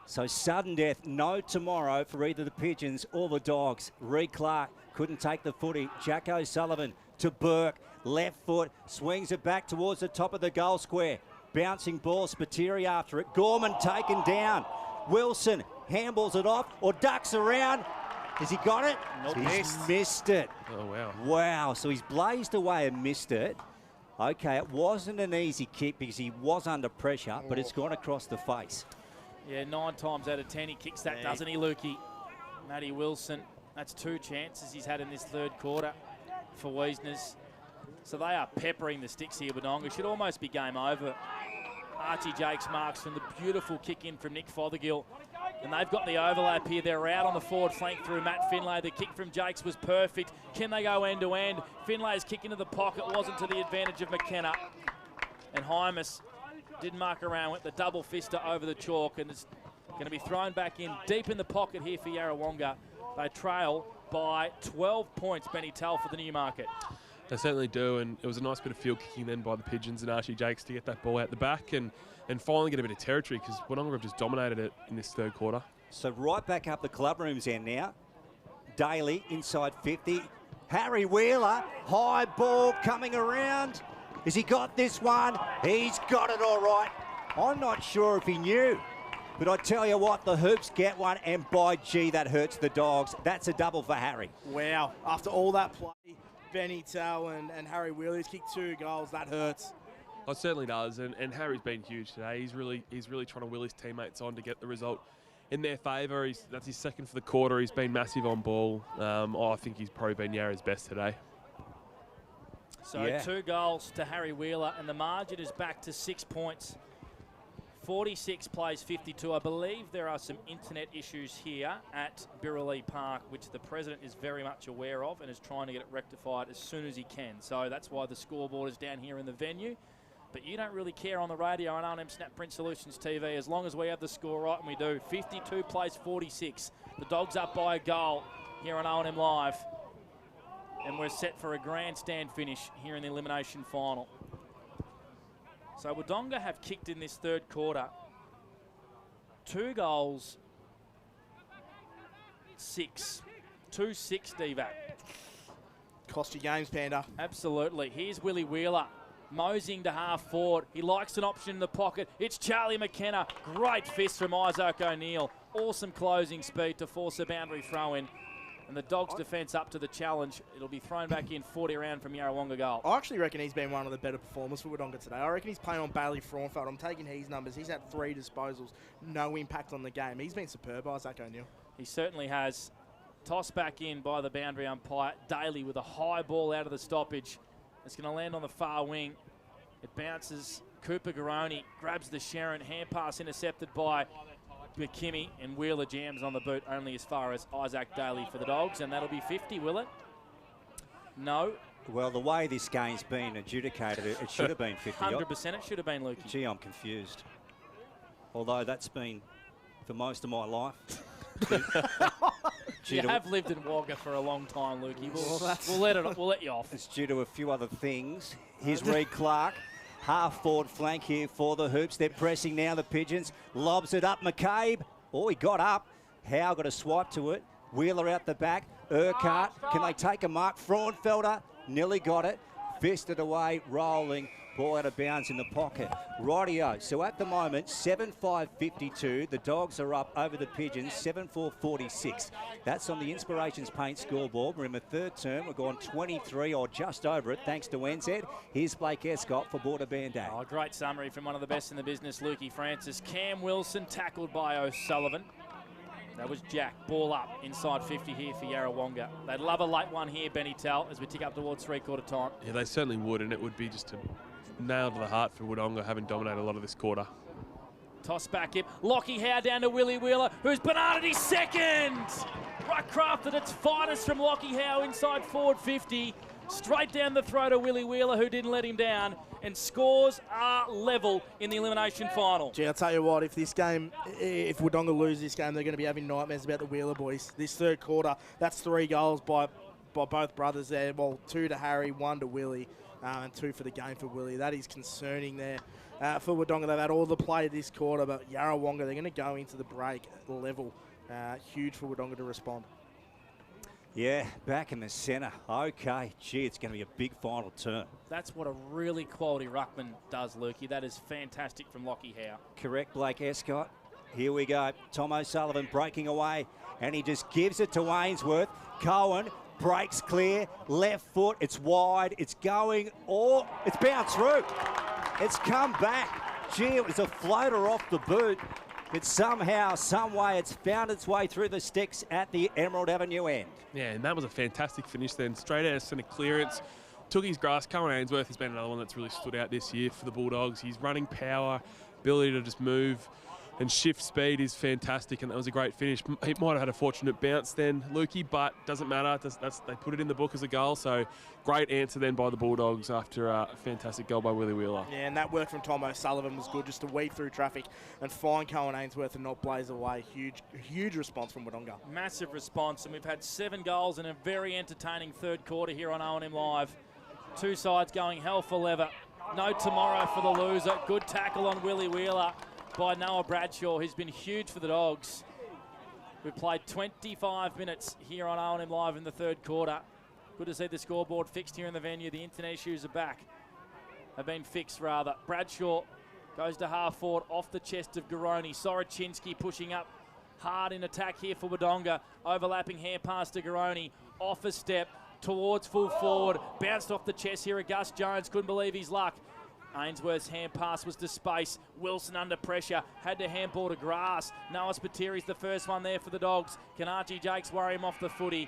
So sudden death, no tomorrow for either the Pigeons or the Dogs. Reed Clark couldn't take the footy. Jack O'Sullivan to Burke. Left foot, swings it back towards the top of the goal square. Bouncing ball, Spiteri after it. Gorman taken down. Wilson handballs it off or ducks around. Has he got it? Nope. He's missed it. Oh, wow. Wow, so he's blazed away and missed it. Okay, it wasn't an easy kick because he was under pressure, but it's gone across the face. Yeah, 9 times out of 10 he kicks that, doesn't he, Lukey? Matty Wilson, that's 2 chances he's had in this third quarter for Wiesners. So they are peppering the sticks here. Wodonga should almost be game over. Archie Jakes marks from the beautiful kick in from Nick Fothergill. And they've got the overlap here. They're out on the forward flank through Matt Finlay. The kick from Jakes was perfect. Can they go end to end? Finlay's kick into the pocket wasn't to the advantage of McKenna. And Hymas didn't muck around, went the double fister over the chalk, and it's going to be thrown back in deep in the pocket here for Yarrawonga. They trail by 12 points, Benny Tell, for the Newmarket. They certainly do, and it was a nice bit of field kicking then by the Pigeons and Archie Jakes to get that ball out the back and finally get a bit of territory, because Wodonga have just dominated it in this third quarter. So right back up the clubroom's end now. Daly inside 50. Harry Wheeler, high ball coming around. Has he got this one? He's got it all right. I'm not sure if he knew, but I tell you what, the Hoops get one, and by gee, that hurts the Dogs. That's a double for Harry. Wow, after all that play, Benny Tell and Harry Wheeler's kicked 2 goals. That hurts. It certainly does, and Harry's been huge today. He's really trying to will his teammates on to get the result in their favour. That's his second for the quarter. He's been massive on ball. I think he's probably been Yarra's best today. So 2 goals to Harry Wheeler, and the margin is back to 6 points. 46 plays 52. I believe there are some internet issues here at Birrelea Park, which the president is very much aware of and is trying to get it rectified as soon as he can. So that's why the scoreboard is down here in the venue. But you don't really care on the radio on R&M Snap Print Solutions TV as long as we have the score right, and we do. 52 plays 46. The Dogs up by a goal here on R&M Live. And we're set for a grandstand finish here in the elimination final. So Wodonga have kicked in this third quarter 2 goals, 6. 2-6, DVAC. Cost you games, Panda. Absolutely. Here's Willie Wheeler. Mosing to half forward. He likes an option in the pocket. It's Charlie McKenna. Great fist from Isaac O'Neill. Awesome closing speed to force a boundary throw in. And the Dogs' defence up to the challenge. It'll be thrown back in 40 around from Yarrawonga goal. I actually reckon he's been one of the better performers for Wodonga today. I reckon he's playing on Bailey Fraunfeld. I'm taking his numbers. He's had 3 disposals. No impact on the game. He's been superb, Isaac O'Neill. He certainly has. Toss back in by the boundary umpire. Daly with a high ball out of the stoppage. It's going to land on the far wing. It bounces. Cooper Garoni grabs the Sharon. Hand pass intercepted by McKimmy, and Wheeler jams on the boot only as far as Isaac Daly for the Dogs, and that'll be 50, will it? No. Well, the way this game's been adjudicated, it should have been 50. 100% it should have been, Lukey. Gee, I'm confused. Although that's been for most of my life. You have lived in Wagga for a long time, Lukey. We'll let you off. It's due to a few other things. Here's Reed Clark. Half forward flank here for the Hoops. They're pressing now, the Pigeons. Lobs it up, McCabe. Oh, he got up. Howe got a swipe to it. Wheeler out the back. Urquhart. Can they take a mark? Frauenfelder nearly got it. Fisted away, rolling. Ball out of bounds in the pocket. Rightio. So at the moment, 7-5-52. The Dogs are up over the Pigeons, 7-4-46. That's on the Inspirations Paint scoreboard. We're in the third term. We're gone 23 or just over it, thanks to NZ. Here's Blake Escott for Border Band Day. Oh, great summary from one of the best in the business, Lukey Francis. Cam Wilson tackled by O'Sullivan. That was Jack. Ball up inside 50 here for Yarrawonga. They'd love a late one here, Benny Tell, as we tick up towards 3/4 time. Yeah, they certainly would, and it would be just a nail to the heart for Wodonga, having dominated a lot of this quarter. Toss back in. Lockie Howe down to Willie Wheeler, who's bananaed his second. Ruckcraft at its finest from Lockie Howe inside forward 50. Straight down the throat of Willie Wheeler, who didn't let him down, and scores are level in the elimination final. Gee, I'll tell you what, if Wodonga lose this game, they're going to be having nightmares about the Wheeler boys. This third quarter, that's 3 goals by both brothers there. Well, 2 to Harry, 1 to Willie, and 2 for the game for Willie. That is concerning there for Wodonga. They've had all the play this quarter, but Yarrawonga, they're going to go into the break level. Huge for Wodonga to respond. Yeah, back in the centre. Okay, gee, it's going to be a big final turn. That's what a really quality ruckman does, Lukey. That is fantastic from Lockie Howe. Correct, Blake Escott. Here we go. Tom O'Sullivan breaking away, and he just gives it to Ainsworth. Cohen breaks clear, left foot, it's wide, it's going, or it's bounced through. It's come back. Gee, it was a floater off the boot. But somehow, some way, it's found its way through the sticks at the Emerald Avenue end. Yeah, and that was a fantastic finish then. Straight out of centre clearance. Took his grass. Cohen Ainsworth has been another one that's really stood out this year for the Bulldogs. His running power, ability to just move and shift speed is fantastic, and that was a great finish. He might have had a fortunate bounce then, Lukey, but doesn't matter. They put it in the book as a goal, so great answer then by the Bulldogs after a fantastic goal by Willie Wheeler. Yeah, and that work from Tom O'Sullivan was good, just to weed through traffic and find Cohen Ainsworth and not blaze away. Huge response from Wodonga. Massive response, and we've had 7 goals in a very entertaining third quarter here on O&M Live. 2 sides going hell for leather. No tomorrow for the loser. Good tackle on Willie Wheeler by Noah Bradshaw, who's been huge for the Dogs. We've played 25 minutes here on O&M Live in the third quarter. Good to see the scoreboard fixed here in the venue. The internet issues are back. Have been fixed, rather. Bradshaw goes to half forward off the chest of Garoni. Soroczynski pushing up hard in attack here for Wodonga. Overlapping hand pass to Garoni. Off a step towards full forward. Bounced off the chest here at Gus Jones. Couldn't believe his luck. Ainsworth's hand pass was to space. Wilson under pressure. Had to handball to grass. Noah Spiteri's the first one there for the Dogs. Can Archie Jakes worry him off the footy?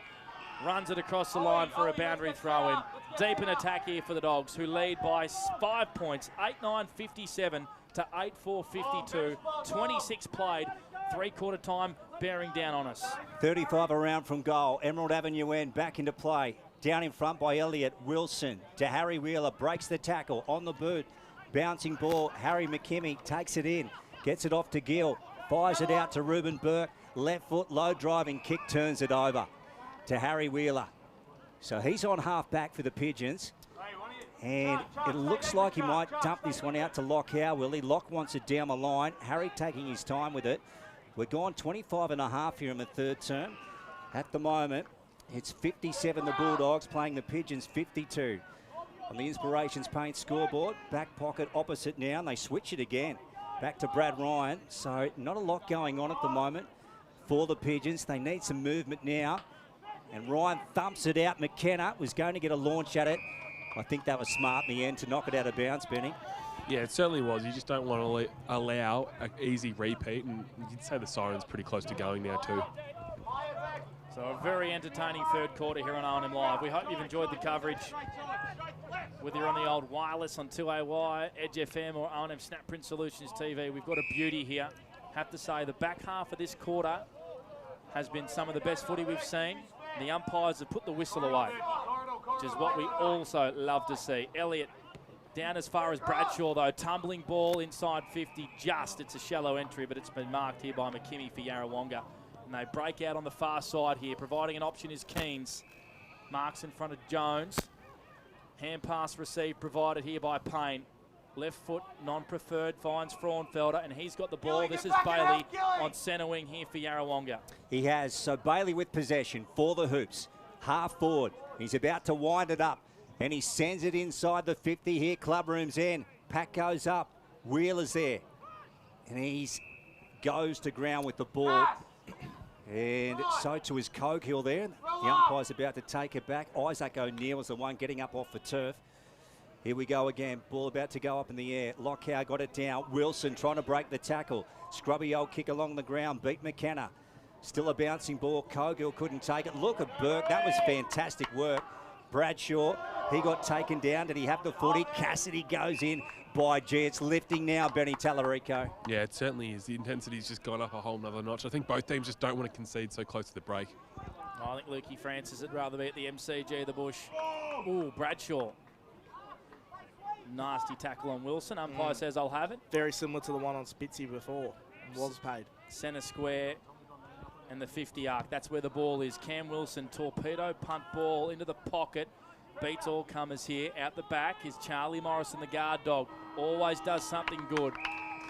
Runs it across the line for a boundary throw in. Deep in attack here for the Dogs, who lead by 5 points. 8-9-57 to 8-4-52. 26 played. 3-quarter time bearing down on us. 35 around from goal. Emerald Avenue end back into play. Down in front by Elliott. Wilson to Harry Wheeler. Breaks the tackle on the boot. Bouncing ball. Harry McKimmie takes it in. Gets it off to Gill. Fires it out to Ruben Burke. Left foot, low driving kick, turns it over to Harry Wheeler. So he's on half back for the Pigeons. And it looks like he might dump this one out to Locke Howe, Willie. Locke wants it down the line. Harry taking his time with it. We're gone 25 and a half here in the third term. At the moment, it's 57 the Bulldogs, playing the Pigeons 52. On the Inspirations Paint scoreboard, back pocket opposite now, and they switch it again. Back to Brad Ryan. So not a lot going on at the moment for the Pigeons. They need some movement now. And Ryan thumps it out. McKenna was going to get a launch at it. I think that was smart in the end to knock it out of bounds, Benny. Yeah, it certainly was. You just don't want to allow an easy repeat, and you'd say the siren's pretty close to going now too. So a very entertaining third quarter here on O&M Live. We hope you've enjoyed the coverage. Whether you're on the old wireless on 2AY, Edge FM or O&M Snapprint Solutions TV, we've got a beauty here. Have to say the back half of this quarter has been some of the best footy we've seen. The umpires have put the whistle away, which is what we also love to see. Elliott down as far as Bradshaw, though. Tumbling ball inside 50. It's a shallow entry, but it's been marked here by McKimmie for Yarrawonga. And they break out on the far side here. Providing an option is Keens. Marks in front of Jones. Hand pass received, provided here by Payne. Left foot, non-preferred, finds Frauenfelder, and he's got the ball. This is Bailey on centre wing here for Yarrawonga. He has. So Bailey with possession for the Hoops. Half forward. He's about to wind it up, and he sends it inside the 50 here. Clubroom's end. Pack goes up. Wheeler's there, and he goes to ground with the ball. And so to his Cogill there. The umpire's about to take it back. Isaac O'Neill was the one getting up off the turf. Here we go again. Ball about to go up in the air. Lockhow got it down. Wilson trying to break the tackle. Scrubby old kick along the ground. Beat McKenna. Still a bouncing ball. Cogill couldn't take it. Look at Burke. That was fantastic work. Bradshaw, he got taken down. Did he have the footy? Cassidy goes in. By G, it's lifting now, Benny Tallarico. Yeah, it certainly is. The intensity's just gone up a whole nother notch. I think both teams just don't want to concede so close to the break. I think Lukey Francis would rather be at the MCG, the Bush. Ooh, Bradshaw. Nasty tackle on Wilson. Umpire says I'll have it. Very similar to the one on Spitzy before. Was paid. Centre square and the 50 arc. That's where the ball is. Cam Wilson, torpedo, punt ball into the pocket. Beats all comers here. Out the back is Charlie Morrison, the guard dog. Always does something good.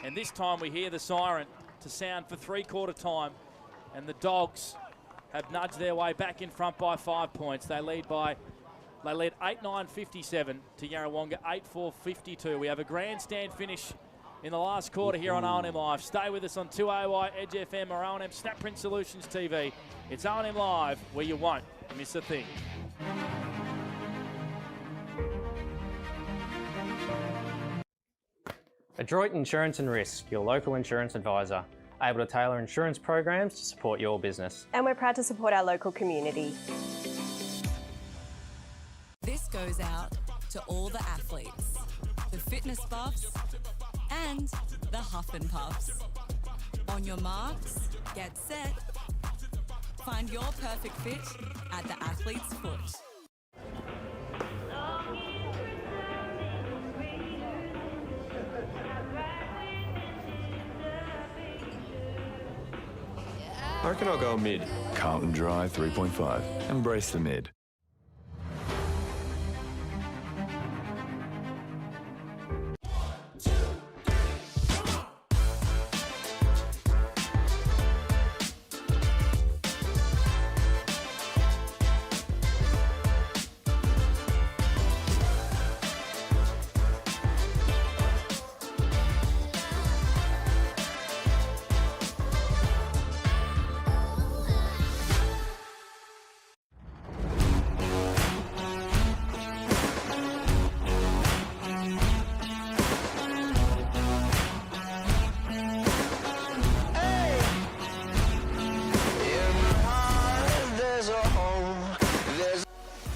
And this time we hear the siren to sound for three-quarter time. And the Dogs have nudged their way back in front by 5 points. They lead 8-9-57 to Yarrawonga 8-4-52. We have a grandstand finish in the last quarter here on O&M Live. Stay with us on 2AY, Edge FM or O&M Snapprint Solutions TV. It's O&M Live, where you won't miss a thing. Adroit Insurance and Risk, your local insurance advisor, able to tailor insurance programs to support your business. And we're proud to support our local community. This goes out to all the athletes, the fitness buffs, and the huff and puffs. On your marks, get set. Find your perfect fit at the athlete's foot. I reckon I'll go mid. Carlton Drive 3.5. Embrace the mid.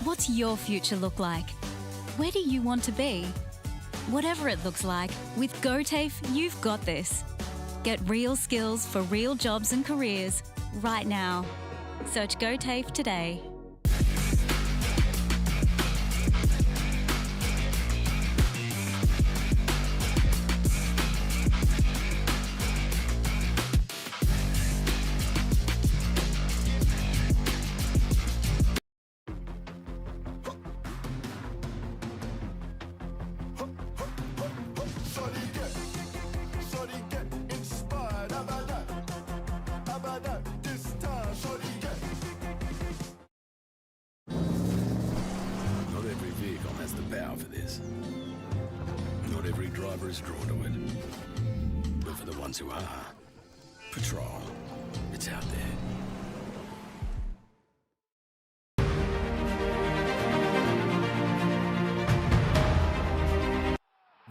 What's your future look like? Where do you want to be? Whatever it looks like, with GoTAFE, you've got this. Get real skills for real jobs and careers right now. Search GoTAFE today. is drawn to it. But for the ones who are, patrol, it's out there.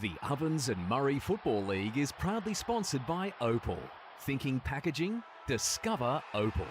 The Ovens and Murray Football League is proudly sponsored by Opal. Thinking packaging? Discover Opal.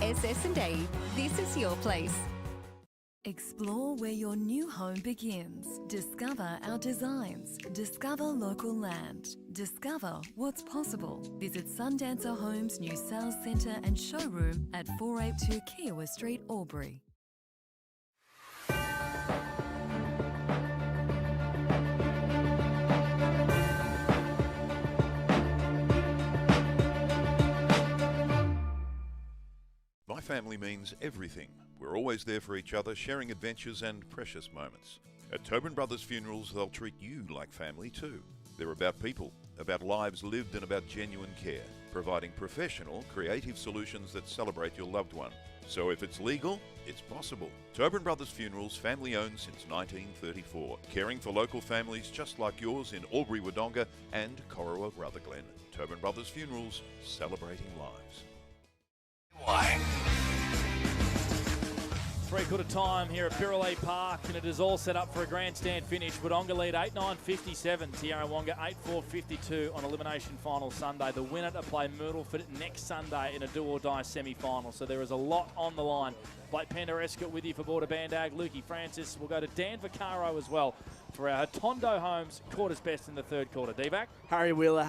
SS&A, this is your place. Explore where your new home begins. Discover our designs. Discover local land. Discover what's possible. Visit Sundancer Homes' new sales centre and showroom at 482 Kiowa Street, Albury. My family means everything. We're always there for each other, sharing adventures and precious moments. At Tobin Brothers Funerals, they'll treat you like family too. They're about people, about lives lived and about genuine care, providing professional, creative solutions that celebrate your loved one. So if it's legal, it's possible. Tobin Brothers Funerals, family owned since 1934, caring for local families just like yours in Albury, Wodonga and Corowa, Rutherglen. Tobin Brothers Funerals, celebrating lives. Why? Three-quarter time here at Birrelea Park, and it is all set up for a grandstand finish. Wodonga lead 8-9-57 to Yarrawonga 8-4-52 on Elimination Final Sunday. The winner to play Myrtleford next Sunday in a do-or-die semi-final. So there is a lot on the line. Blake Penderecka with you for Border Bandag. Lukey Francis. We'll go to Dan Vaccaro as well for our Hotondo Homes quarters best in the third quarter. D-Vac? Harry Wheeler.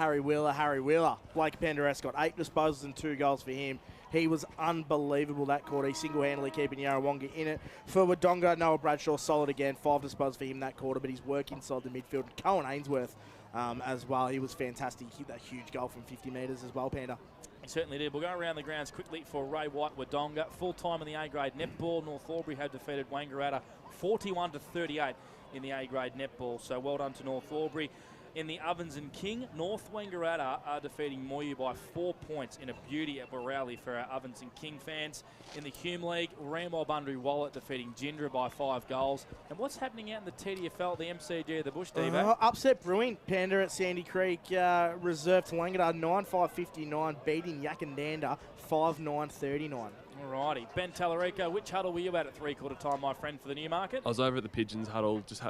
Blake Penderecka got 8 disposals and 2 goals for him. He was unbelievable that quarter. He single-handedly keeping Yarrawonga in it. For Wodonga, Noah Bradshaw solid again. 5 disposals for him that quarter, but his work inside the midfield. Cohen Ainsworth as well. He was fantastic. He hit that huge goal from 50 metres as well, Panda. He certainly did. We'll go around the grounds quickly for Ray White Wodonga. Full time in the A-grade netball. North Albury have defeated Wangaratta 41-38 in the A-grade netball. So well done to North Albury. In the Ovens and King, North Wangaratta are defeating Moyu by 4 points in a beauty at Borrowley for our Ovens and King fans. In the Hume League, Ramwell Bundry Wallet defeating Gindra by 5 goals. And what's happening out in the TDFL, the MCG of the Bush, Divo? Upset brewing. Panda at Sandy Creek, reserved to Wangaratta 9-5-59, beating Yakandanda 5-9-39. Alrighty. Ben Tallarico, which huddle were you at three-quarter time, my friend, for the Newmarket? I was over at the Pigeons huddle, just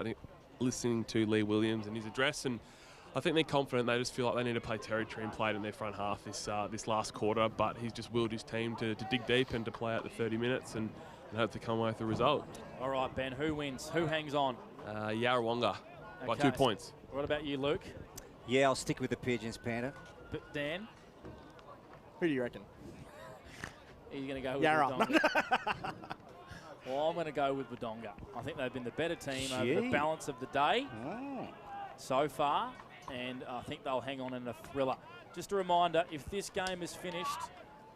listening to Lee Williams and his address, and I think they're confident. They just feel like they need to play territory and play it in their front half this last quarter, but he's just willed his team to dig deep and to play out the 30 minutes and hope to come away with a result. All right, Ben, who wins? Who hangs on? Yarrawonga by 2 points. What about you, Luke? Yeah, I'll stick with the Pigeons, Panda. But Dan? Who do you reckon? He's going to go with Yarra. Wodonga. Well, I'm going to go with Wodonga. I think they've been the better team over the balance of the day so far, and I think they'll hang on in a thriller. Just a reminder, if this game is finished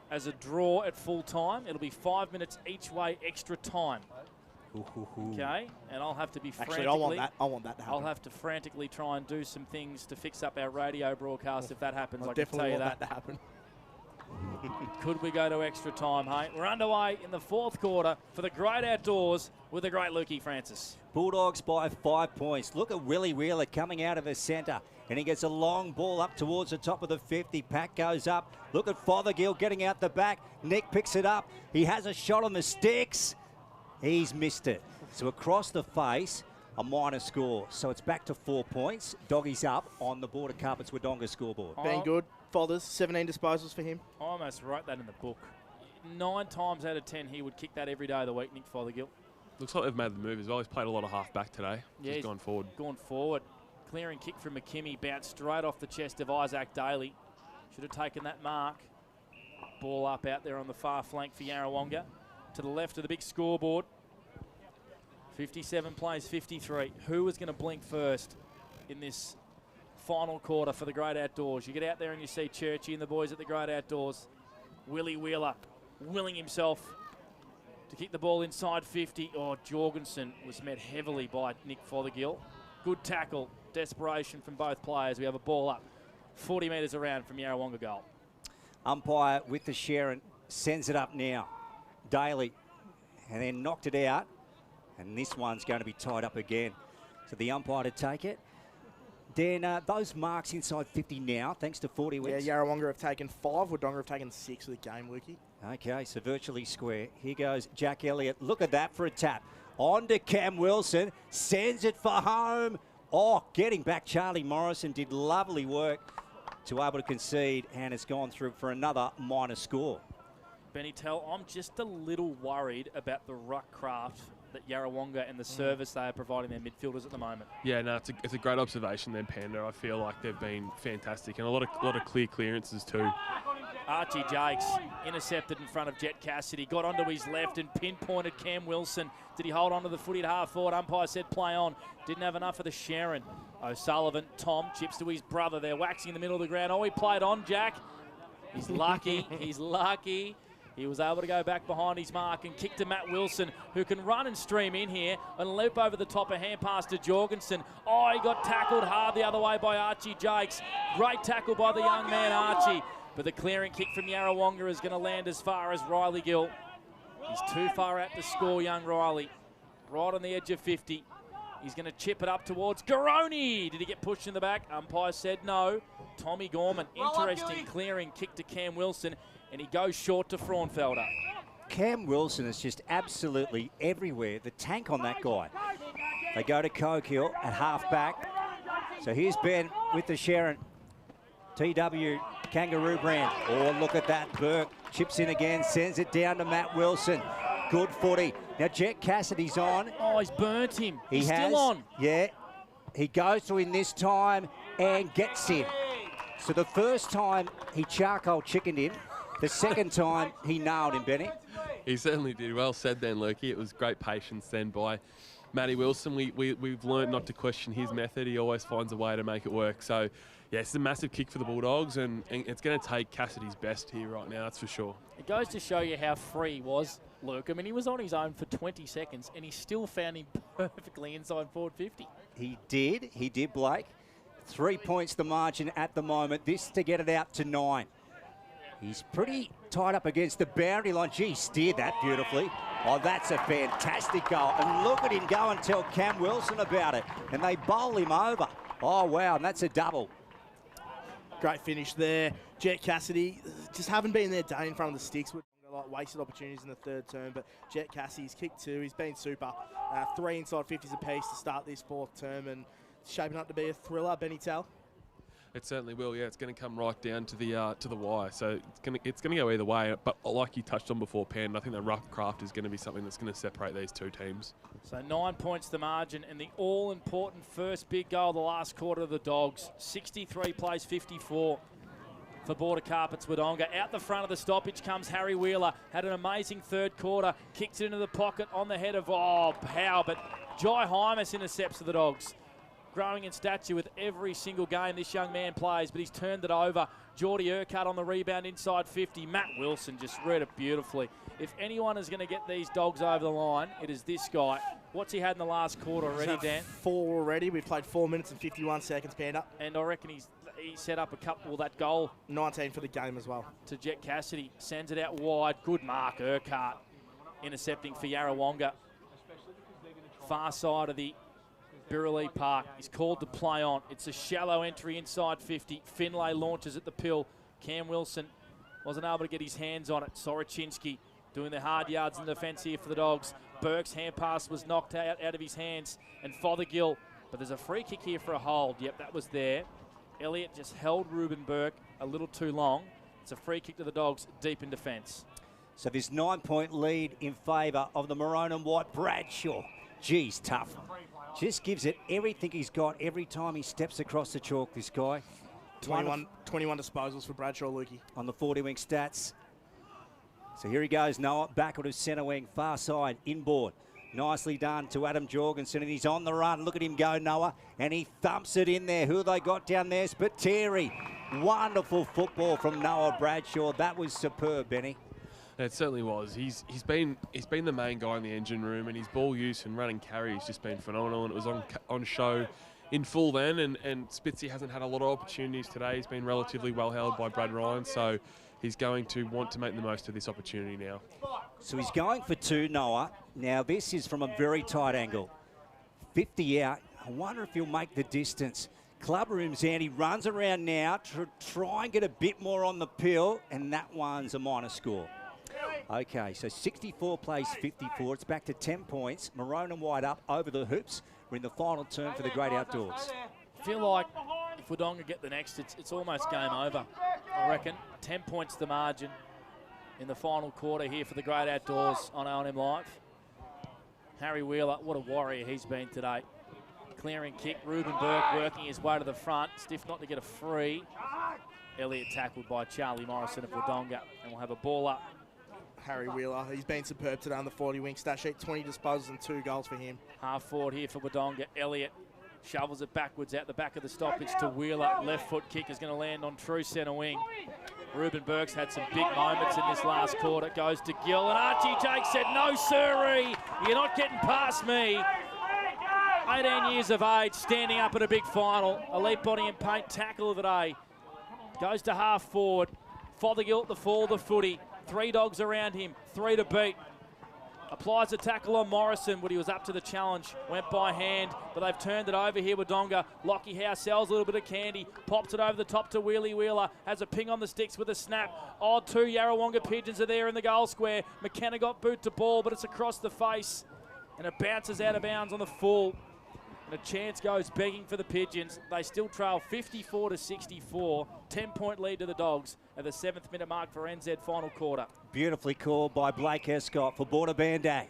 as a draw at full time, it'll be 5 minutes each way extra time. Okay, and I'll have to be frantically... Actually, I want that to happen. I'll have to frantically try and do some things to fix up our radio broadcast if that happens. I definitely can tell you want that to happen. Could we go to extra time, hey? We're underway in the fourth quarter for the great outdoors with the great Lukey Francis. Bulldogs by 5 points. Look at Willie Wheeler coming out of the centre, and he gets a long ball up towards the top of the 50. Pack goes up. Look at Fothergill getting out the back. Nick picks it up. He has a shot on the sticks. He's missed it. So across the face, a minor score. So it's back to 4 points. Doggies up on the Border Carpets Wodonga scoreboard. Been good. Fathers, 17 disposals for him. I almost wrote that in the book. 9 times out of 10, he would kick that every day of the week, Nick Fothergill. Looks like they've made the move as well. He's played a lot of half-back today. Yeah, he's gone forward. Gone forward. Clearing kick from McKimmie, bounced straight off the chest of Isaac Daly. Should have taken that mark. Ball up out there on the far flank for Yarrawonga. To the left of the big scoreboard. 57 plays 53. Who is going to blink first in this final quarter for the Great Outdoors? You get out there and you see Churchy and the boys at the Great Outdoors. Willie Wheeler willing himself to kick the ball inside 50. Oh, Jorgensen was met heavily by Nick Fothergill. Good tackle, desperation from both players. We have a ball up 40 metres around from Yarrawonga goal. Umpire with the share and sends it up now. Daly, and then knocked it out. And this one's going to be tied up again. So the umpire to take it. Dan, those marks inside 50 now, thanks to 40 wins. Yeah, Yarrawonga have taken 5. Wodonga have taken 6 of the game, Lukey. Okay, so virtually square. Here goes Jack Elliott. Look at that for a tap. On to Cam Wilson. Sends it for home. Oh, getting back. Charlie Morrison did lovely work to able to concede, and it's gone through for another minor score. Benny Tell, I'm just a little worried about the ruck craft that Yarrawonga and the service they are providing their midfielders at the moment. Yeah, no, it's a great observation there, Panda. I feel like they've been fantastic and a lot of clear clearances too. Archie Jakes intercepted in front of Jet Cassidy, got onto his left and pinpointed Cam Wilson. Did he hold on to the footy at half forward? Umpire said play on. Didn't have enough of the Sharon. O'Sullivan, Tom, chips to his brother. They're waxing in the middle of the ground. Oh, he played on, Jack. He's lucky. He's lucky. He was able to go back behind his mark and kick to Matt Wilson, who can run and stream in here and leap over the top, a hand pass to Jorgensen. Oh, he got tackled hard the other way by Archie Jakes. Great tackle by the young man, Archie. But the clearing kick from Yarrawonga is going to land as far as Riley Gill. He's too far out to score, young Riley. Right on the edge of 50. He's going to chip it up towards Garoni. Did he get pushed in the back? Umpire said no. Tommy Gorman, interesting clearing kick to Cam Wilson, and he goes short to Fraunfelder. Cam Wilson is just absolutely everywhere. The tank on that guy. They go to Coquille at half-back. So here's Ben with the Sharon. TW Kangaroo brand. Oh, look at that. Burke chips in again, sends it down to Matt Wilson. Good footy. Now, Jet Cassidy's on. Oh, he's burnt him. He's has, still on. Yeah. He goes to him this time and gets him. So the first time he charcoal chickened him. The second time he nailed him, Benny. He certainly did. Well said then, Lukey. It was great patience then by Matty Wilson. We've learned not to question his method. He always finds a way to make it work. So, yeah, it's a massive kick for the Bulldogs, and it's going to take Cassidy's best here right now, that's for sure. It goes to show you how free he was, Luke. I mean, he was on his own for 20 seconds, and he still found him perfectly inside forward 50. He did, Blake. 3 points the margin at the moment. This to get it out to 9. He's pretty tight up against the boundary line. Gee, steered that beautifully. Oh, that's a fantastic goal. And look at him go and tell Cam Wilson about it. And they bowl him over. Oh, wow, and that's a double. Great finish there. Jet Cassidy just haven't been there day in front of the sticks. Like wasted opportunities in the third term, but Jet Cassidy's kicked 2. He's been super. 3 inside 50s apiece to start this 4th term, and it's shaping up to be a thriller, Benny Tell. It certainly will. Yeah, it's going to come right down to the wire. So it's going to go either way. But like you touched on before, Pan, I think the rough craft is going to be something that's going to separate these two teams. So 9 points the margin, and the all-important first big goal of the last quarter of the Dogs. 63 plays 54 for Border Carpets Wodonga. Out the front of the stoppage comes Harry Wheeler. Had an amazing third quarter. Kicks it into the pocket on the head of Power, but Jai Hymas intercepts for the Dogs. Growing in stature with every single game this young man plays, but he's turned it over. Geordie Urquhart on the rebound inside 50. Matt Wilson just read it beautifully. If anyone is going to get these Dogs over the line, it is this guy. What's he had in the last quarter already, Dan? 4 already. We've played 4 minutes and 51 seconds, Panda. And I reckon he set up a couple, that goal. 19 for the game as well. To Jet Cassidy. Sends it out wide. Good mark, Urquhart. Intercepting for Yarrawonga. Far side of the Birrelea Park. He's called to play on. It's a shallow entry inside 50. Finlay launches at the pill. Cam Wilson wasn't able to get his hands on it. Soroczynski doing the hard yards in defence here for the Dogs. Burke's hand pass was knocked out of his hands. And Fothergill. But there's a free kick here for a hold. Yep, that was there. Elliott just held Ruben Burke a little too long. It's a free kick to the Dogs deep in defence. So this 9-point lead in favour of the maroon and white. Bradshaw. Geez, tough. Just gives it everything he's got every time he steps across the chalk, this guy. 21 disposals for Bradshaw, Lukey. On the 40-wing stats. So here he goes, Noah, backward of centre wing, far side, inboard. Nicely done to Adam Jorgensen, and he's on the run. Look at him go, Noah, and he thumps it in there. Who have they got down there? Spiteri. Wonderful football from Noah Bradshaw. That was superb, Benny. It certainly was. He's been the main guy in the engine room, and his ball use and running carry has just been phenomenal. And it was on show in full then. And Spitzy hasn't had a lot of opportunities today. He's been relatively well held by Brad Ryan, so he's going to want to make the most of this opportunity now. So he's going for 2, Noah. Now this is from a very tight angle. 50 out. I wonder if he'll make the distance. Club room's out. He runs around now to try and get a bit more on the pill, and that one's a minor score. Okay, so 64 plays 54. It's back to 10 points. Maroon and white up over the hoops. We're in the final term for the Great Outdoors. I feel like if Wodonga get the next, it's almost game over, I reckon. 10 points the margin in the final quarter here for the Great Outdoors on O&M Live. Harry Wheeler, what a warrior he's been today. Clearing kick, Ruben Burke working his way to the front. Stiff not to get a free. Elliott tackled by Charlie Morrison of Wodonga, and we'll have a ball up. Harry Wheeler, he's been superb today on the 40-wing stat sheet. 20 disposals and 2 goals for him. Half forward here for Wodonga. Elliott shovels it backwards out the back of the stoppage to Wheeler. Left foot kick is going to land on true centre wing. Ruben Burke's had some big moments in this last quarter. Goes to Gill, and Archie Jake said, no sirree, you're not getting past me. 18 years of age, standing up at a big final. Elite body and paint tackle of the day. Goes to half forward. Fothergill at the fall, the footy. 3 Dogs around him, 3 to beat. Applies a tackle on Morrison, but he was up to the challenge. Went by hand, but they've turned it over here. Wodonga. Lockie Howe sells a little bit of candy. Pops it over the top to Wheelie Wheeler. Has a ping on the sticks with a snap. Oh, 2 Yarrawonga Pigeons are there in the goal square. McKenna got boot to ball, but it's across the face. And it bounces out of bounds on the full. And a chance goes begging for the Pigeons. They still trail 54-64. 10-point lead to the Dogs at the 7th minute mark for NZ final quarter. Beautifully called by Blake Escott for Border Band Day.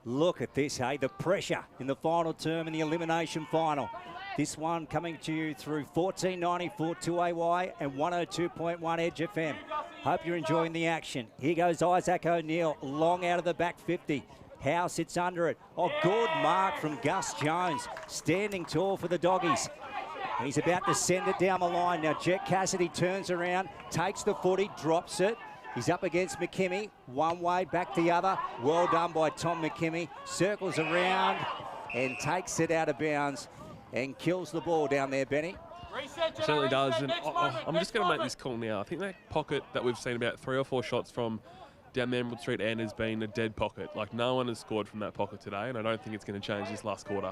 Look at this, hey, the pressure in the final term in the elimination final. This one coming to you through 1494 2AY and 102.1 Edge FM. Hope you're enjoying the action. Here goes Isaac O'Neill, long out of the back 50. Howe sits under it. Oh, good mark from Gus Jones. Standing tall for the Doggies. And he's about to send it down the line. Now, Jet Cassidy turns around, takes the footy, drops it. He's up against McKimmie. One way, back the other. Well done by Tom McKimmie. Circles around and takes it out of bounds and kills the ball down there, Benny. It certainly does. And I'm just going to make this call now. I think that pocket that we've seen about 3 or 4 shots from down the Emerald Street end has been a dead pocket. Like, no one has scored from that pocket today, and I don't think it's going to change this last quarter.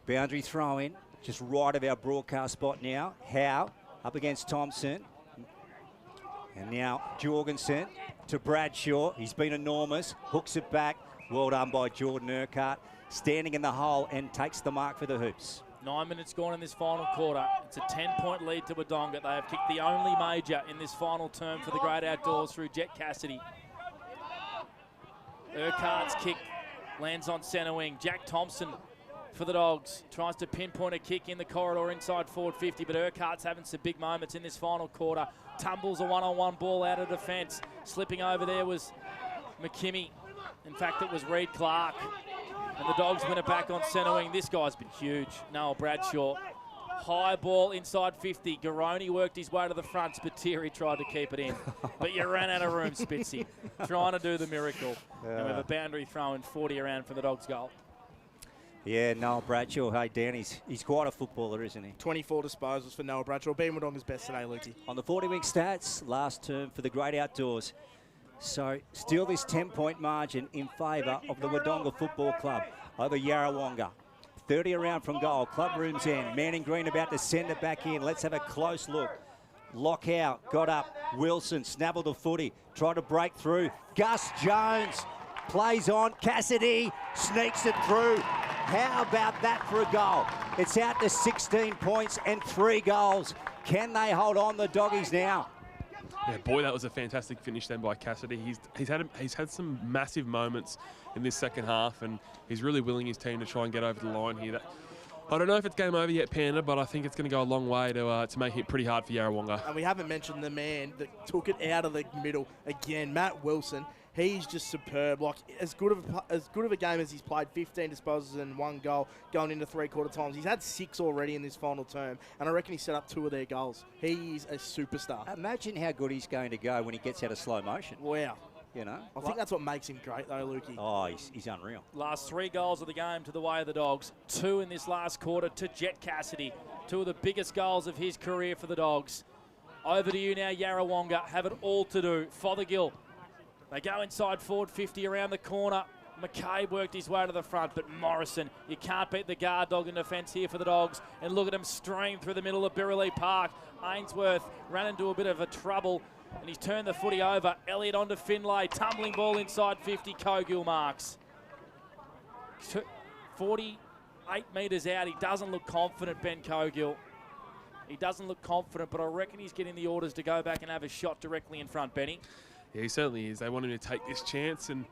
Boundary throw in, just right of our broadcast spot now. Howe up against Thompson. And now Jorgensen to Bradshaw. He's been enormous. Hooks it back. Well done by Jordan Urquhart. Standing in the hole and takes the mark for the Hoops. 9 minutes gone in this final quarter. It's a 10-point lead to Wodonga. They have kicked the only major in this final term for the Great Outdoors through Jet Cassidy. Urquhart's kick lands on centre wing. Jack Thompson for the Dogs tries to pinpoint a kick in the corridor inside forward 50, but Urquhart's having some big moments in this final quarter. Tumbles a one-on-one ball out of defence. Slipping over there was McKimmie. In fact, it was Reed Clark. And the Dogs win it back on centre wing. This guy's been huge. Noel Bradshaw. High ball inside 50. Garoni worked his way to the front. Spiteri tried to keep it in. But you ran out of room, Spitzy. Trying to do the miracle. And with a boundary throw in 40 around for the Dogs' goal. Yeah, Noel Bradshaw. Hey, Dan, he's quite a footballer, isn't he? 24 disposals for Noel Bradshaw. Being Wodonga's best today, Lukey. On the 40-week stats, last term for the Great Outdoors. So still this 10-point margin in favour of the Wodonga Football Club over Yarrawonga. 30 around from goal. Club room's end. Man in green about to send it back in. Let's have a close look. Lock out. Got up. Wilson snabbled the footy. Tried to break through. Gus Jones plays on. Cassidy sneaks it through. How about that for a goal? It's out to 16 points and 3 goals. Can they hold on, the Doggies, now? Yeah, boy, that was a fantastic finish then by Cassidy. He's had some massive moments in this second half, and he's really willing his team to try and get over the line here. I don't know if it's game over yet, Panda, but I think it's going to go a long way to make it pretty hard for Yarrawonga. And we haven't mentioned the man that took it out of the middle again, Matt Wilson. He's just superb. Like, as good of a game as he's played, 15 disposals and 1 goal going into 3/4 times. He's had 6 already in this final term, and I reckon he set up 2 of their goals. He is a superstar. Imagine how good he's going to go when he gets out of slow motion. Wow. You know? I think that's what makes him great, though, Lukey. Oh, he's unreal. Last 3 goals of the game to the way of the Dogs. 2 in this last quarter to Jet Cassidy. 2 of the biggest goals of his career for the Dogs. Over to you now, Yarrawonga. Have it all to do. Fothergill. They go inside forward 50 around the corner. McCabe worked his way to the front, but Morrison, you can't beat the guard dog in defence here for the Dogs. And look at him stream through the middle of Birrelea Park. Ainsworth ran into a bit of a trouble, and he's turned the footy over. Elliott onto Finlay, tumbling ball inside 50. Cogill marks. 48 metres out. He doesn't look confident, Ben Cogill. He doesn't look confident, but I reckon he's getting the orders to go back and have a shot directly in front, Benny. Yeah, he certainly is. They want him to take this chance, and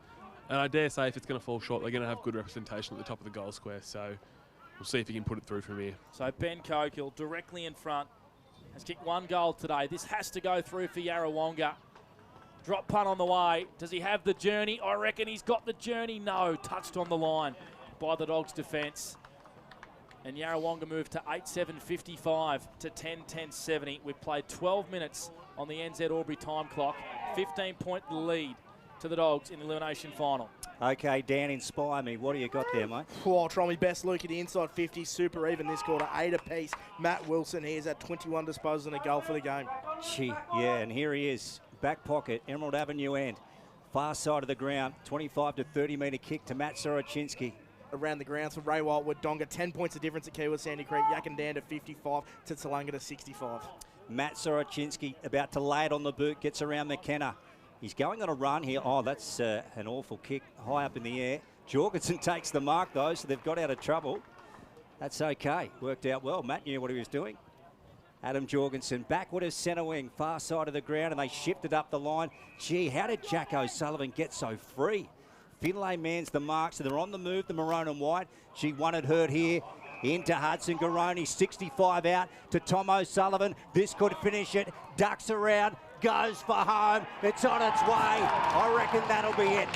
I dare say if it's going to fall short, they're going to have good representation at the top of the goal square. So we'll see if he can put it through from here. So Ben Cogill directly in front. Has kicked 1 goal today. This has to go through for Yarrawonga. Drop punt on the way. Does he have the journey? I reckon he's got the journey. No, touched on the line by the Dogs' defence. And Yarrawonga moved to 8-7-55 to 10-10-70. We've played 12 minutes on the NZ Albury time clock. 15-point lead to the Dogs in the elimination final. Okay, Dan, inspire me. What do you got there, mate? Oh, I'll try my best, Luke, at the inside 50. Super even this quarter. 8 apiece. Matt Wilson, he has had 21 disposals and a goal for the game. Gee, yeah, and here he is. Back pocket, Emerald Avenue end. Far side of the ground, 25 to 30 metre kick to Matt Soroczynski. Around the grounds for Ray White, Wodonga, 10 points of difference at Kiwa Sandy Creek. Yakandan to 55 to Toowoomba to 65. Matt Soroczynski about to lay it on the boot, gets around McKenna. He's going on a run here. Oh, that's an awful kick high up in the air. Jorgensen takes the mark though, so they've got out of trouble. That's okay. Worked out well. Matt knew what he was doing. Adam Jorgensen backward of centre wing, far side of the ground, and they shifted up the line. Gee, how did Jack O'Sullivan get so free? Finlay mans the mark, so they're on the move, the maroon and white. She won it hurt here. Into Hudson Garoni, 65 out to Tom O'Sullivan. This could finish it. Ducks around, goes for home. It's on its way. I reckon that'll be it.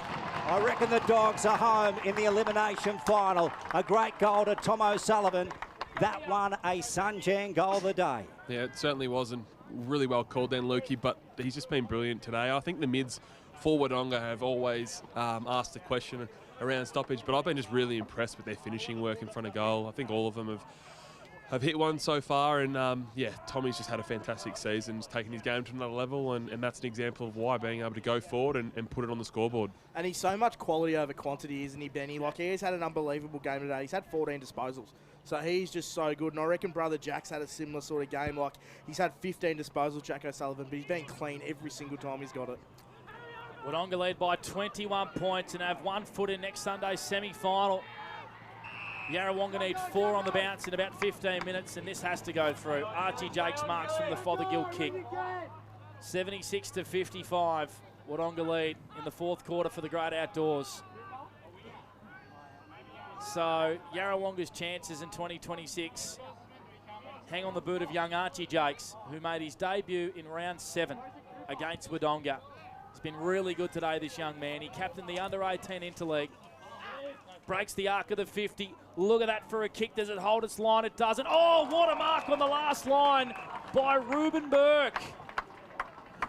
I reckon the Dogs are home in the elimination final. A great goal to Tom O'Sullivan. That won a Sunjan goal of the day. Yeah, it certainly wasn't really well called then, Lukey, but he's just been brilliant today. I think the mids for Wodonga have always asked the question around stoppage, but I've been just really impressed with their finishing work in front of goal. I think all of them have hit one so far, and yeah, Tommy's just had a fantastic season. He's taken his game to another level, and that's an example of why, being able to go forward and put it on the scoreboard. And he's so much quality over quantity, isn't he, Benny? Like, he's had an unbelievable game today. He's had 14 disposals. So he's just so good. And I reckon Brother Jack's had a similar sort of game. Like, he's had 15 disposals, Jack O'Sullivan, but he's been clean every single time he's got it. Wodonga lead by 21 points and have 1 foot in next Sunday's semi-final. Yarrawonga need 4 on the bounce in about 15 minutes, and this has to go through. Archie Jakes marks from the Fothergill kick. 76 to 55. Wodonga lead in the 4th quarter for the Great Outdoors. So Yarrawonga's chances in 2026 hang on the boot of young Archie Jakes, who made his debut in round 7 against Wodonga. He's been really good today, this young man. He captained the under-18 interleague. Breaks the arc of the 50. Look at that for a kick. Does it hold its line? It doesn't. Oh, what a mark on the last line by Ruben Burke.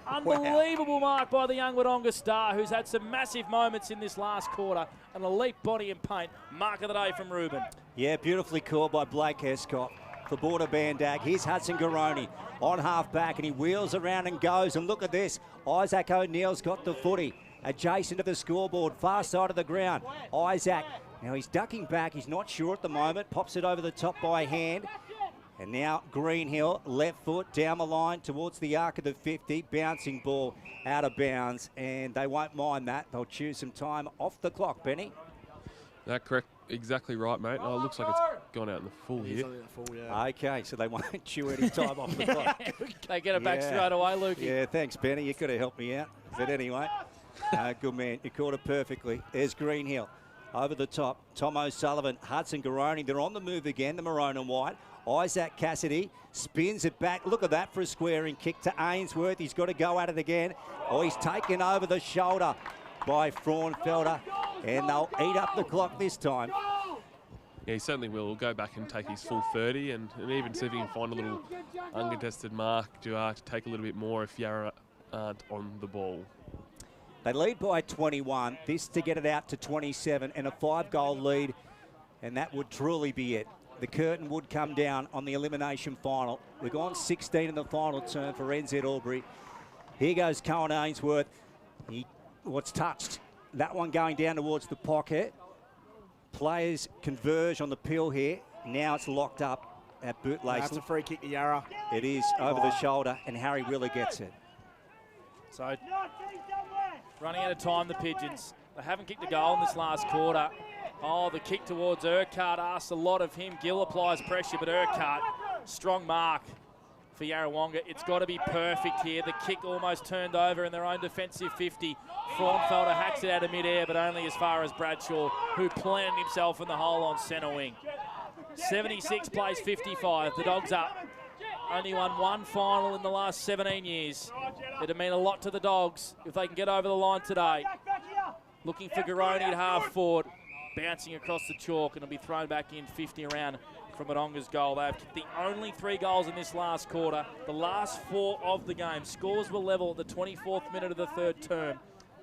Unbelievable mark by the young Wodonga star, who's had some massive moments in this last quarter. An elite body and paint. Mark of the day from Ruben. Yeah, beautifully called by Blake Escott for Border Bandag. Here's Hudson Garoni on half back, and he wheels around and goes. And look at this. Isaac O'Neill's got the footy adjacent to the scoreboard, far side of the ground. Isaac, now he's ducking back. He's not sure at the moment. Pops it over the top by hand. And now Greenhill, left foot down the line towards the arc of the 50. Bouncing ball out of bounds, and they won't mind that. They'll choose some time off the clock, Benny. That correct. Exactly right, mate. Oh, it looks like it's gone out in the full here. Okay, so they won't chew any time off the clock. They get it back straight away, Lukey. Yeah, thanks, Benny. You could have helped me out. But anyway, good man. You caught it perfectly. There's Greenhill over the top. Tom O'Sullivan, Hudson Garoni. They're on the move again, the maroon and white. Isaac Cassidy spins it back. Look at that for a squaring kick to Ainsworth. He's got to go at it again. Oh, he's taken over the shoulder by Fraunfelder, and they'll eat up the clock this time. Yeah, he certainly will. He'll go back and take his full 30 and even see if he can find a little uncontested mark to take a little bit more if Yarra aren't on the ball. They lead by 21. This to get it out to 27 and a 5-goal lead, and that would truly be it. The curtain would come down on the elimination final. We've gone 16 in the final term for NZ Albury. Here goes Cohen Ainsworth. What's touched? That one going down towards the pocket. Players converge on the pill here. Now it's locked up at bootlace. That's a free kick to Yarra. It is over the shoulder, and Harry Wheeler gets it. So running out of time, the Pigeons. They haven't kicked a goal in this last quarter. Oh, the kick towards Urquhart asks a lot of him. Gill applies pressure, but Urquhart, strong mark for Yarrawonga. It's got to be perfect here. The kick almost turned over in their own defensive 50. Fraunfelder hacks it out of midair, but only as far as Bradshaw, who planted himself in the hole on centre wing. 76 plays 55. The Dogs up. Only won one final in the last 17 years. It'd mean a lot to the Dogs if they can get over the line today. Looking for Garoni at half forward. Bouncing across the chalk, and it'll be thrown back in 50 around from Wodonga's goal. They have kicked the only 3 goals in this last quarter. The last 4 of the game. Scores were level at the 24th minute of the 3rd term.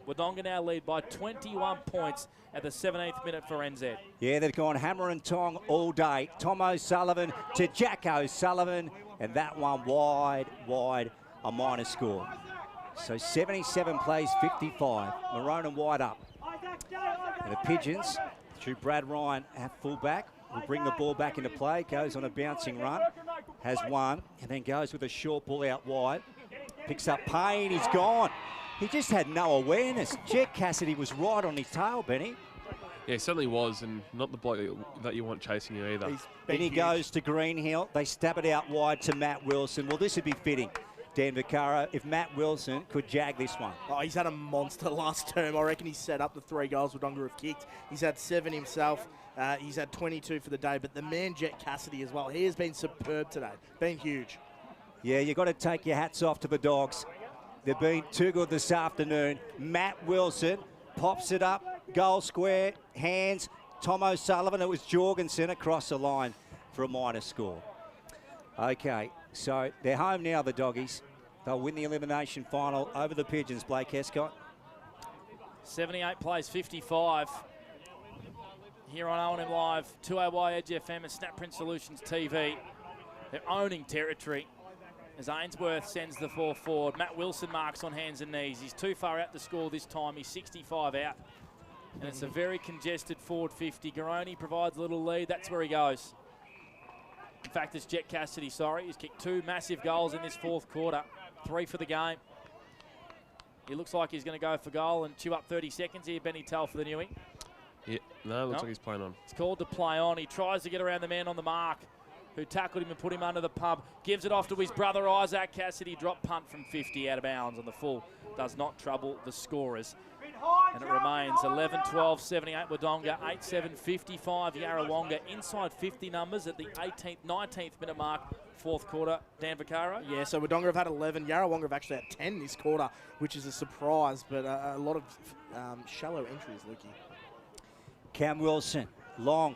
Wodonga now lead by 21 points at the 17th minute for NZ. Yeah, they've gone hammer and tong all day. Tom O'Sullivan to Jack O'Sullivan, and that one wide, a minor score. So 77 plays 55. Maroon and White up. And the Pigeons, through Brad Ryan at fullback, will bring the ball back into play. Goes on a bouncing run. Has one. And then goes with a short ball out wide. Picks up Payne. He's gone. He just had no awareness. Jet Cassidy was right on his tail, Benny. Yeah, he certainly was, and not the bloke that you want chasing you either. Then he goes to Greenhill. They stab it out wide to Matt Wilson. Well, this would be fitting, Dan Vaccaro, if Matt Wilson could jag this one. Oh, he's had a monster last term. I reckon he's set up the 3 goals Wodonga have kicked. He's had 7 himself. He's had 22 for the day, but the man Jet Cassidy as well. He has been superb today. Been huge. Yeah, you've got to take your hats off to the Dogs. They've been too good this afternoon. Matt Wilson pops it up, goal square, hands. Tom O'Sullivan, it was Jorgensen across the line for a minor score. Okay, so they're home now, the Doggies. They'll win the elimination final over the Pigeons, Blake Escott. 78 plays 55. Here on O&M Live, 2AY Edge FM and Snapprint Solutions TV. They're owning territory as Ainsworth sends the ball forward. Matt Wilson marks on hands and knees. He's too far out to score this time. He's 65 out. And it's a very congested forward 50. Garoni provides a little lead. That's where he goes. In fact, it's Jet Cassidy, sorry. He's kicked 2 massive goals in this 4th quarter. 3 for the game. He looks like he's going to go for goal and chew up 30 seconds here. Benny Tell for the Newey. Yeah, no, looks like he's playing on. It's called to play on. He tries to get around the man on the mark who tackled him and put him under the pump. Gives it off to his brother, Isaac Cassidy. Drop punt from 50 out of bounds on the full. Does not trouble the scorers. And it remains 11-12, 78 Wodonga, 8-7, 55 Yarrawonga. Inside 50 numbers at the 18th, 19th minute mark, 4th quarter. Dan Vaccaro? Yeah, so Wodonga have had 11. Yarrawonga have actually had 10 this quarter, which is a surprise, but a lot of shallow entries, Lukey. Cam Wilson, long,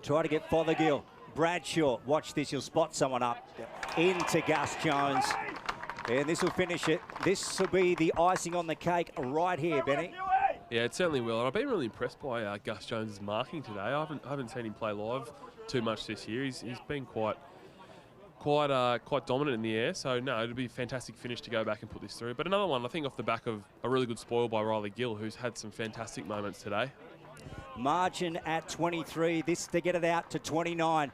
try to get Fothergill. Bradshaw, watch this, he'll spot someone up. Into Gus Jones. And this will finish it. This will be the icing on the cake right here, Benny. Yeah, it certainly will. And I've been really impressed by Gus Jones' marking today. I haven't seen him play live too much this year. He's been quite dominant in the air. So, no, it'll be a fantastic finish to go back and put this through. But another one, I think, off the back of a really good spoil by Riley Gill, who's had some fantastic moments today. Margin at 23. This to get it out to 29.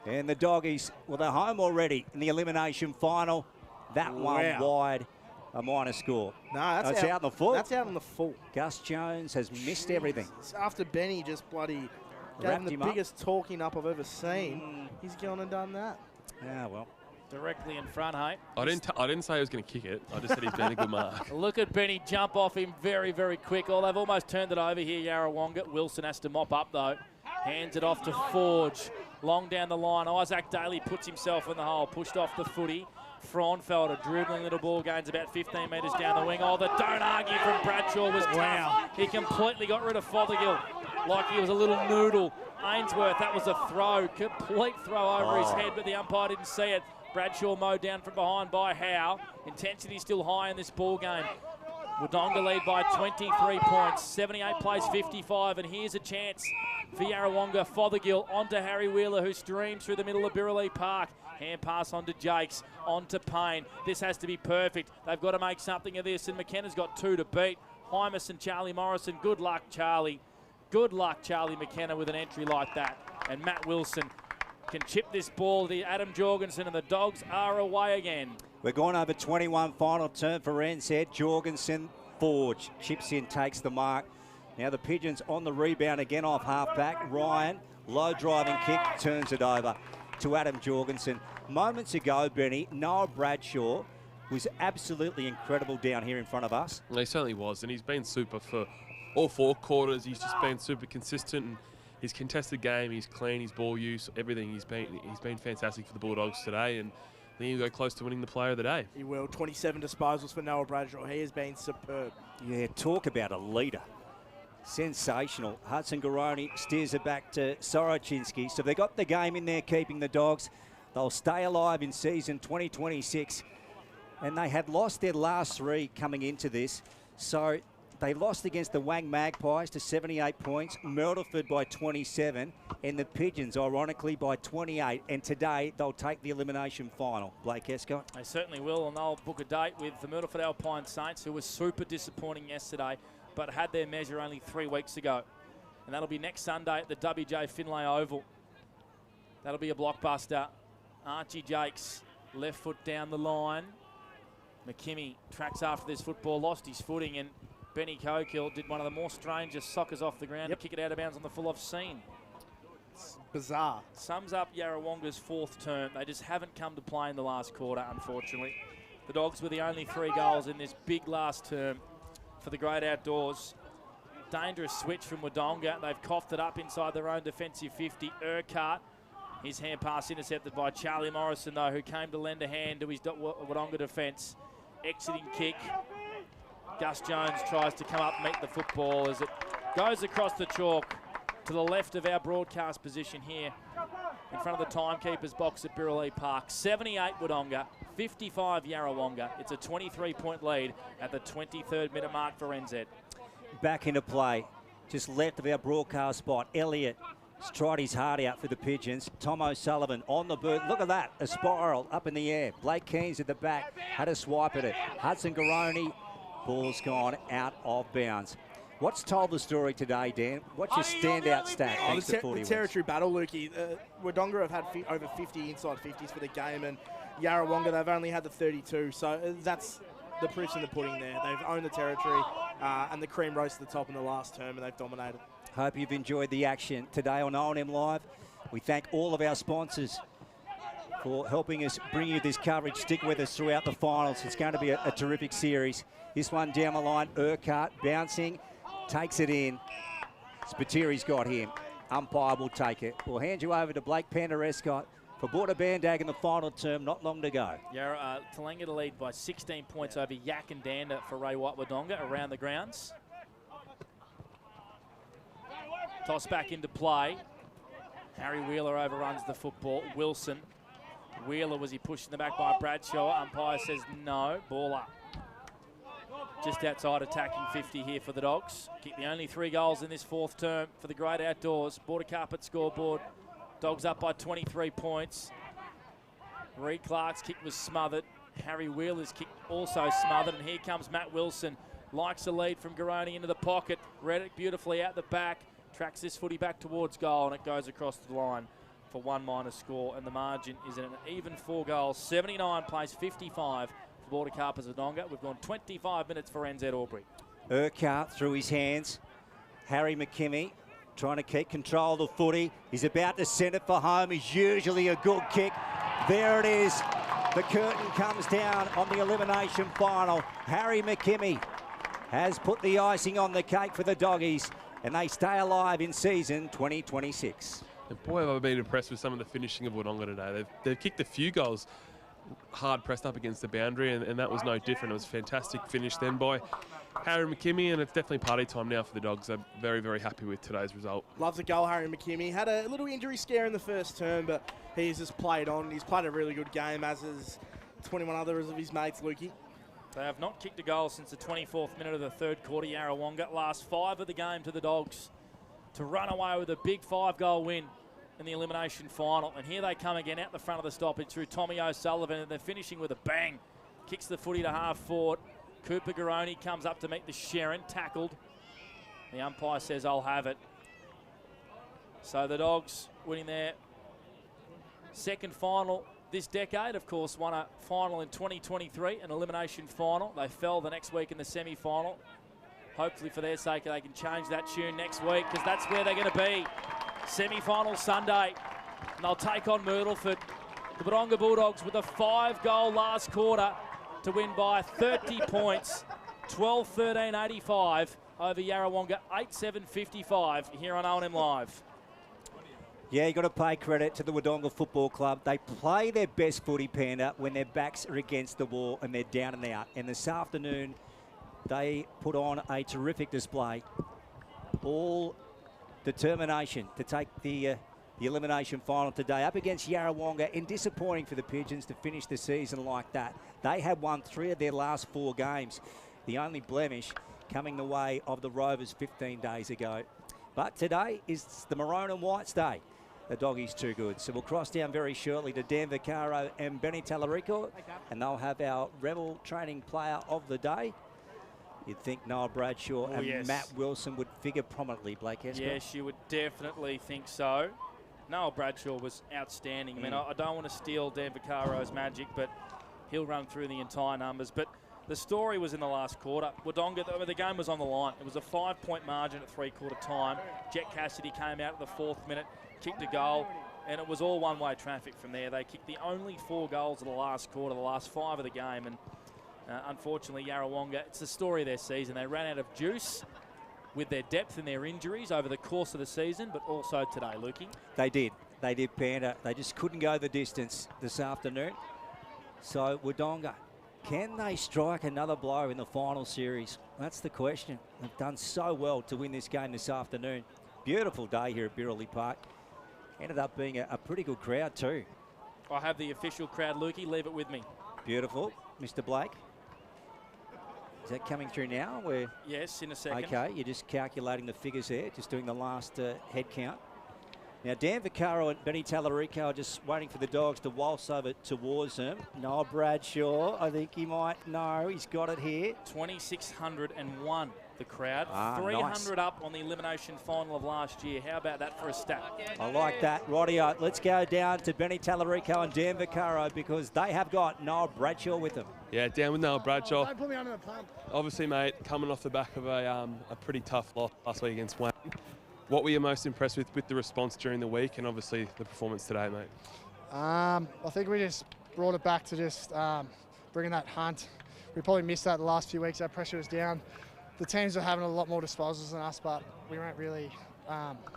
And the Doggies, well, they're home already in the elimination final. That one wide, a minor score. No, that's out on the full. That's out on the full. Gus Jones has missed everything. After Benny just bloody gave him the biggest talking up I've ever seen, he's gone and done that. Yeah, well. Directly in front, hey? I didn't say he was going to kick it. I just said he's been a good mark. Look at Benny jump off him very, very quick. Oh, they've almost turned it over here, Yarrawonga. Wilson has to mop up, though. Hands it off to Forge. Long down the line. Isaac Daly puts himself in the hole. Pushed off the footy. Fraunfelder, dribbling little ball, gains about 15 metres down the wing. Oh, the don't argue from Bradshaw was tough. He completely got rid of Fothergill like he was a little noodle. Ainsworth, that was a throw. Complete throw over his head, but the umpire didn't see it. Bradshaw mowed down from behind by Howe. Intensity still high in this ball game. Wodonga lead by 23 points. 78 plays 55, and here's a chance for Yarrawonga. Fothergill onto Harry Wheeler, who streams through the middle of Birrelea Park. Hand pass on to Jakes, on to Payne. This has to be perfect. They've got to make something of this, and McKenna's got 2 to beat. Hymus and Charlie Morrison. Good luck, Charlie. Good luck, Charlie McKenna, with an entry like that. And Matt Wilson can chip this ball to Adam Jorgensen, and the Dogs are away again. We're going over 21, final turn for NZ. Jorgensen, Forge, chips in, takes the mark. Now the Pigeons on the rebound again off half-back. Ryan, low driving kick, turns it over to Adam Jorgensen. Moments ago, Benny, Noah Bradshaw was absolutely incredible down here in front of us. He certainly was, and he's been super for all 4 quarters. He's just been super consistent. And his contested game, his clean, his ball use, everything. He's been fantastic for the Bulldogs today, and I think he'll go close to winning the Player of the Day. He will. 27 disposals for Noah Bradshaw. He has been superb. Yeah, talk about a leader. Sensational. Hudson Garoni steers it back to Soroczynski. So they got the game in there, keeping the Dogs. They'll stay alive in season 2026. And they had lost their last 3 coming into this. So they lost against the Wang Magpies to 78 points. Myrtleford by 27. and the Pigeons, ironically, by 28. And today, they'll take the elimination final. Blake Escott. They certainly will, and they'll book a date with the Myrtleford Alpine Saints, who was super disappointing yesterday, but had their measure only 3 weeks ago. And that'll be next Sunday at the WJ Finlay Oval. That'll be a blockbuster. Archie Jakes, left foot down the line. McKimmie tracks after this football, lost his footing, and Benny Cokill did one of the more strangest sockers off the ground to kick it out of bounds on the full-off scene. It's bizarre. Sums up Yarrawonga's 4th term. They just haven't come to play in the last quarter, unfortunately. The Dogs were the only 3 goals in this big last term for the Great Outdoors. Dangerous switch from Wodonga. They've coughed it up inside their own defensive 50. Urquhart, his hand pass intercepted by Charlie Morrison, though, who came to lend a hand to his Wodonga defence. Exiting kick. Gus Jones tries to come up and meet the football as it goes across the chalk to the left of our broadcast position here in front of the timekeeper's box at Birrelea Park. 78 Wodonga, 55 Yarrawonga. It's a 23-point lead at the 23rd minute mark for NZ. Back into play, just left of our broadcast spot. Elliott has tried his heart out for the Pigeons. Tom O'Sullivan on the boot. Look at that, a spiral up in the air. Blake Keanes at the back, had a swipe at it. Hudson Garoni, ball's gone out of bounds. What's told the story today, Dan? What's your standout stat? Thanks to 40 the territory battle, Lukey. Wodonga have had over 50 inside 50s for the game, and Yarrawonga, they've only had the 32. So that's the proof's in the pudding there. They've owned the territory, and the cream rose to the top in the last term, and they've dominated. Hope you've enjoyed the action today on O&M Live. We thank all of our sponsors for helping us bring you this coverage. Stick with us throughout the finals. It's going to be a terrific series. This one down the line, Urquhart bouncing, takes it in. Spiteri's got him. Umpire will take it. We'll hand you over to Blake Pender-Escott for Border Bandag in the final term, not long to go. Talenga to lead by 16 points over Yak and Danda for Ray White Wodonga around the grounds. Toss back into play. Harry Wheeler overruns the football. Wilson. Wheeler, was he pushed in the back by Bradshaw? Umpire says no. Ball up. Just outside attacking 50 here for the Dogs. Kick the only 3 goals in this 4th term for the Great Outdoors. Border Carpet scoreboard. Dogs up by 23 points. Reed Clark's kick was smothered. Harry Wheeler's kick also smothered. And here comes Matt Wilson. Likes a lead from Garoni into the pocket. Read it beautifully out the back. Tracks this footy back towards goal, and it goes across the line for 1 minus score. And the margin is an even 4 goals. 79 plays 55 for Border Carpers Wodonga. We've gone 25 minutes for NZ Albury. Urquhart through his hands. Harry McKimmie trying to keep control of the footy. He's about to send it for home. He's usually a good kick. There it is. The curtain comes down on the elimination final. Harry McKimmie has put the icing on the cake for the Doggies, and they stay alive in season 2026. And boy, have I been impressed with some of the finishing of Wodonga today. They've kicked a few goals hard pressed up against the boundary, and that was no different. It was a fantastic finish then by Harry McKimmie, and it's definitely party time now for the Dogs. I'm very, very happy with today's result. Loves a goal, Harry McKimmie. Had a little injury scare in the first term, but he's just played on. He's played a really good game, as has 21 others of his mates, Lukey. They have not kicked a goal since the 24th minute of the 3rd quarter. Yarrawonga, last 5 of the game to the Dogs to run away with a big 5-goal win in the elimination final. And here they come again out the front of the stoppage through Tommy O'Sullivan, and they're finishing with a bang. Kicks the footy to half forward. Cooper Garoni comes up to meet the Sharon, tackled. The umpire says, I'll have it. So the Dogs winning their 2nd final this decade. Of course, won a final in 2023, an elimination final. They fell the next week in the semi-final. Hopefully for their sake they can change that tune next week, because that's where they're going to be. Semi-final Sunday, and they'll take on Myrtleford. The Wodonga Bulldogs with a 5-goal last quarter to win by 30 points, 12-13-85 over Yarrawonga, 8-7-55 here on O&M Live. Yeah, you got to pay credit to the Wodonga Football Club. They play their best footy, Panda, when their backs are against the wall and they're down and out. And this afternoon, they put on a terrific display. All determination to take the elimination final today up against Yarrawonga, and disappointing for the Pigeons to finish the season like that. They had won 3 of their last 4 games. The only blemish coming the way of the Rovers 15 days ago. But today is the maroon and white's day. The doggy's too good. So we'll cross down very shortly to Dan Vaccaro and Benny Tallarico, and they'll have our Rebel training player of the day. You'd think Noah Bradshaw and Matt Wilson would figure prominently, Blake Escott. Yes, you would definitely think so. Noah Bradshaw was outstanding. I mean, I don't want to steal Dan Vaccaro's magic, but he'll run through the entire numbers. But the story was in the last quarter. Wodonga, the game was on the line. It was a 5-point margin at three-quarter time. Jet Cassidy came out at the 4th minute, kicked a goal, and it was all one-way traffic from there. They kicked the only 4 goals of the last quarter, the last 5 of the game, and unfortunately, Yarrawonga, it's the story of their season. They ran out of juice with their depth and their injuries over the course of the season, but also today, Lukey. They did, Panda. They just couldn't go the distance this afternoon. So, Wodonga, can they strike another blow in the final series? That's the question. They've done so well to win this game this afternoon. Beautiful day here at Birrelly Park. Ended up being a pretty good crowd too. I have the official crowd, Lukey. Leave it with me. Beautiful. Mr. Blake. Is that coming through now? Yes, in a second. Okay, you're just calculating the figures there, just doing the last head count. Now, Dan Vaccaro and Benny Tallarico are just waiting for the Dogs to waltz over towards them. Noah Bradshaw, I think he might know. He's got it here. 2,601, the crowd. 300 nice. up on the elimination final of last year. How about that for a stat? I like that. Rightio, let's go down to Benny Tallarico and Dan Vaccaro because they have got Noah Bradshaw with them. Yeah, down with Noah Bradshaw. Don't put me under the pump. Obviously, mate, coming off the back of a pretty tough loss last week against Wayne. What were you most impressed with the response during the week and obviously the performance today, mate? I think we just brought it back to just bringing that hunt. We probably missed that the last few weeks. Our pressure was down. The teams were having a lot more disposals than us, but we weren't really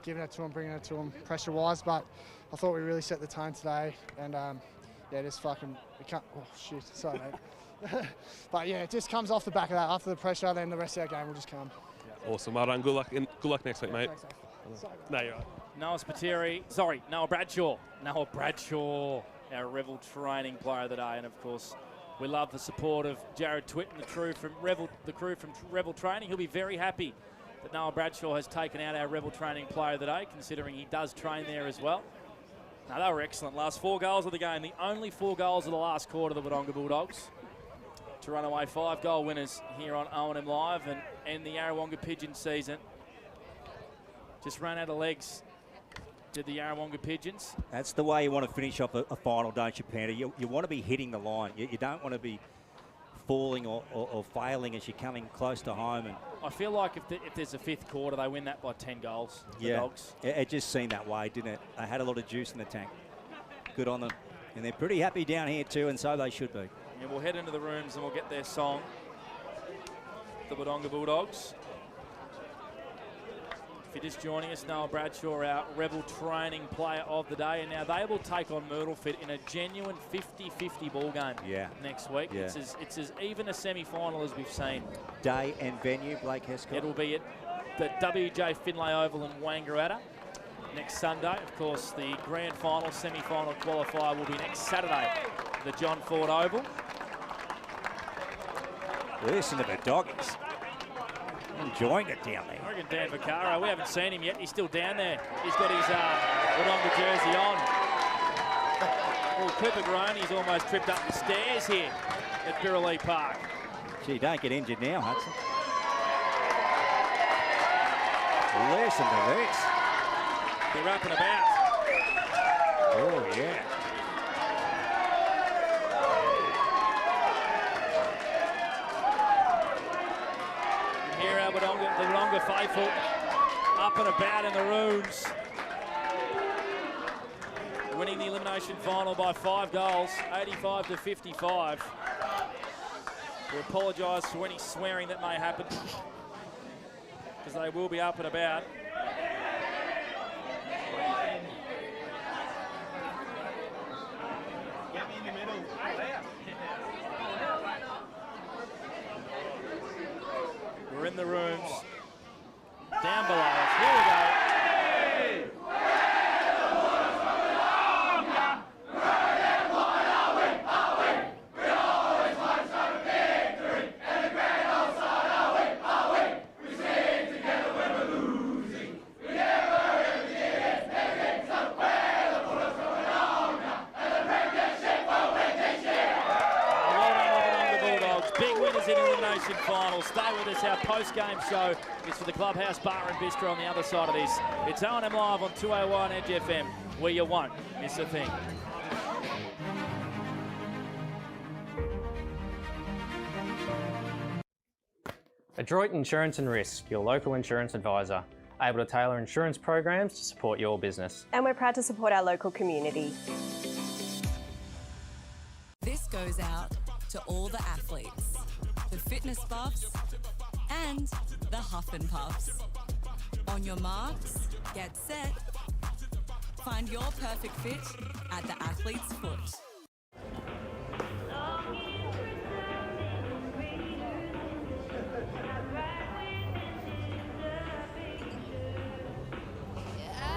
giving it to them, bringing it to them pressure-wise. But I thought we really set the tone today. And, yeah, just fucking, we can't, oh, shit, sorry, mate. But, yeah, it just comes off the back of that. After the pressure, then the rest of our game will just come. Awesome, well done. Good luck next week, mate. Thanks, no, you're right. Noah Bradshaw, our Rebel training player of the day. And, of course, we love the support of Jared Twitt and the crew from Rebel Training. He'll be very happy that Noah Bradshaw has taken out our Rebel Training player of the day, considering he does train there as well. No, they were excellent. Last 4 goals of the game, the only 4 goals of the last quarter of the Wodonga Bulldogs to run away 5-goal winners here on O&M Live and the Yarrawonga Pigeons season. Just ran out of legs, did the Yarrawonga Pigeons. That's the way you want to finish off a final, don't you, Panda? You want to be hitting the line. You don't want to be falling or failing as you're coming close to home. And I feel like if there's a 5th quarter, they win that by 10 goals, the Dogs. It just seemed that way, didn't it? They had a lot of juice in the tank. Good on them. And they're pretty happy down here too, and so they should be. Yeah, we'll head into the rooms and we'll get their song, the Wodonga Bulldogs. If you're just joining us, Noah Bradshaw, our Rebel training player of the day, and now they will take on Myrtleford in a genuine 50-50 ball game next week. Yeah. It's as even a semi-final as we've seen. Day and venue, Blake Escott. It'll be at the WJ Finlay Oval in Wangaratta next Sunday. Of course, the grand final, semi-final qualifier will be next Saturday at the John Ford Oval. Listen to the Doggies. Enjoying it down there. I reckon Dan Vaccaro, we haven't seen him yet. He's still down there. He's got his Wodonga jersey on. Well, Cooper Groeney's almost tripped up the stairs here at Birrelly Park. Gee, don't get injured now, Hudson. Listen to this. They're up and about. Oh, yeah. The Wodonga faithful up and about in the rooms. Winning the elimination final by 5 goals, 85-55. We apologise for any swearing that may happen, because they will be up and about. We're in the rooms, down below us. Here we go. Brothers in Elimination Final. Stay with us. Our post-game show is for the Clubhouse Bar and Bistro on the other side of this. It's O&M Live on 201 Edge FM, where you won't miss a thing. Adroit Insurance and Risk, your local insurance advisor, able to tailor insurance programs to support your business. And we're proud to support our local community. This goes out to all the athletes, the fitness buffs, and the huff and puffs. On your marks, get set. Find your perfect fit at the athlete's foot.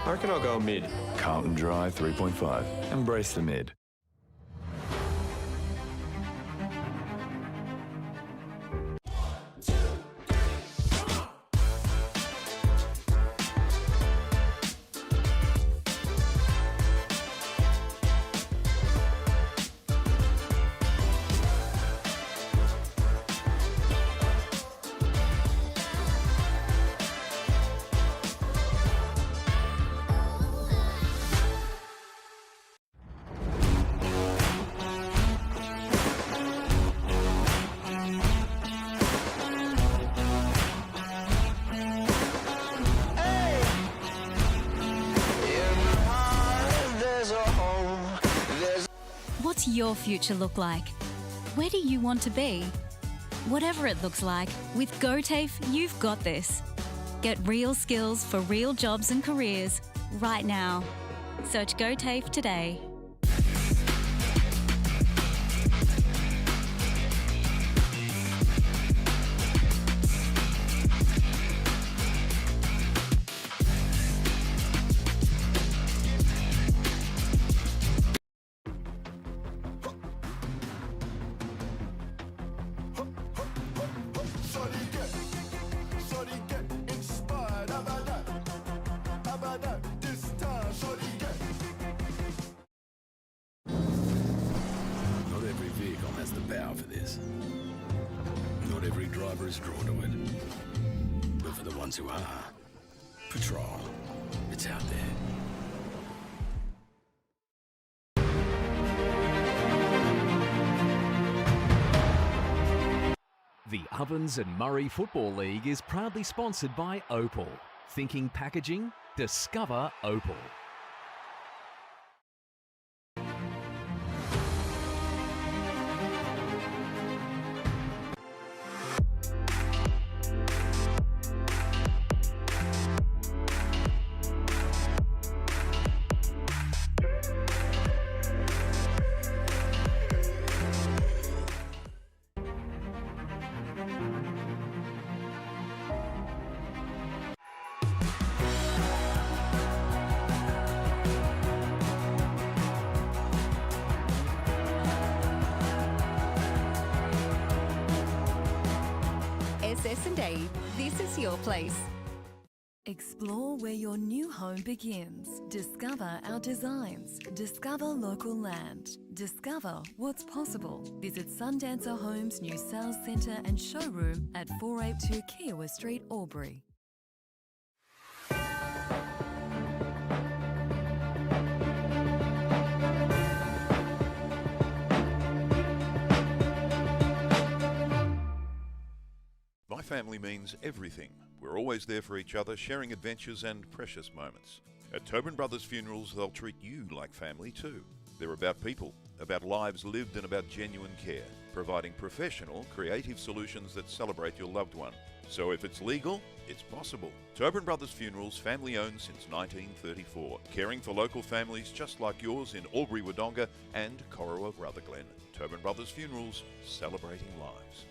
I reckon I'll go mid. Carlton Drive 3.5. Embrace the mid. What's your future look like? Where do you want to be? Whatever it looks like, with GoTAFE, you've got this. Get real skills for real jobs and careers right now. Search GoTAFE today. For this. Not every driver is drawn to it. But for the ones who are, patrol. It's out there. The Ovens and Murray Football League is proudly sponsored by Opal. Thinking packaging? Discover Opal. SS&A, this is your place. Explore where your new home begins. Discover our designs. Discover local land. Discover what's possible. Visit Sundancer Homes' new sales centre and showroom at 482 Kiowa Street, Albury. My family means everything. We're always there for each other, sharing adventures and precious moments. At Tobin Brothers Funerals, they'll treat you like family too. They're about people, about lives lived and about genuine care, providing professional, creative solutions that celebrate your loved one. So if it's legal, it's possible. Tobin Brothers Funerals, family owned since 1934, caring for local families just like yours in Albury, Wodonga and Corowa, Rutherglen. Tobin Brothers Funerals, celebrating lives.